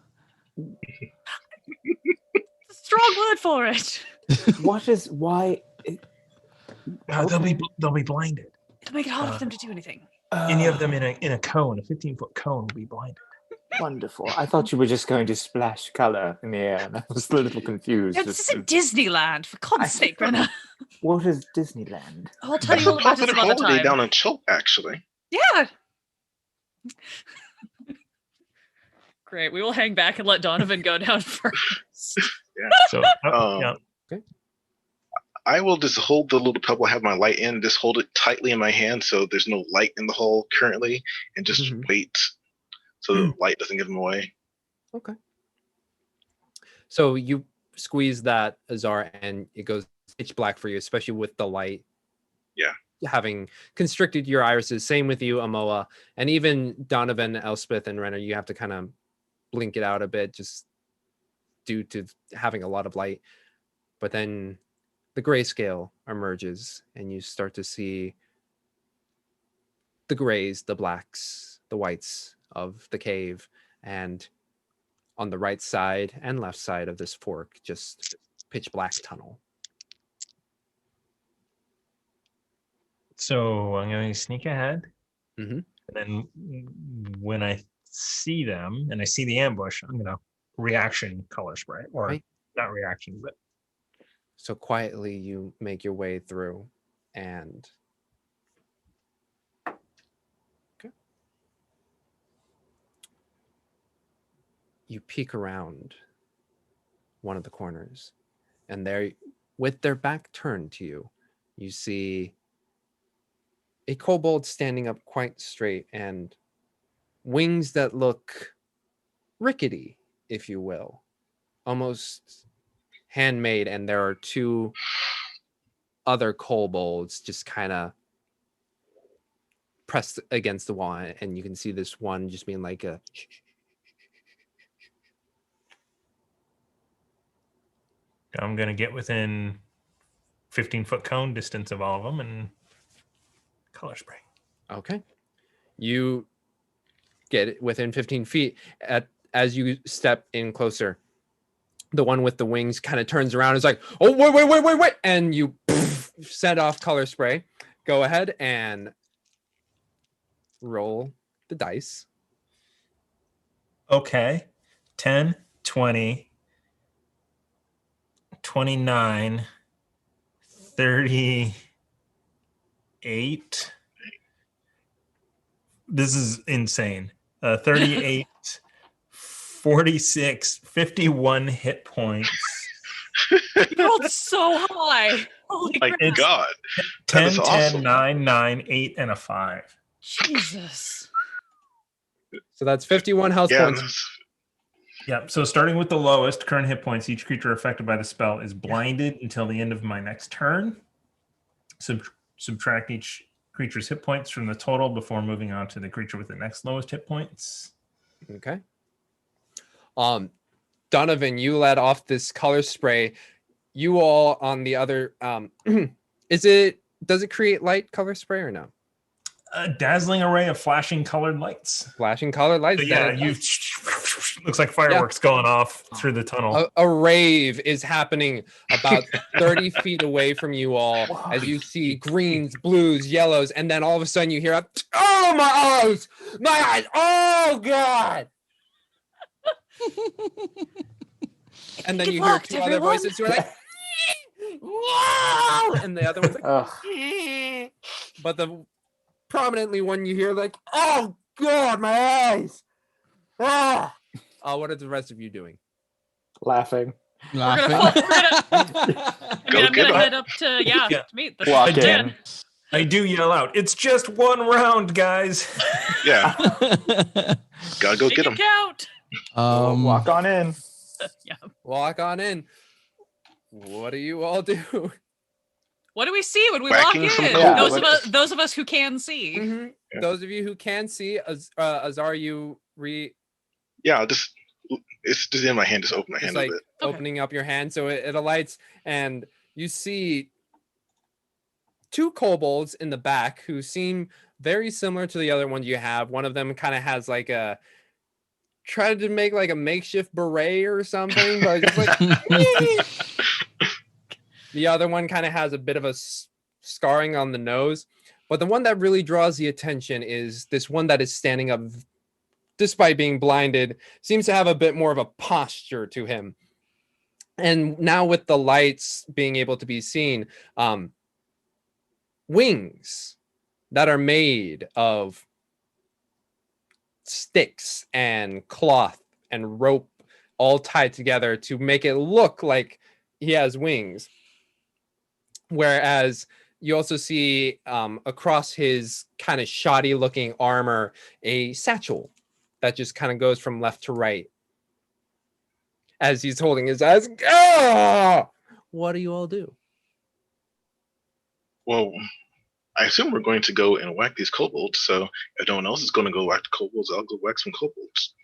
Strong word for it. What is why? They'll be blinded. It'll make it harder for them to do anything. Any of them in a cone, a 15-foot cone, will be blinded. Wonderful. I thought you were just going to splash color in the air, and I was a little confused. No, this isn't Disneyland, for God's sake, Brenna. What is Disneyland? I'll tell you all about it Positive some other holiday time. down in Chult, actually. Yeah. Great. We will hang back and let Donovan go down first. Yeah. So, Um, yeah. Okay. I will just hold the little pebble I have my light in, just hold it tightly in my hand so there's no light in the hole currently, and just wait so the light doesn't give them away. Okay. So you squeeze that, Azar, and it goes pitch black for you, especially with the light. Yeah. Having constricted your irises. Same with you, Amoa. And even Donovan, Elspeth, and Renner, you have to kind of blink it out a bit just due to having a lot of light. But then the grayscale emerges and you start to see the grays, the blacks, the whites of the cave. And on the right side and left side of this fork, just pitch black tunnel. So I'm going to sneak ahead. Mhm. And then when I see them and I see the ambush, I'm going to reaction color spray. Or Right. not reaction, but So quietly you make your way through and you peek around one of the corners, and there, with their back turned to you, you see a kobold standing up quite straight and wings that look rickety, if you will, almost handmade. And there are two other kobolds just kind of pressed against the wall, and you can see this one just being like a I'm going to get within 15-foot cone distance of all of them and color spray. Okay. You get it within 15 feet. As you step in closer, the one with the wings kind of turns around and is like, oh, wait. And you set off color spray. Go ahead and roll the dice. Okay. 10, 20, 29, 38. This is insane. 38, 46, 51 hit points. You rolled so high. Holy My crap. God. 10, is 10, awesome. 9, 9, 8, and a 5. Jesus. So that's 51 health Yeah, points. Yeah, so starting with the lowest current hit points, each creature affected by the spell is blinded until the end of my next turn. Subtract each creature's hit points from the total before moving on to the creature with the next lowest hit points. Okay. Donovan, you let off this color spray. You all on the other does it create light color spray or no? A dazzling array of flashing colored lights. Flashing colored lights. So yeah, you looks like fireworks going off through the tunnel. A rave is happening about 30 feet away from you all as you see greens, blues, yellows, and then all of a sudden you hear oh, my eyes, oh God. And then you hear two other voices who are like, wow, and the other one's like, but the prominently one you hear like, oh God, my eyes. What are the rest of you doing? Laughing. I'm gonna head up to to meet the Walk in. I do yell out, it's just one round, guys. Yeah. Gotta go get him. Count. Walk on in. Yeah. Walk on in. What do you all do? What do we see when we Whacking walk some in? kobolds. Those of us who can see. Mm-hmm. Yeah. Those of you who can see, Azar, you Yeah, it's just in my hand. Just open my hand like a bit. opening up your hand so it alights, and you see two kobolds in the back who seem very similar to the other ones you have. One of them kind of has like tried to make like a makeshift beret or something, but just like the other one kind of has a bit of a scarring on the nose. But the one that really draws the attention is this one that is standing up, despite being blinded, seems to have a bit more of a posture to him. And now with the lights being able to be seen, wings that are made of sticks and cloth and rope all tied together to make it look like he has wings. Whereas you also see across his kind of shoddy looking armor a satchel that just kind of goes from left to right as he's holding his eyes. Ah! What do you all do? Well, I assume we're going to go and whack these kobolds. So if no one else is going to go whack the kobolds, I'll go whack some kobolds.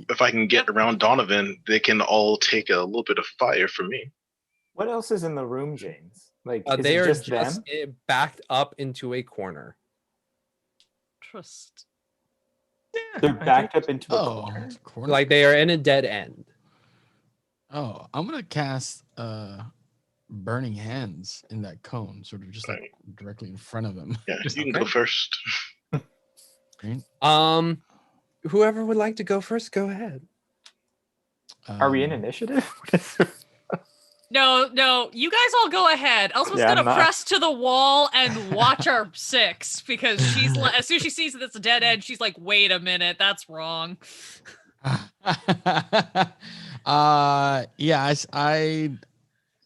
If I can get around Donovan, they can all take a little bit of fire from me. What else is in the room, James? Like, is They it are just just them? backed up into a corner. Trust. They're backed up into a Oh, corner. corner. Like they are in a dead end. Oh, I'm gonna cast Burning Hands in that cone, sort of just like directly in front of him. Yeah, you can Okay. go first. Right? Whoever would like to go first, go ahead. Are we in Um, initiative? No, you guys all go ahead. Elspeth's Yeah, I'm gonna not. press to the wall and watch our 6 because as soon as she sees that it's a dead end, she's like, "Wait a minute, that's wrong." yeah, I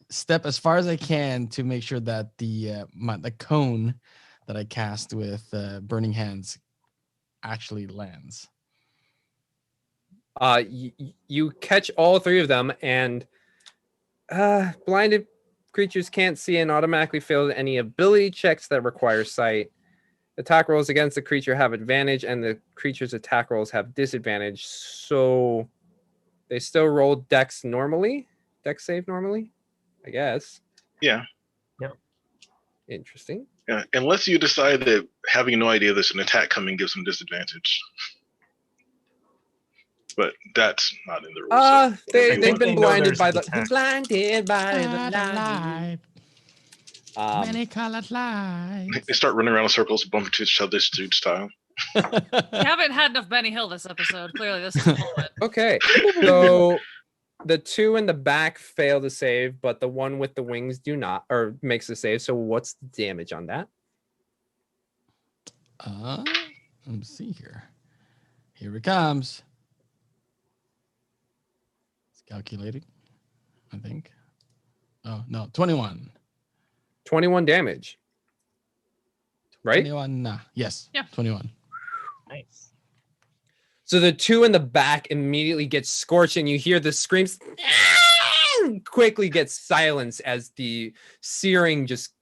step as far as I can to make sure that the cone that I cast with Burning Hands actually lands. You catch all three of them, and blinded creatures can't see and automatically fail any ability checks that require sight. Attack rolls against the creature have advantage, and the creature's attack rolls have disadvantage. So they still roll dex save normally, I guess. Yeah. Interesting. Yeah, unless you decide that having no idea there's an attack coming gives them disadvantage. But that's not in the rules. So they've whatever you been want. blinded there's by an the attack. blinded by the light. Many colored light. They start running around in circles, bump into each other, dude style. We haven't had enough Benny Hill this episode. Clearly, this is the moment. Okay, so the 2 in the back fail to save, but the one with the wings do not, or makes the save. So what's the damage on that? Let me see here. Here it comes. It's calculating, I think. Oh no, 21. 21 damage. Right? 21. Yes. Yeah. 21. Nice. So the 2 in the back immediately get scorched, and you hear the screams quickly get silenced as the searing just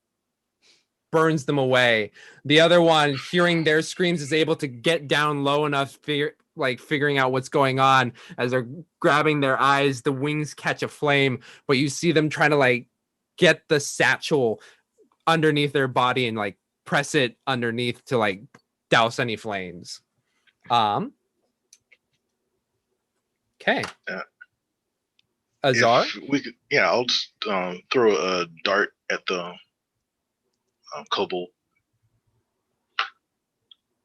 burns them away. The other one, hearing their screams, is able to get down low enough, figuring out what's going on. As they're grabbing their eyes, the wings catch a flame, but you see them trying to get the satchel underneath their body and press it underneath to douse any flames. Okay. Azar? If we could, I'll just throw a dart at the kobold.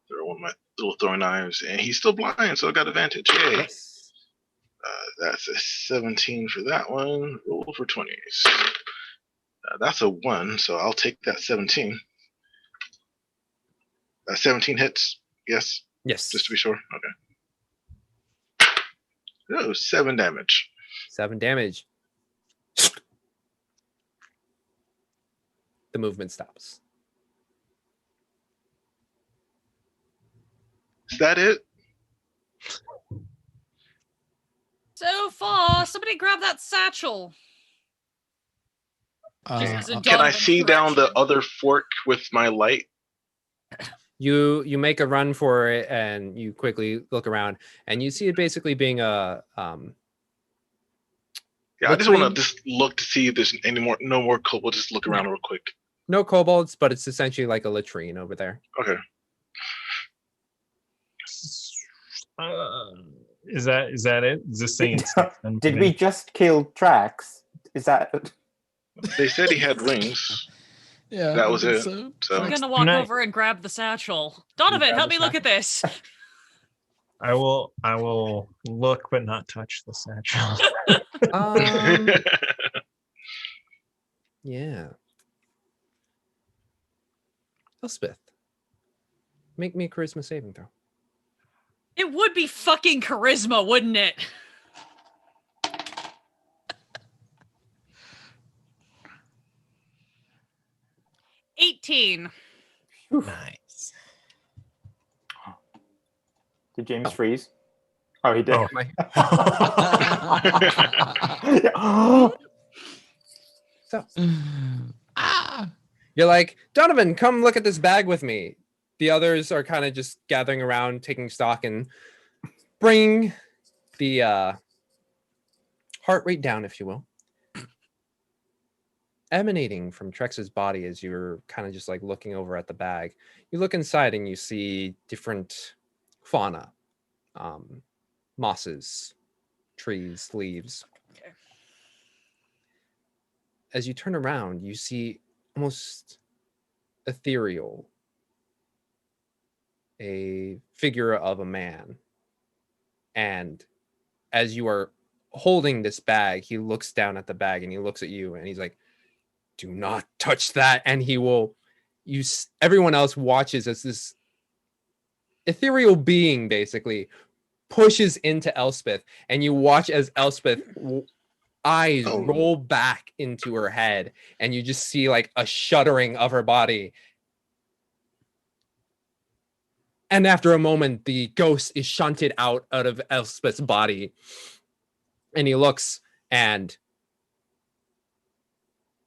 Throw one of my little throwing knives, and he's still blind, so I got advantage. Yay! Yes. That's a 17 for that one. Roll for 20s. That's a 1, so I'll take that 17. 17 hits. Yes, Yes. just to be sure. Okay. Oh, 7 damage. 7 damage. The movement stops. Is that it? So far, somebody grab that satchel. Just as a Can I Donovan see down the correction. other fork with my light? You make a run for it, and you quickly look around, and you see it basically being a Yeah, I just want Latrine. to just look to see if there's no more kobold. Just look around real quick. no kobolds, but it's essentially like a latrine over there. Okay. Is that it? Is this thing? Did we just kill Trax? Is that? They said he had wings. Yeah. That I was think it. So. So I'm gonna walk Nice. over and grab the satchel. Donovan, grab help the me look at this. I will look but not touch the satchel. Yeah. Elspeth, make me a charisma saving throw. It would be fucking charisma, wouldn't it? 18. Nice. Did James freeze? Oh, he did. Oh. So you're like, Donovan, come look at this bag with me. The others are kind of just gathering around, taking stock, and bringing the heart rate down, if you will. Emanating from Trex's body as you're kind of just like looking over at the bag. You look inside and you see different fauna, mosses, trees, leaves. Okay. As you turn around, you see almost ethereal, a figure of a man. And as you are holding this bag, he looks down at the bag and he looks at you and he's like, do not touch that. And he will everyone else watches as this ethereal being basically pushes into Elspeth, and you watch as Elspeth eyes roll back into her head, and you just see like a shuddering of her body. And after a moment, the ghost is shunted out of Elspeth's body, and he looks and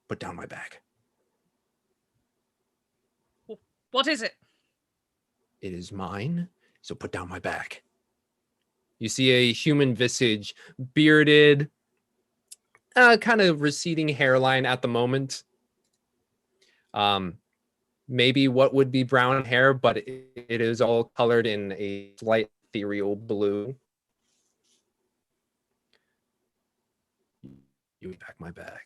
put down my bag. What is it? It is mine, so put down my bag. You see a human visage, bearded, kind of receding hairline at the moment. Maybe what would be brown hair, but it is all colored in a slight ethereal blue. Give me back my bag.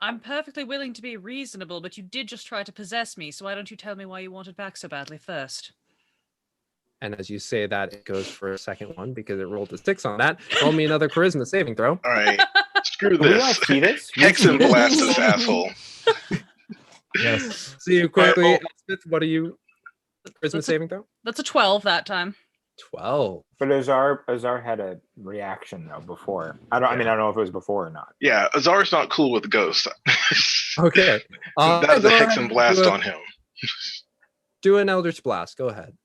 I'm perfectly willing to be reasonable, but you did just try to possess me, so why don't you tell me why you want it back so badly first? And as you say that, it goes for a second one because it rolled a 6 on that. Roll me another charisma saving throw. All right. Screw Do we this. not see this? Hex and blast this asshole. Yes. See you quickly. Oh. Elspeth, what are you? Charisma saving throw? That's a 12 that time. 12. But Azar had a reaction though before. I don't know if it was before or not. Yeah, Azar's not cool with ghosts. Okay. That's go a hex ahead and blast do on him. Do an Eldritch Blast. Go ahead.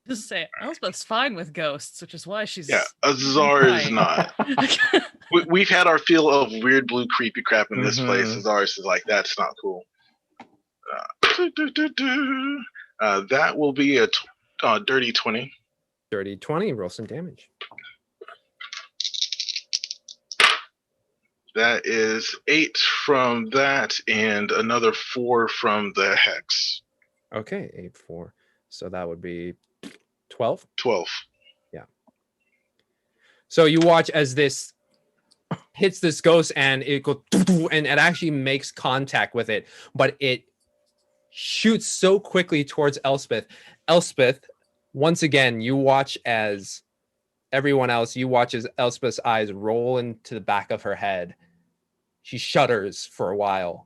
Just say, Elspeth's fine with ghosts, which is why she's... Yeah, Azar is crying. not. We've had our fill of weird blue creepy crap in this place. Azar's is like, that's not cool. That will be a dirty 20. Dirty 20. Roll some damage. That is 8 from that and another 4 from the hex. Okay. 8, 4. So that would be 12. 12. So you watch as this hits this ghost and it goes and it actually makes contact with it, but it shoots so quickly towards Elspeth. Elspeth, once again, you watch as everyone else, you watch as Elspeth's eyes roll into the back of her head. She shudders for a while.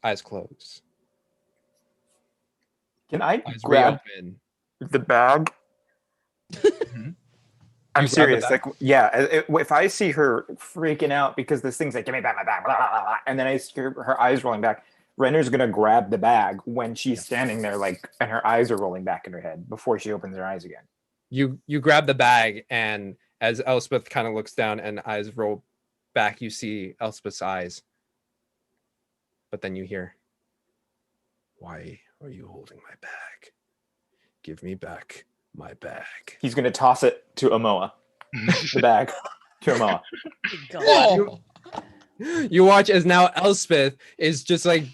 Eyes closed. Can I Eyes grab reopen. the bag? I'm You grab the serious. bag? Like, yeah, if I see her freaking out because this thing's like, give me back my bag, blah, blah, blah, blah, and then I see her eyes rolling back, Renner's gonna grab the bag when she's standing there, like, and her eyes are rolling back in her head before she opens her eyes again. You grab the bag, and as Elspeth kind of looks down and eyes roll back, you see Elspeth's eyes. But then you hear, why are you holding my bag? Give me back my bag. He's gonna toss it to Amoa. The bag to Amoa. God. You watch as now Elspeth is just like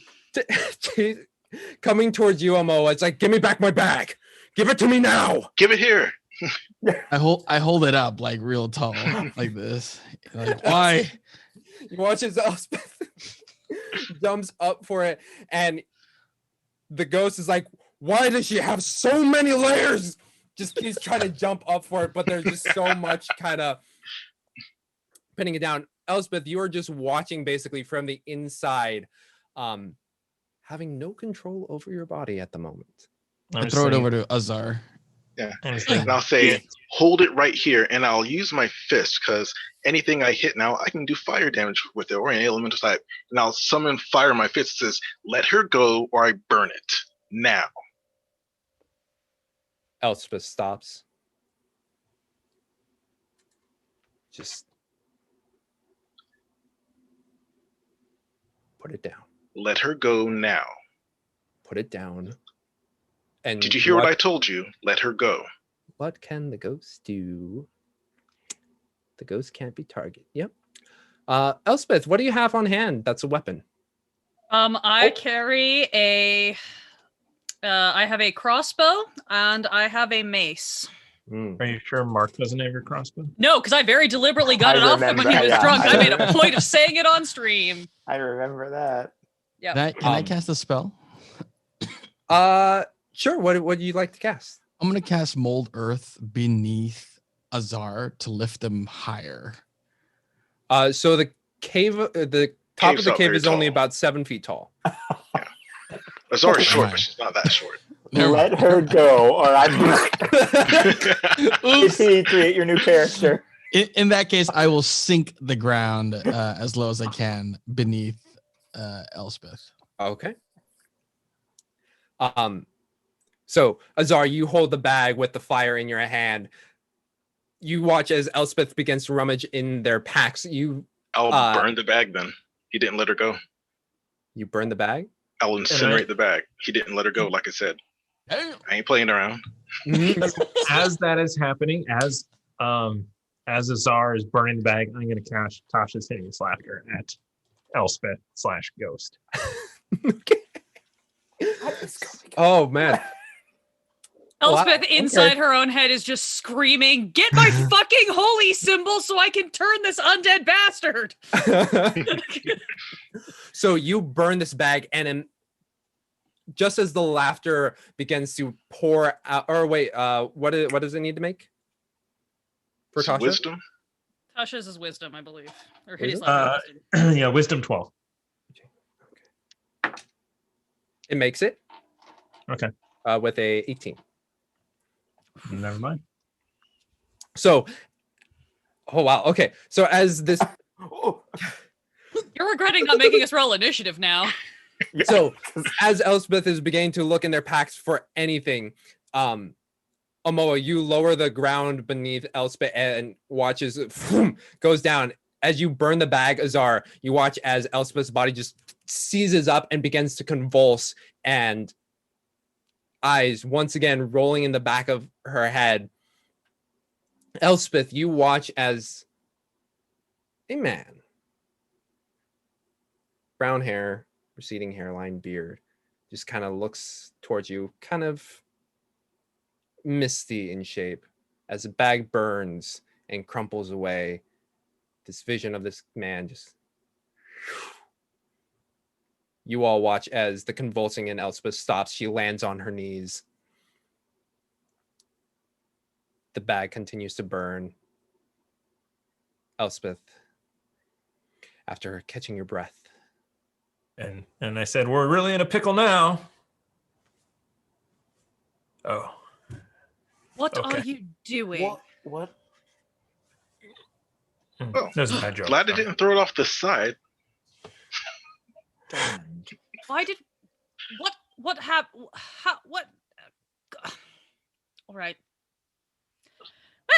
coming towards you, Amoa. It's like, give me back my bag. Give it to me now. Give it here. I hold it up like real tall, like this. Like, why? You watch as Elspeth jumps up for it, and the ghost is like, why does she have so many layers? Just keeps trying to jump up for it, but there's just so much kind of pinning it down. Elspeth, you are just watching basically from the inside, having no control over your body at the moment. I throw it over to Azar. Yeah. I'm And I'll say, hold it right here, and I'll use my fist because anything I hit now, I can do fire damage with it or an elemental type. And I'll summon fire in my fist. It says, "Let her go, or I burn it now." Elspeth stops. Just put it down. Let her go now. Put it down. And Did you hear what I told you? Let her go. What can the ghost do? The ghost can't be targeted. Yep. Elspeth, what do you have on hand that's a weapon? I carry a I have a crossbow and I have a mace. Are you sure Mark doesn't have your crossbow? No, because I very deliberately got I it off him when he remember, was yeah, drunk. I I made a remember. point of saying it on stream. I remember that. Yeah. Can I cast a spell? Sure. What would you like to cast? I'm gonna cast Mold Earth beneath Azar to lift them higher. So the cave, the top Cave's of the not cave very is only tall. about 7 feet tall. Azara's short, Right. but she's not that short. Never Let mind. her go, or I'm to create your new character. In that case, I will sink the ground as low as I can beneath Elspeth. Okay. So Azar, you hold the bag with the fire in your hand. You watch as Elspeth begins to rummage in their packs. I'll burn the bag then. He didn't let her go. You burn the bag. I'll incinerate the bag. He didn't let her go, like I said. Damn. I ain't playing around. As that is happening, as Azar is burning the bag, I'm going to cast Tasha's Hideous Laughter at Elspeth/Ghost. Oh man. Elspeth Wow, inside okay. her own head is just screaming, "Get my fucking holy symbol so I can turn this undead bastard!" So you burn this bag, and then just as the laughter begins to pour out, or wait, what does it need to make? For Some Tasha? wisdom. Tasha's is wisdom, I believe. Or hideous Wisdom? laughter. Wisdom. Yeah, Wisdom 12. It makes it. Okay. With a 18. Never mind. So, oh wow. Okay. So as this, You're regretting not making us roll initiative now. so as Elspeth is beginning to look in their packs for anything, Amoa, you lower the ground beneath Elspeth and watches goes down. As you burn the bag, Azar, you watch as Elspeth's body just seizes up and begins to convulse, and eyes once again rolling in the back of her head. Elspeth, you watch as a man, brown hair, receding hairline, beard, just kind of looks towards you, kind of misty in shape, as the bag burns and crumples away. This vision of this man just, you all watch as the convulsing in Elspeth stops. She lands on her knees. The bag continues to burn. Elspeth, after catching your breath, And I said, we're really in a pickle now. Oh. What Okay. are you doing? What? Oh, That was a bad joke. glad I didn't throw it off the side. Why did what happened? What? All right.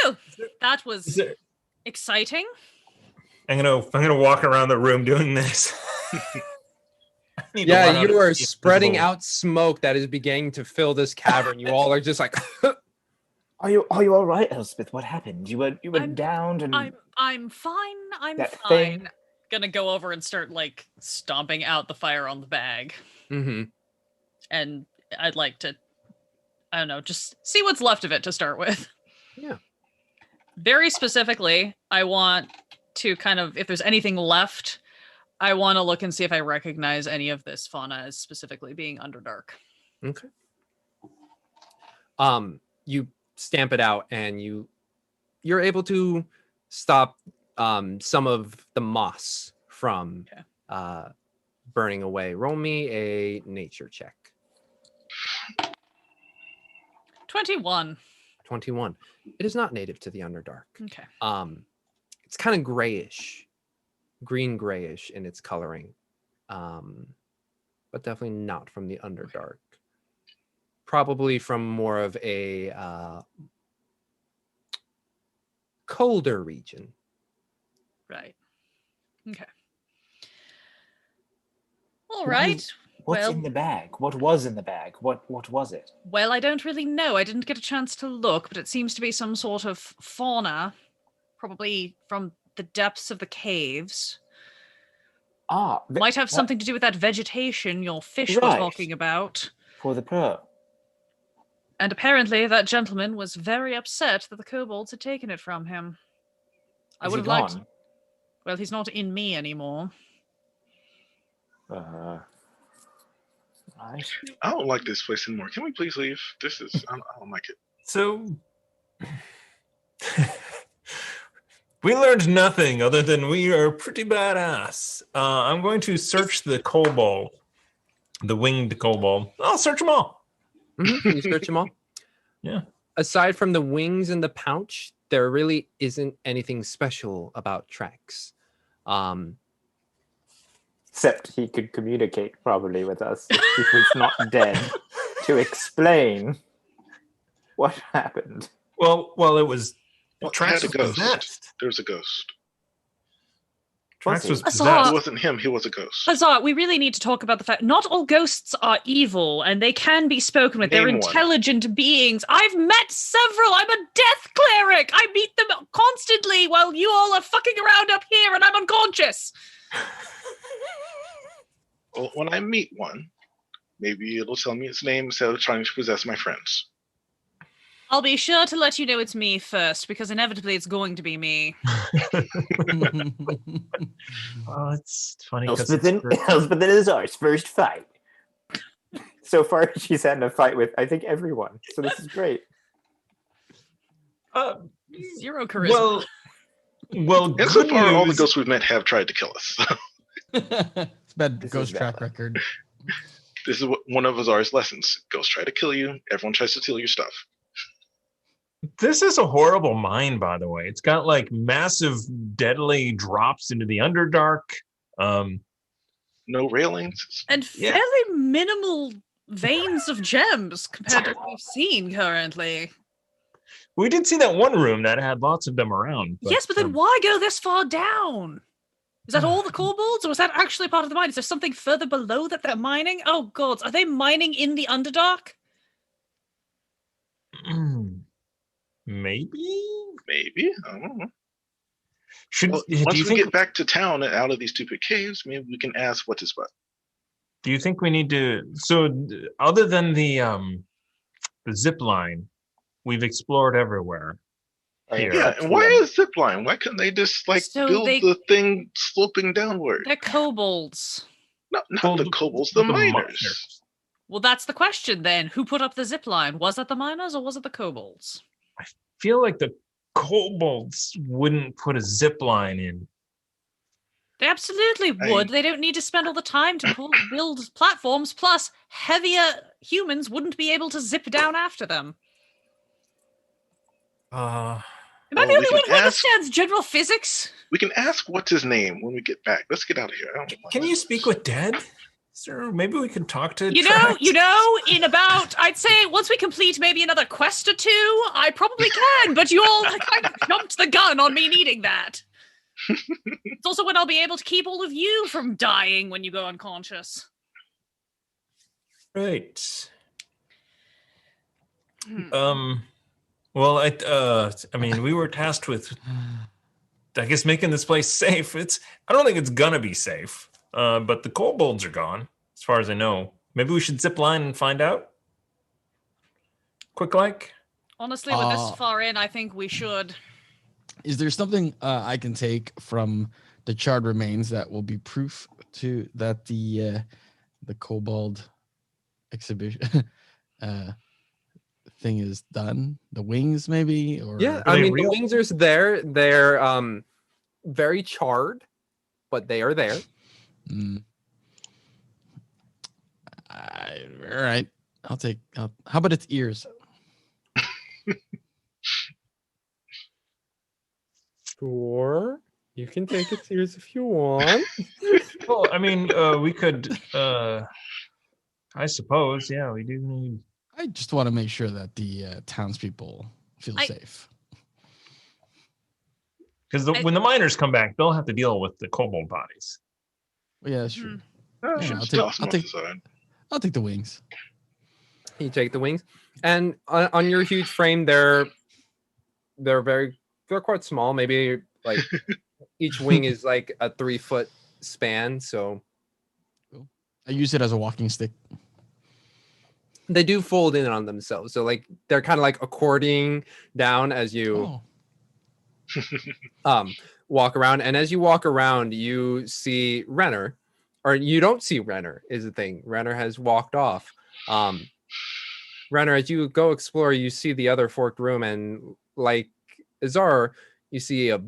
Well, that was exciting. I'm gonna walk around the room doing this. I need to yeah, run out you of are invisible- spreading out smoke that is beginning to fill this cavern. You all are just like, Are you all right, Elspeth? What happened? You were I'm- downed and I'm fine. I'm that fine. thing. Gonna go over and start like stomping out the fire on the bag, and I'd like to, I don't know, just see what's left of it to start with. Yeah. Very specifically, I want to kind of, if there's anything left, I want to look and see if I recognize any of this fauna as specifically being Underdark. Okay. You stamp it out, and you're able to stop some of the moss from burning away. Roll me a nature check. 21. 21. It is not native to the Underdark. Okay. It's kind of grayish, green grayish in its coloring, but definitely not from the Underdark. Probably from more of a colder region. Right. Okay. All right. What's Well, in the bag? What was in the bag? What was it? well, I don't really know. I didn't get a chance to look, but it seems to be some sort of fauna, probably from the depths of the caves. Might have something to do with that vegetation your fish were Right. talking about. For the pearl. And apparently that gentleman was very upset that the kobolds had taken it from him. I Is would he have liked... gone? Well, he's not in me anymore. Right. I don't like this place anymore. Can we please leave? I don't like it. So we learned nothing other than we are pretty badass. I'm going to search the kobold, the winged kobold. I'll search them all. You search them all? Yeah. Aside from the wings and the pouch, there really isn't anything special about Trex. Except he could communicate probably with us if he was not dead to explain what happened. Well, it was Well, Trax had a was ghost. possessed. There was a ghost. Trax was I saw- possessed. It wasn't him. He was a ghost. Huzzah, we really need to talk about the fact not all ghosts are evil and they can be spoken with. They're Name one. intelligent beings. I've met several. I'm a death cleric. I meet them constantly while you all are fucking around up here and I'm unconscious. Well, when I meet one, maybe it'll tell me its name instead of trying to possess my friends. I'll be sure to let you know it's me first because inevitably it's going to be me. Oh, it's funny because Elspeth and Azar's first fight. So far, she's had a fight with, I think, everyone. So this is great. Zero charisma. Well, And so good far, all the news- ghosts we've met have tried to kill us. It's bad This ghost is track valid. record. This is one of Azar's lessons. Ghosts try to kill you. Everyone tries to steal your stuff. This is a horrible mine, by the way. It's got like massive, deadly drops into the Underdark. No railings. And Yeah. fairly minimal veins of gems compared to what we've seen currently. We did see that one room that had lots of them around. Yes, but then why go this far down? Is that all the kobolds, or is that actually part of the mine? Is there something further below that they're mining? Oh, gods. Are they mining in the Underdark? Maybe? Maybe. I don't know. Should Well, do once you we think get back to town and out of these stupid caves, maybe we can ask what is what. do you think we need to other than the zip line, we've explored everywhere. Here. Yeah, and why is zipline? Why couldn't they just So build they- the thing sloping downward? They're kobolds. Not Well, the kobolds, the miners. miners. Well, that's the question then. Who put up the zip line? Was it the miners or was it the kobolds? Feel like the kobolds wouldn't put a zip line in. They absolutely would. They don't need to spend all the time to build platforms. Plus, heavier humans wouldn't be able to zip down after them. Am I Well, the we only can one who ask- understands general physics? We can ask what's his name when we get back. Let's get out of here. I don't want Can you this. speak with Dead? Sir, maybe we can talk to You Trax. know, in about, I'd say once we complete maybe another quest or two, I probably can, but you all kind of jumped the gun on me needing that. It's also when I'll be able to keep all of you from dying when you go unconscious. Right. Hmm. Well, I mean, we were tasked with, I guess, making this place safe. I don't think it's gonna be safe. But the kobolds are gone, as far as I know. Maybe we should zip line and find out. Quick like. Honestly, with this far in, I think we should. Is there something I can take from the charred remains that will be proof to that the kobold exhibition thing is done? The wings, maybe? Or Yeah, Are I they mean, real? the wings are there. They're very charred, but they are there. Mm. All right. How about its ears? Sure. You can take it serious if you want. Well, I mean, we could. I suppose, yeah, we do need. I just want to make sure that the townspeople feel safe. Because when the miners come back, they'll have to deal with the kobold bodies. Well, yeah, that's true. Oh, Yeah, just toss them off the side. I'll take the wings. You take the wings, and on your huge frame, they're quite small. Maybe like each wing is like a 3-foot span. So I use it as a walking stick. they do fold in on themselves. So like they're kind of like accordioning down as you walk around. And as you walk around, you see Renner, or you don't see Renner is the thing. Renner has walked off. Renner, as you go explore, you see the other forked room, and like Azar, you see a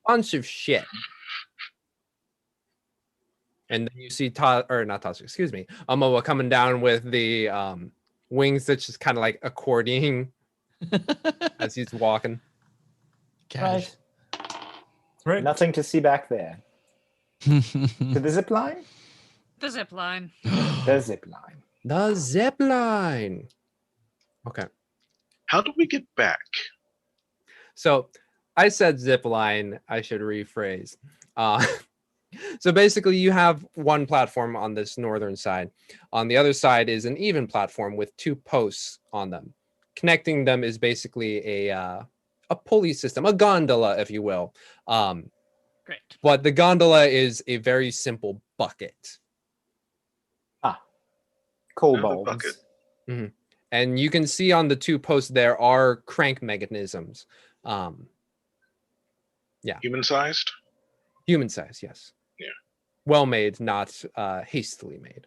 bunch of shit. And then you see Amoa coming down with the wings that's just kind of like accordioning as he's walking. Right. Right. Nothing to see back there. To the zip line? The zip line. The zip line. The zip line. Okay. How do we get back? So I said zip line. I should rephrase. So basically, you have one platform on this northern side. On the other side is an even platform with 2 posts on them. Connecting them is basically a pulley system, a gondola, if you will. Great. But the gondola is a very simple bucket. Coal Another bulbs. bucket. Mm-hmm. And you can see on the 2 posts there are crank mechanisms. Human sized? Human size, yes. Yeah. Well made, not hastily made.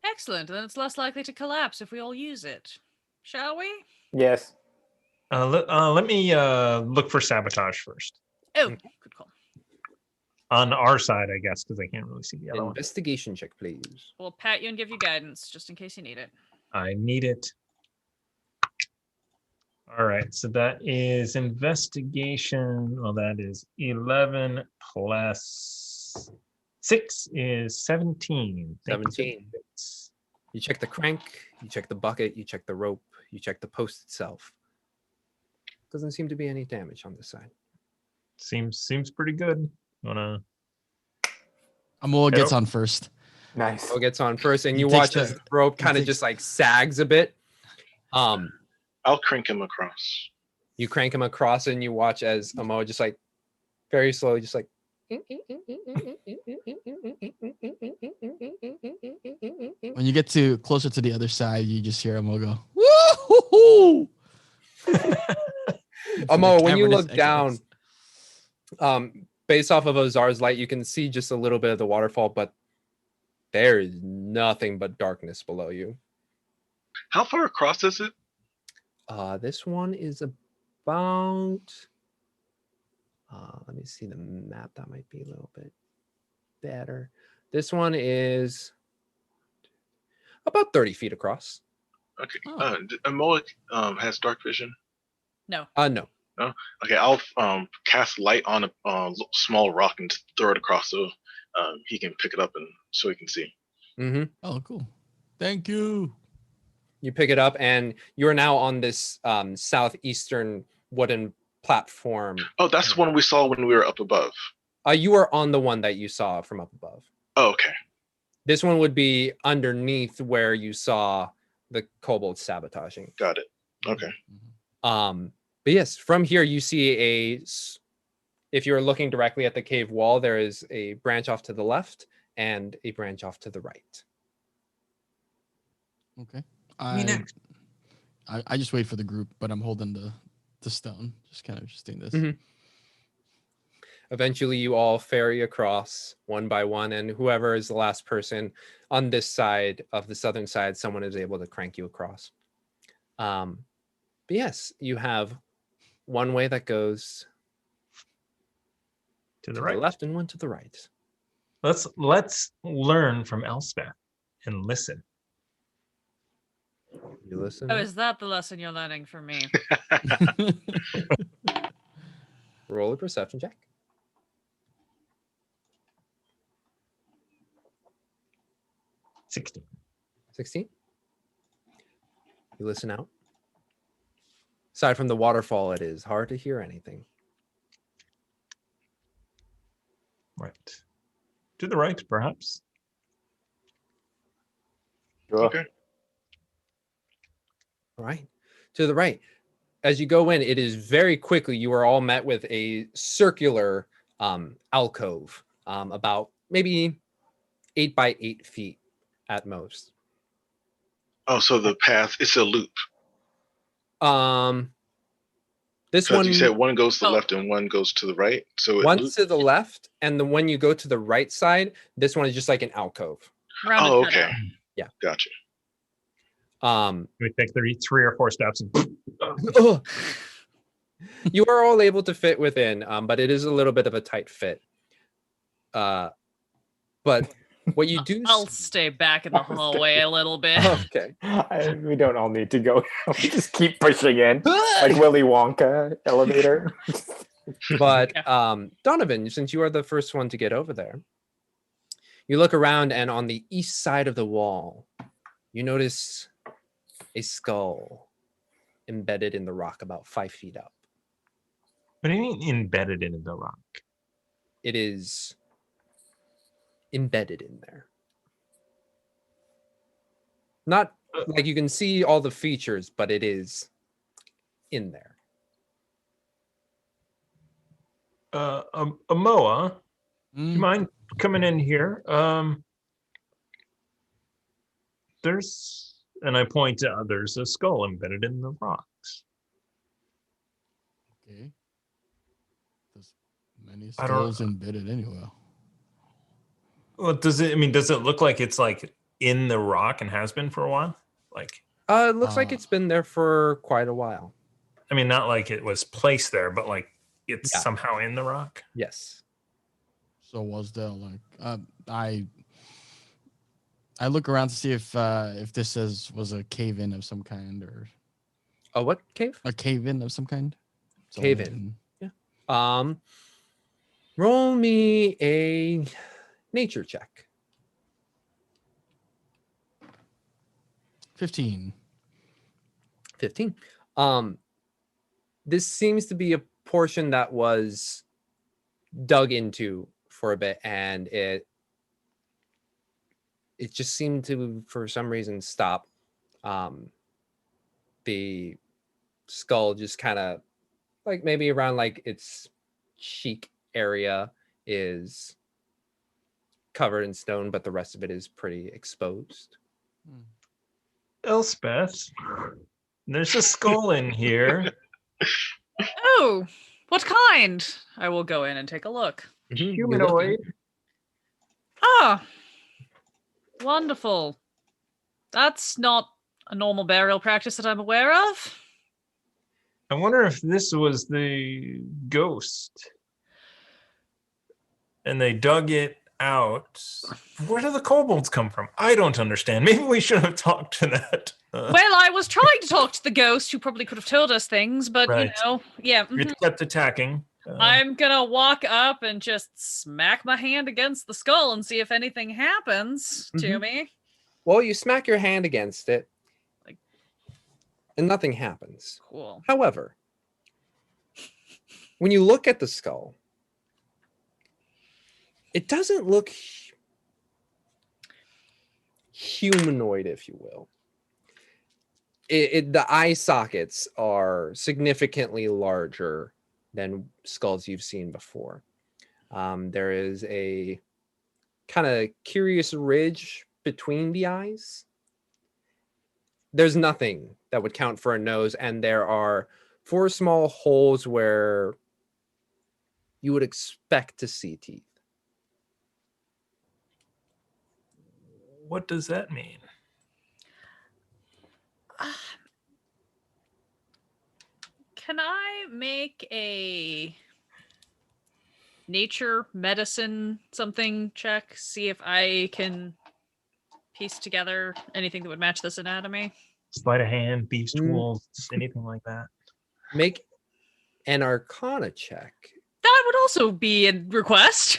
Excellent. Then it's less likely to collapse if we all use it. Shall we? Yes. Let me look for sabotage first. Oh, good call. On our side, I guess, because I can't really see the other one. Investigation check, please. We'll pat you and give you guidance just in case you need it. I need it. All right, so that is investigation. Well, that is 11 plus 6 is 17. Thank you. 17. You check the crank, you check the bucket, you check the rope, you check the post itself. Doesn't seem to be any damage on this side. Seems pretty good. Wanna? Amoa gets on first. Nice. So it gets on first, and He you takes watch the- as the rope kind of takes- just like sags a bit. I'll crank him across. You crank him across, and you watch as Amoa just like very slowly, just like. When you get closer to the other side, you just hear Amoa go, "Woo-hoo-hoo!" Amoa, when you cavernous look down, echoes. based off of Ozar's light, you can see just a little bit of the waterfall, but there is nothing but darkness below you. How far across is it? This one is about. Let me see the map. That might be a little bit better. This one is about 30 feet across. Okay. Oh. Amoa has dark vision. No. No. Okay, I'll cast light on a small rock and throw it across so he can pick it up and so he can see. Mm-hmm. Oh, cool. Thank you. You pick it up, and you're now on this southeastern wooden platform. Oh, that's the one we saw when we were up above. You are on the one that you saw from up above. Oh, okay. This one would be underneath where you saw the kobold sabotaging. Got it. Okay. But yes, from here you see if you're looking directly at the cave wall, there is a branch off to the left and a branch off to the right. Okay. Me next. I just wait for the group, but I'm holding the stone. Just kind of just doing this. Mhm. Eventually you all ferry across one by one, and whoever is the last person on this side of the southern side, someone is able to crank you across. But yes, you have one way that goes To the to right. the left and one to the right. Let's learn from Elspeth and listen. You listen. Oh, is that the lesson you're learning from me? roll a perception check. 16. 16. You listen out. Aside from the waterfall, it is hard to hear anything. Right. To the right, perhaps. Okay. All right. To the right. As you go in, it is very quickly, you are all met with a circular alcove, about maybe 8 by 8 feet at most. Oh, so the path, it's a loop. This Because one, you said one goes to the Oh. left and one goes to the right. So it one's loops. to the left, and the one you go to the right side, this one is just like an alcove. Rounded Oh, cutout. okay. Yeah. Gotcha. We take 3 or 4 steps and You are all able to fit within, but it is a little bit of a tight fit. But what you do I'll stay back in the hallway a little bit. okay. We don't all need to go. We just keep pushing in like Willy Wonka elevator. But Donovan, since you are the first one to get over there, you look around, and on the east side of the wall, you notice a skull embedded in the rock about 5 feet up. What do you mean embedded in the rock? It is embedded in there. Not like you can see all the features, but it is in there. Amoa, do you mind coming in here? There's, and I point out, there's a skull embedded in the rocks. Okay. There's many I don't- skulls embedded anywhere. Well, does it look like it's like in the rock and has been for a while? Like, It looks like Uh, it's been there for quite a while. I mean, not like it was placed there, but like it's Yeah. somehow in the rock. Yes. So was there like I look around to see if this was a cave in of some kind or Oh, what cave? a cave in of some kind. Cave-in. Roll me a nature check. 15. 15. This seems to be a portion that was dug into for a bit, and it just seemed to, for some reason, stop. The skull just kind of like maybe around like its cheek area is covered in stone, but the rest of it is pretty exposed. Elspeth, there's a skull in here. Oh, what kind? I will go in and take a look. Humanoid. Ah, wonderful. That's not a normal burial practice that I'm aware of. I wonder if this was the ghost. And they dug it out. Where do the kobolds come from? I don't understand. Maybe we should have talked to that. Well, I was trying to talk to the ghost who probably could have told us things, but Right. yeah. It kept attacking. I'm gonna walk up and just smack my hand against the skull and see if anything happens to me. Well, you smack your hand against it, Like- and nothing happens. Cool. However, when you look at the skull, it doesn't look humanoid, if you will. The eye sockets are significantly larger than skulls you've seen before. There is a kind of curious ridge between the eyes. There's nothing that would count for a nose, and there are 4 small holes where you would expect to see teeth. What does that mean? Can I make a nature medicine something check? See if I can piece together anything that would match this anatomy. Sleight of hand, thieves' tools, anything like that. Make an arcana check would also be a request.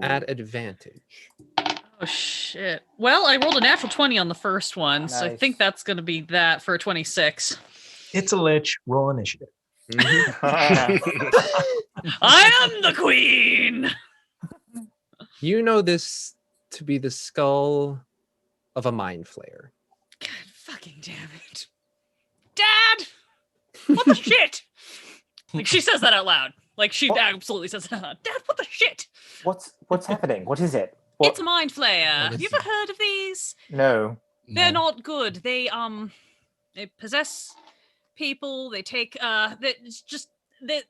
At advantage. Oh shit. Well, I rolled a natural 20 on the first one, so I Nice. think that's gonna be that for a 26. It's a lich. Roll initiative. I am the queen! You know this to be the skull of a mind flayer. God fucking damn it. Dad! What the shit? Like, she says that out loud. Like, she What? absolutely says that out loud. Dad, what the shit? What's happening? What is it? What? It's a mind flayer. What Have you is ever it? heard of these? No. They're No. not good. They possess people. They take they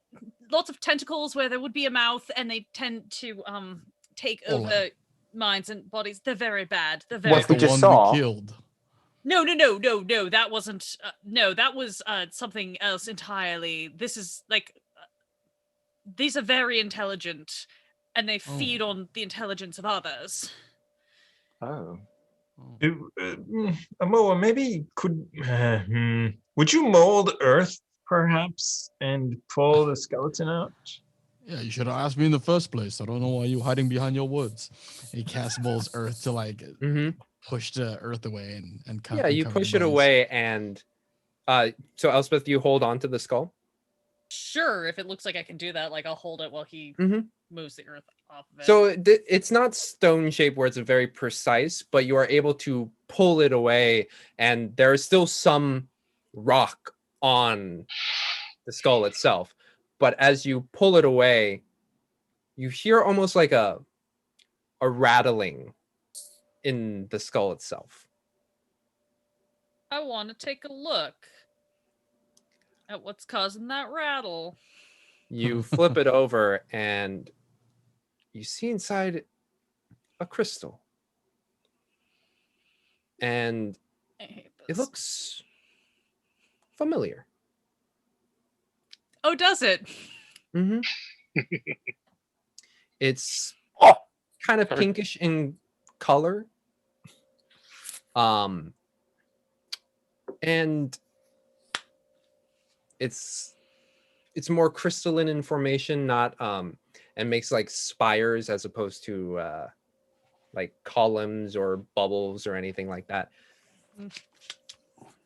lots of tentacles where there would be a mouth, and they tend to take Ola. over minds and bodies. They're very bad. They're What very Like the we just one saw. we killed. No. That wasn't. No, that was something else entirely. This is like these are very intelligent, and they feed on the intelligence of others. Oh. Amoa, maybe would you mold earth perhaps and pull the skeleton out? Yeah, you should have asked me in the first place. I don't know why you're hiding behind your woods. And he cast Mole's earth to like push the earth away and cover. Yeah, you cover push the it bones. away, and so Elspeth, you hold on to the skull. Sure, if it looks like I can do that, like I'll hold it while he Mhm. moves the earth off of it. So it's not stone shaped where it's very precise, but you are able to pull it away, and there is still some rock on the skull itself. But as you pull it away, you hear almost like a rattling in the skull itself. I want to take a look at what's causing that rattle. You flip it over, and you see inside a crystal. And I hate it this. looks familiar. Oh, does it? Mm-hmm. It's Oh! kind of Sorry. pinkish in color. And it's more crystalline in formation, not and makes like spires as opposed to like columns or bubbles or anything like that.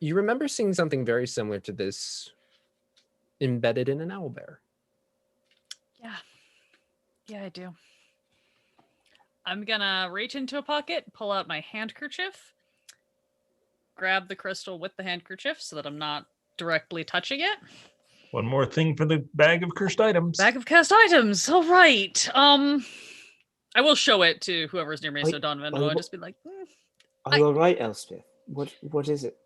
You remember seeing something very similar to this embedded in an owlbear. Yeah, I do. I'm gonna reach into a pocket, pull out my handkerchief, grab the crystal with the handkerchief so that I'm not directly touching it. One more thing for the bag of cursed items. Bag of cursed items. All right. I will show it to whoever's near me, so Donovan will just be like, Are you all right, Elspeth? What is it?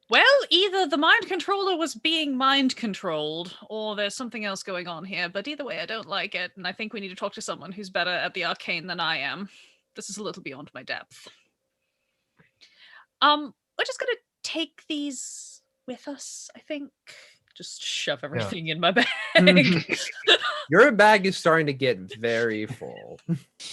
Well, either the mind controller was being mind controlled, or there's something else going on here. But either way, I don't like it, and I think we need to talk to someone who's better at the arcane than I am. This is a little beyond my depth. We're just gonna take these with us, I think. Just shove everything in my bag. Your bag is starting to get very full.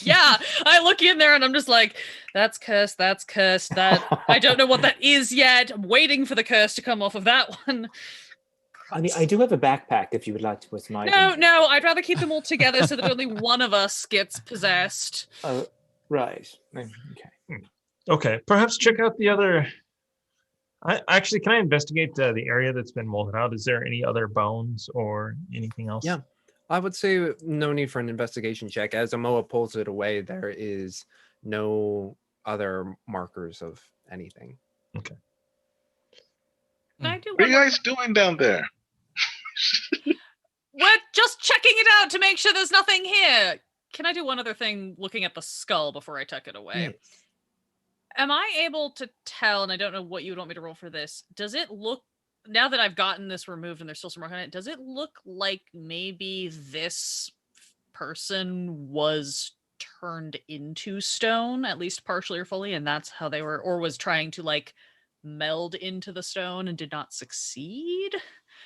Yeah, I look in there and I'm just like, that's cursed, that I don't know what that is yet. I'm waiting for the curse to come off of that one. I mean, I do have a backpack if you would like to put some items. No, I'd rather keep them all together so that only one of us gets possessed. Oh, right. Okay. Okay, perhaps check out the other. Actually, can I investigate the area that's been molded out? Is there any other bones or anything else? Yeah. I would say no need for an investigation check. As Amoa pulls it away, there is no other markers of anything. Okay. Can I do What are one you more? guys doing down there? We're just checking it out to make sure there's nothing here. Can I do one other thing looking at the skull before I tuck it away? Yes. Am I able to tell, and I don't know what you would want me to roll for this, does it look, now that I've gotten this removed and there's still some mark on it, does it look like maybe this person was turned into stone, at least partially or fully, and that's how they were, or was trying to like meld into the stone and did not succeed?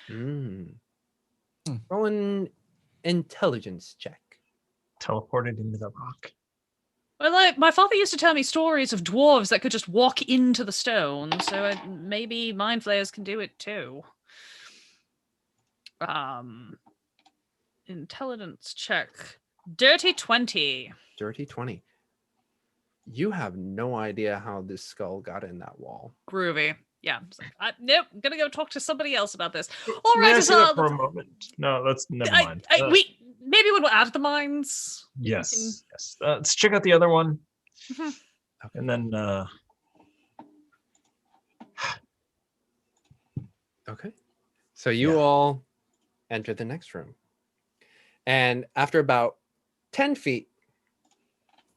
Roll an intelligence check. Teleported into the rock. Well, like, my father used to tell me stories of dwarves that could just walk into the stone, so maybe mind flayers can do it too. Intelligence check. Dirty 20. Dirty 20. You have no idea how this skull got in that wall. Groovy. Yeah. Nope. I'm gonna go talk to somebody else about this. All May I right, see that for a moment? No, never mind. Maybe when we're out of the mines. Yes. Let's check out the other one. Mhm. And then Okay. So you all enter the next room. And after about 10 feet,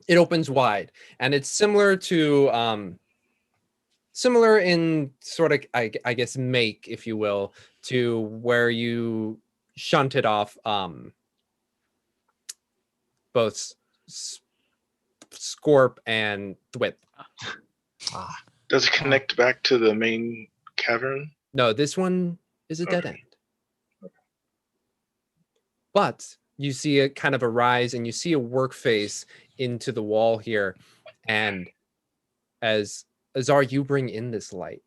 it opens wide. And it's similar to similar in sort of I guess make, if you will, to where you shunted off both Scorp and Thwip. Does it connect back to the main cavern? No, this one is a dead end. But you see a kind of a rise, and you see a work face into the wall here. And as Azar, you bring in this light,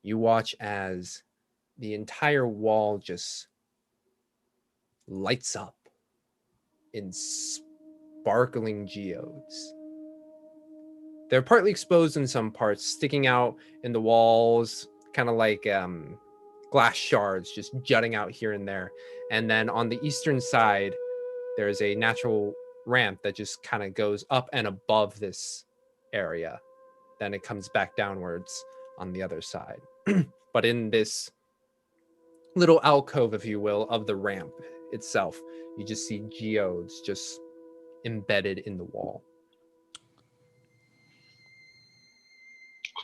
you watch as the entire wall just lights up in sparkling geodes. They're partly exposed in some parts, sticking out in the walls, kind of like glass shards just jutting out here and there. And then on the eastern side, there's a natural ramp that just kind of goes up and above this area. Then it comes back downwards on the other side. But in this little alcove, if you will, of the ramp itself, you just see geodes just embedded in the wall.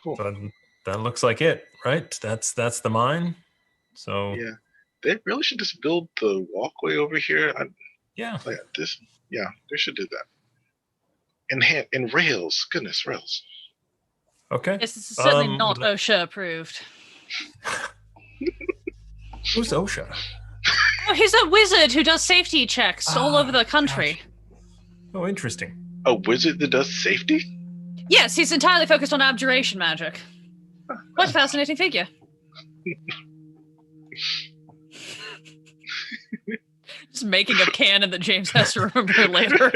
Cool. that looks like it, right? That's the mine. So Yeah. They really should just build the walkway over here. yeah. Yeah, they should do that. And rails. Goodness, rails. Okay. This is certainly not but- OSHA approved. Who's OSHA? Oh, he's a wizard who does safety checks all over the country. Oh, interesting. A wizard that does safety? Yes, he's entirely focused on abjuration magic. What a fascinating figure. Just making up canon that James has to remember later.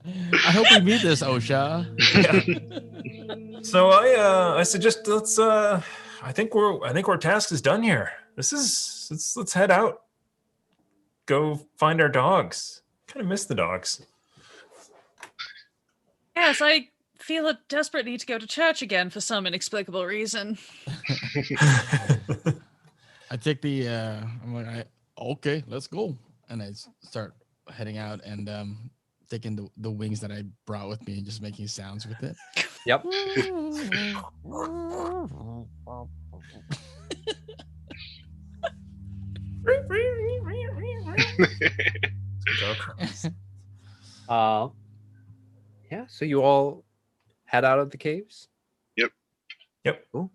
I hope we meet this OSHA. Yeah. So I suggest let's I think our task is done here. Let's head out. Go find our dogs. Kind of miss the dogs. Yes, I feel a desperate need to go to church again for some inexplicable reason. I take the I'm like, okay, let's go. And I start heading out and taking the wings that I brought with me and just making sounds with it. Yep. Yeah, so you all head out of the caves? Yep. Cool.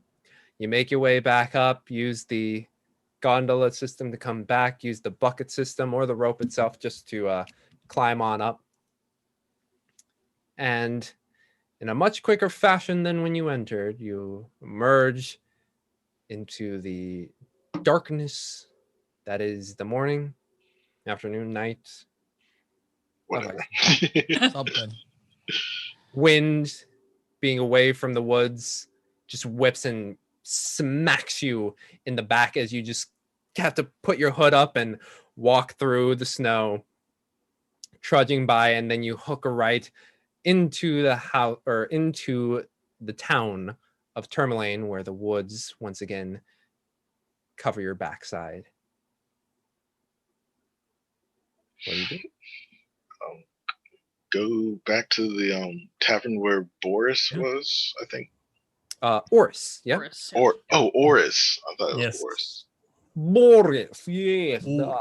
You make your way back up, use the gondola system to come back, use the bucket system or the rope itself just to climb on up. And in a much quicker fashion than when you entered, you emerge into the darkness that is the morning, afternoon, night. Whatever. Something. Wind, being away from the woods, just whips and smacks you in the back as you just have to put your hood up and walk through the snow, trudging by, and then you hook a right into the house or into the town of Tourmaline, where the woods once again cover your backside. What do you do? Go back to the tavern where Boris was, I think. Oris, yeah. Boris, Oris. I thought it was Yes. Boris. Boris, yes. Ooh.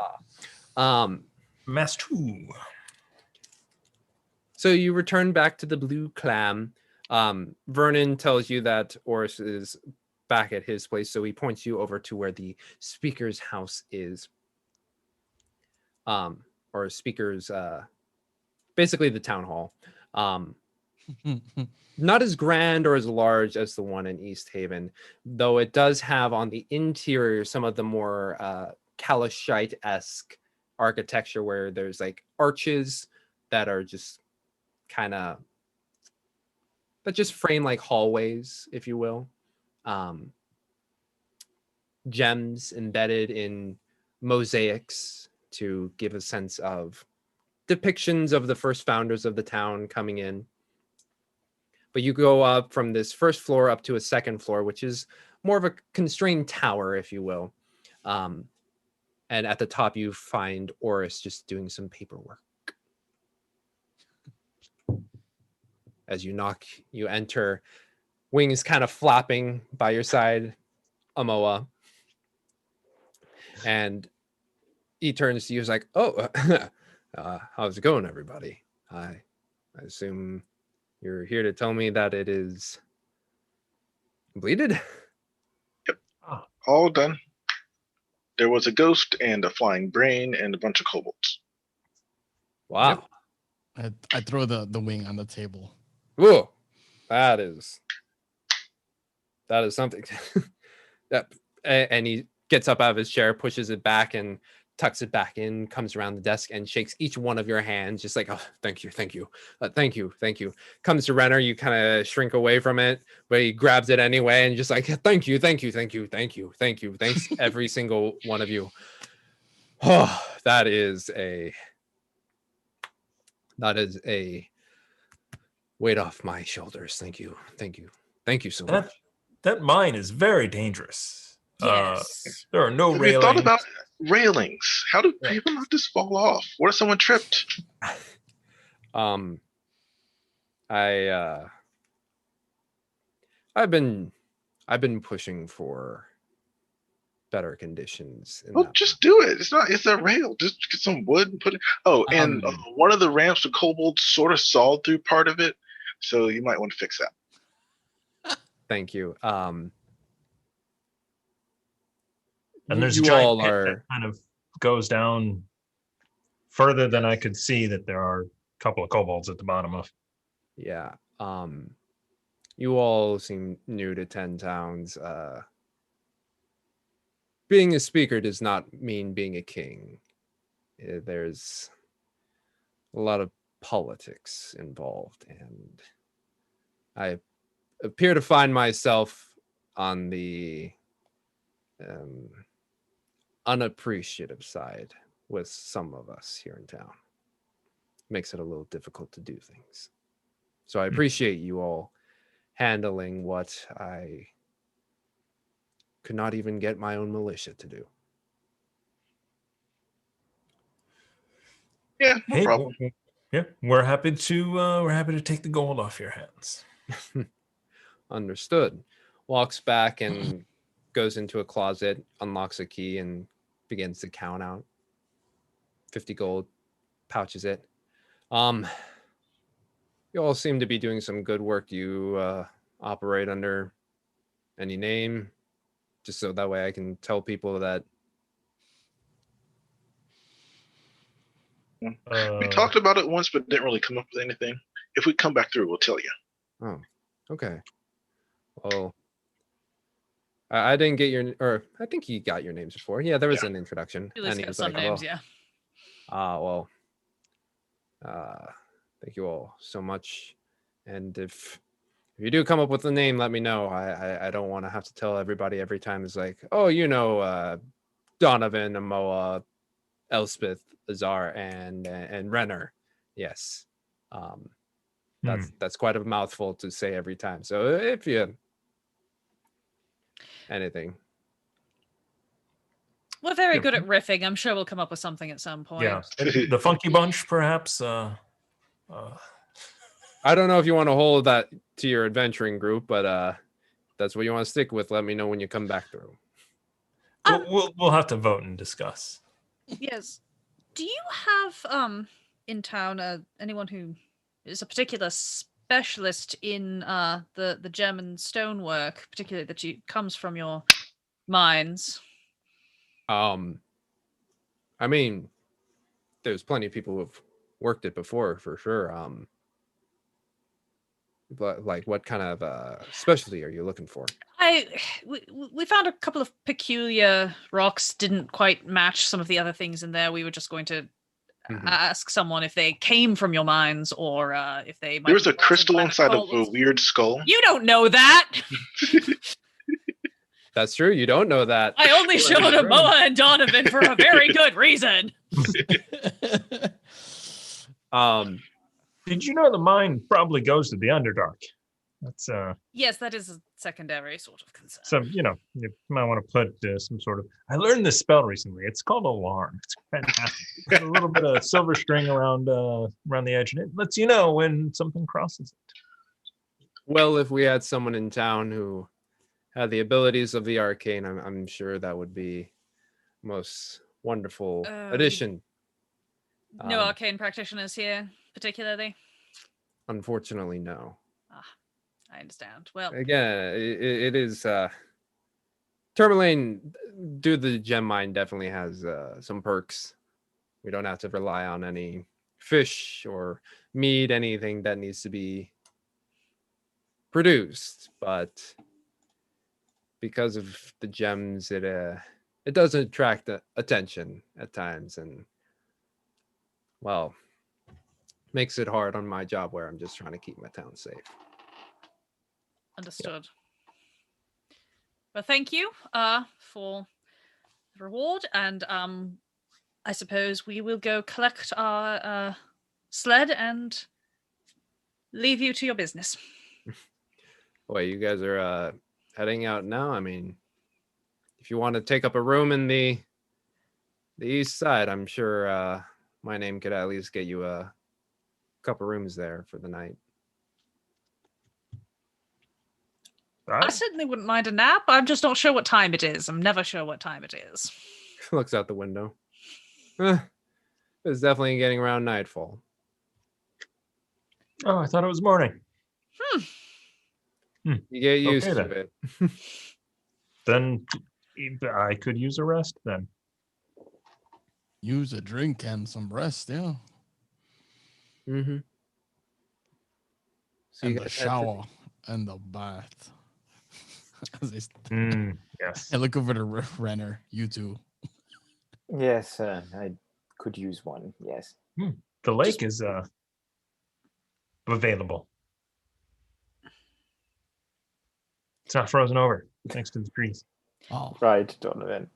Mastu. So you return back to the Blue Clam. Vernon tells you that Oris is back at his place, so he points you over to where the speaker's house is. Or speaker's, basically the town hall. Not as grand or as large as the one in East Haven, though it does have on the interior some of the more Kalashite-esque architecture where there's like arches that are just kind of that just frame like hallways, if you will. Gems embedded in mosaics to give a sense of depictions of the first founders of the town coming in. But you go up from this first floor up to a second floor, which is more of a constrained tower, if you will. And at the top, you find Oris just doing some paperwork. As you knock, you enter, wings kind of flapping by your side, Amoa. And he turns to you, he's like, oh, how's it going, everybody? I assume you're here to tell me that it is completed? Yep. All done. There was a ghost and a flying brain and a bunch of kobolds. Wow. Yep. I throw the wing on the table. Whoa. That is something. Yep. And he gets up out of his chair, pushes it back and tucks it back in, comes around the desk and shakes each one of your hands, just like, oh, thank you. Thank you. Comes to Renner, you kind of shrink away from it, but he grabs it anyway and just like, thank you. Thanks, every single one of you. Oh, that is a weight off my shoulders. Thank you so much. That mine is very dangerous. Yes. There are no Have railings. you thought about railings? How do people not just fall off? What if someone tripped? I've been pushing for better conditions. Well, just do it. It's a rail. Just get some wood and put it. Oh, and one of the ramps the kobolds sort of sawed through part of it, so you might want to fix that. Thank you. And there's you a giant all pit are that kind of goes down further than I could see that there are a couple of kobolds at the bottom of. Yeah. You all seem new to 10 Towns. Being a speaker does not mean being a king. There's a lot of politics involved, and I appear to find myself on the unappreciative side with some of us here in town. Makes it a little difficult to do things. So I appreciate you all handling what I could not even get my own militia to do. Yeah, no problem. Yeah, we're happy to take the gold off your hands. Understood. Walks back and goes into a closet, unlocks a key, and begins to count out 50 gold, pouches it. You all seem to be doing some good work. Do you operate under any name? Just so that way I can tell people that. We talked about it once, but didn't really come up with anything. If we come back through, we'll tell you. Oh, okay. Well, I didn't get your, or I think he got your names before. Yeah, there was an introduction. At least And he got was some like, names, oh, yeah. well, thank you all so much. And if you do come up with a name, let me know. I don't want to have to tell everybody every time. It's like, oh, Donovan, Amoa, Elspeth, Azar, and Renner. Yes. That's quite a mouthful to say every time. So if you anything. We're very good at riffing. I'm sure we'll come up with something at some point. Yeah, the Funky Bunch, perhaps. I don't know if you want to hold that to your adventuring group, but that's what you want to stick with. Let me know when you come back through. We'll have to vote and discuss. Yes. Do you have in town anyone who is a particular specialist in the German stonework, particularly that comes from your mines? I mean, there's plenty of people who have worked it before, for sure. But like, what kind of specialty are you looking for? We found a couple of peculiar rocks didn't quite match some of the other things in there. We were just going to ask someone if they came from your mines or if they might. There was a be crystal planet inside of a Cold. weird skull. You don't know that. That's true. You don't know that. I only showed him Moa and Donovan for a very good reason. Did you know the mine probably goes to the Underdark? That's Yes, that is a secondary sort of concern. so you might want to put some sort of. I learned this spell recently. It's called Alarm. It's fantastic. It's got a little bit of silver string around the edge, and it lets you know when something crosses it. Well, if we had someone in town who had the abilities of the arcane, I'm sure that would be most wonderful addition. No arcane practitioners here, particularly. Unfortunately, no. I understand. Well, Again, it is Tourmaline, due to the gem mine, definitely has some perks. We don't have to rely on any fish or meat, anything that needs to be produced. But because of the gems, it does attract attention at times, and well, makes it hard on my job where I'm just trying to keep my town safe. understood. Well, thank you for the reward, and I suppose we will go collect our sled and leave you to your business. Boy, you guys are heading out now. I mean, if you want to take up a room in the east side, I'm sure my name could at least get you a couple rooms there for the night. I certainly wouldn't mind a nap. I'm just not sure what time it is. I'm never sure what time it is. Looks out the window. It's definitely getting around nightfall. Oh, I thought it was morning. You get used Okay, to then. it. Then I could use a rest then. Use a drink and some rest, yeah. Mm-hmm. So And you the guys shower and the bath. As they Yes. I look over to Renner, you two. Yes, I could use one. Yes. The lake is available. It's not frozen over thanks to the trees. Oh, Right, Donovan.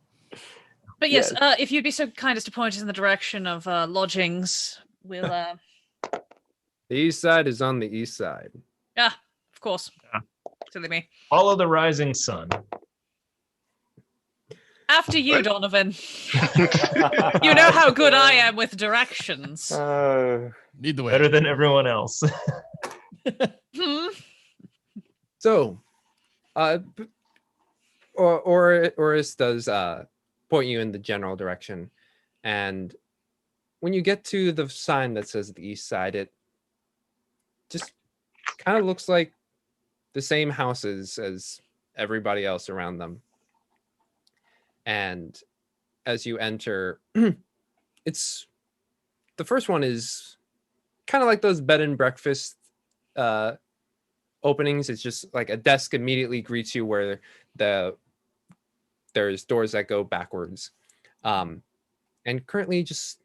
But yes, Yes. if you'd be so kind as to point us in the direction of lodgings, we'll. The east side is on the east side. Yeah, of course. Yeah. Silly me. Follow the rising sun. After you, Donovan. You know how good I am with directions. lead the way. Better than everyone else. So, Oris does point you in the general direction, and when you get to the sign that says the east side, it just kind of looks like the same houses as everybody else around them. And as you enter, it's the first one is kind of like those bed and breakfast openings. It's just like a desk immediately greets you where there's doors that go backwards. And currently just,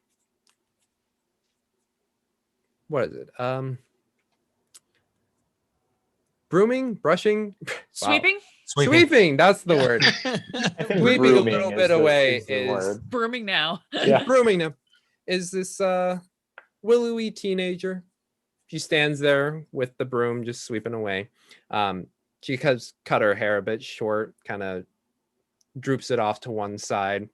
what is it? Brooming, brushing, Sweeping? Sweeping, that's the word. I think Sweeping a brooming little is bit the- away is the is word. Brooming now. Yeah. Brooming now is this willowy teenager. She stands there with the broom just sweeping away. She has cut her hair a bit short, kind of droops it off to one side,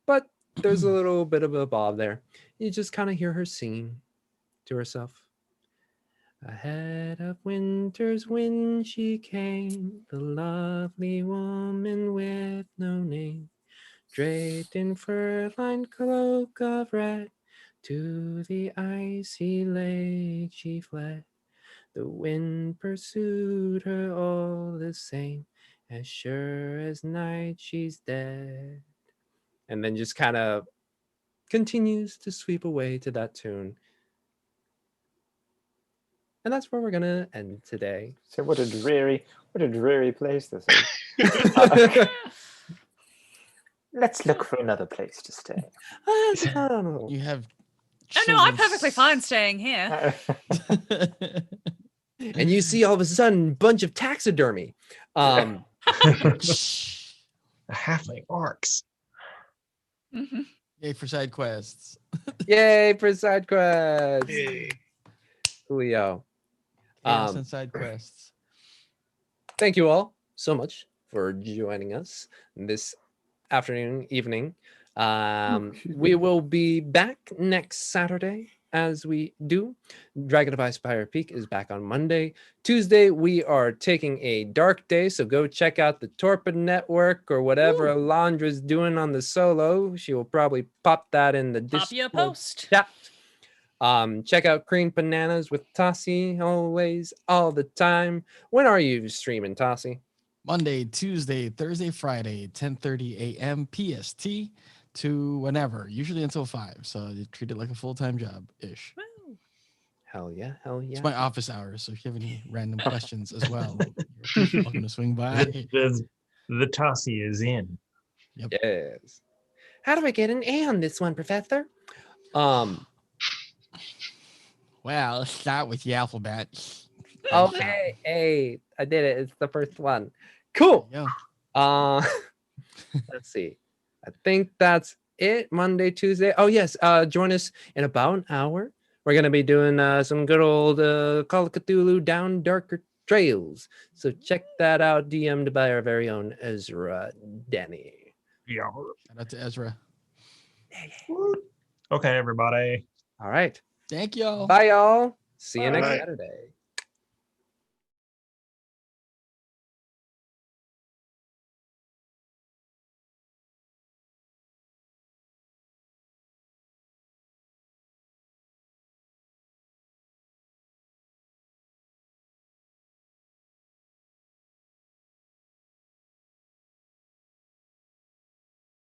but there's a little bit of a bob there. You just kind of hear her singing to herself. Ahead of winter's wind she came, the lovely woman with no name, draped in fur-lined cloak of red, to the icy lake she fled. The wind pursued her all the same, as sure as night she's dead. And then just kind of continues to sweep away to that tune. And that's where we're gonna end today. So what a dreary place this is. Let's look for another place to stay. I don't know. You have. Oh no, I'm children's- perfectly fine staying here. And you see all of a sudden a bunch of taxidermy. A halfling orcs. Mhm. Yay for side quests. Yay for side quests. Yay. Julio. Chaos and side quests. Thank you all so much for joining us this afternoon, evening. We will be back next Saturday as we do. Dragon of Icefire Peak is back on Monday. Tuesday, we are taking a dark day, so go check out the Torpid Network or whatever Alondra's doing on the solo. She will probably pop that in the Pop you a Discord post. chat. Check out Green Bananas with Tassi always, all the time. When are you streaming, Tassi? Monday, Tuesday, Thursday, Friday, 10:30 a.m. PST to whenever, usually until 5. So you treat it like a full-time job ish. Woo. Hell yeah, hell yeah. It's my office hours. So if you have any random questions as well, you're welcome to swing by. The Tossie is in. Yes. How do I get an A on this one, Professor? Well, let's start with the alphabet. Okay, A. I did it. It's the first one. Cool. Yeah. Let's see. I think that's it. Monday, Tuesday. Oh yes. Join us in about an hour. We're gonna be doing some good old Call of Cthulhu Down Darker Trails. So check that out. DM'd by our very own Ezra Denny. Yeah. Shout out to Ezra. Okay, everybody. All right. Thank y'all. Bye, y'all. See you next Bye. Saturday.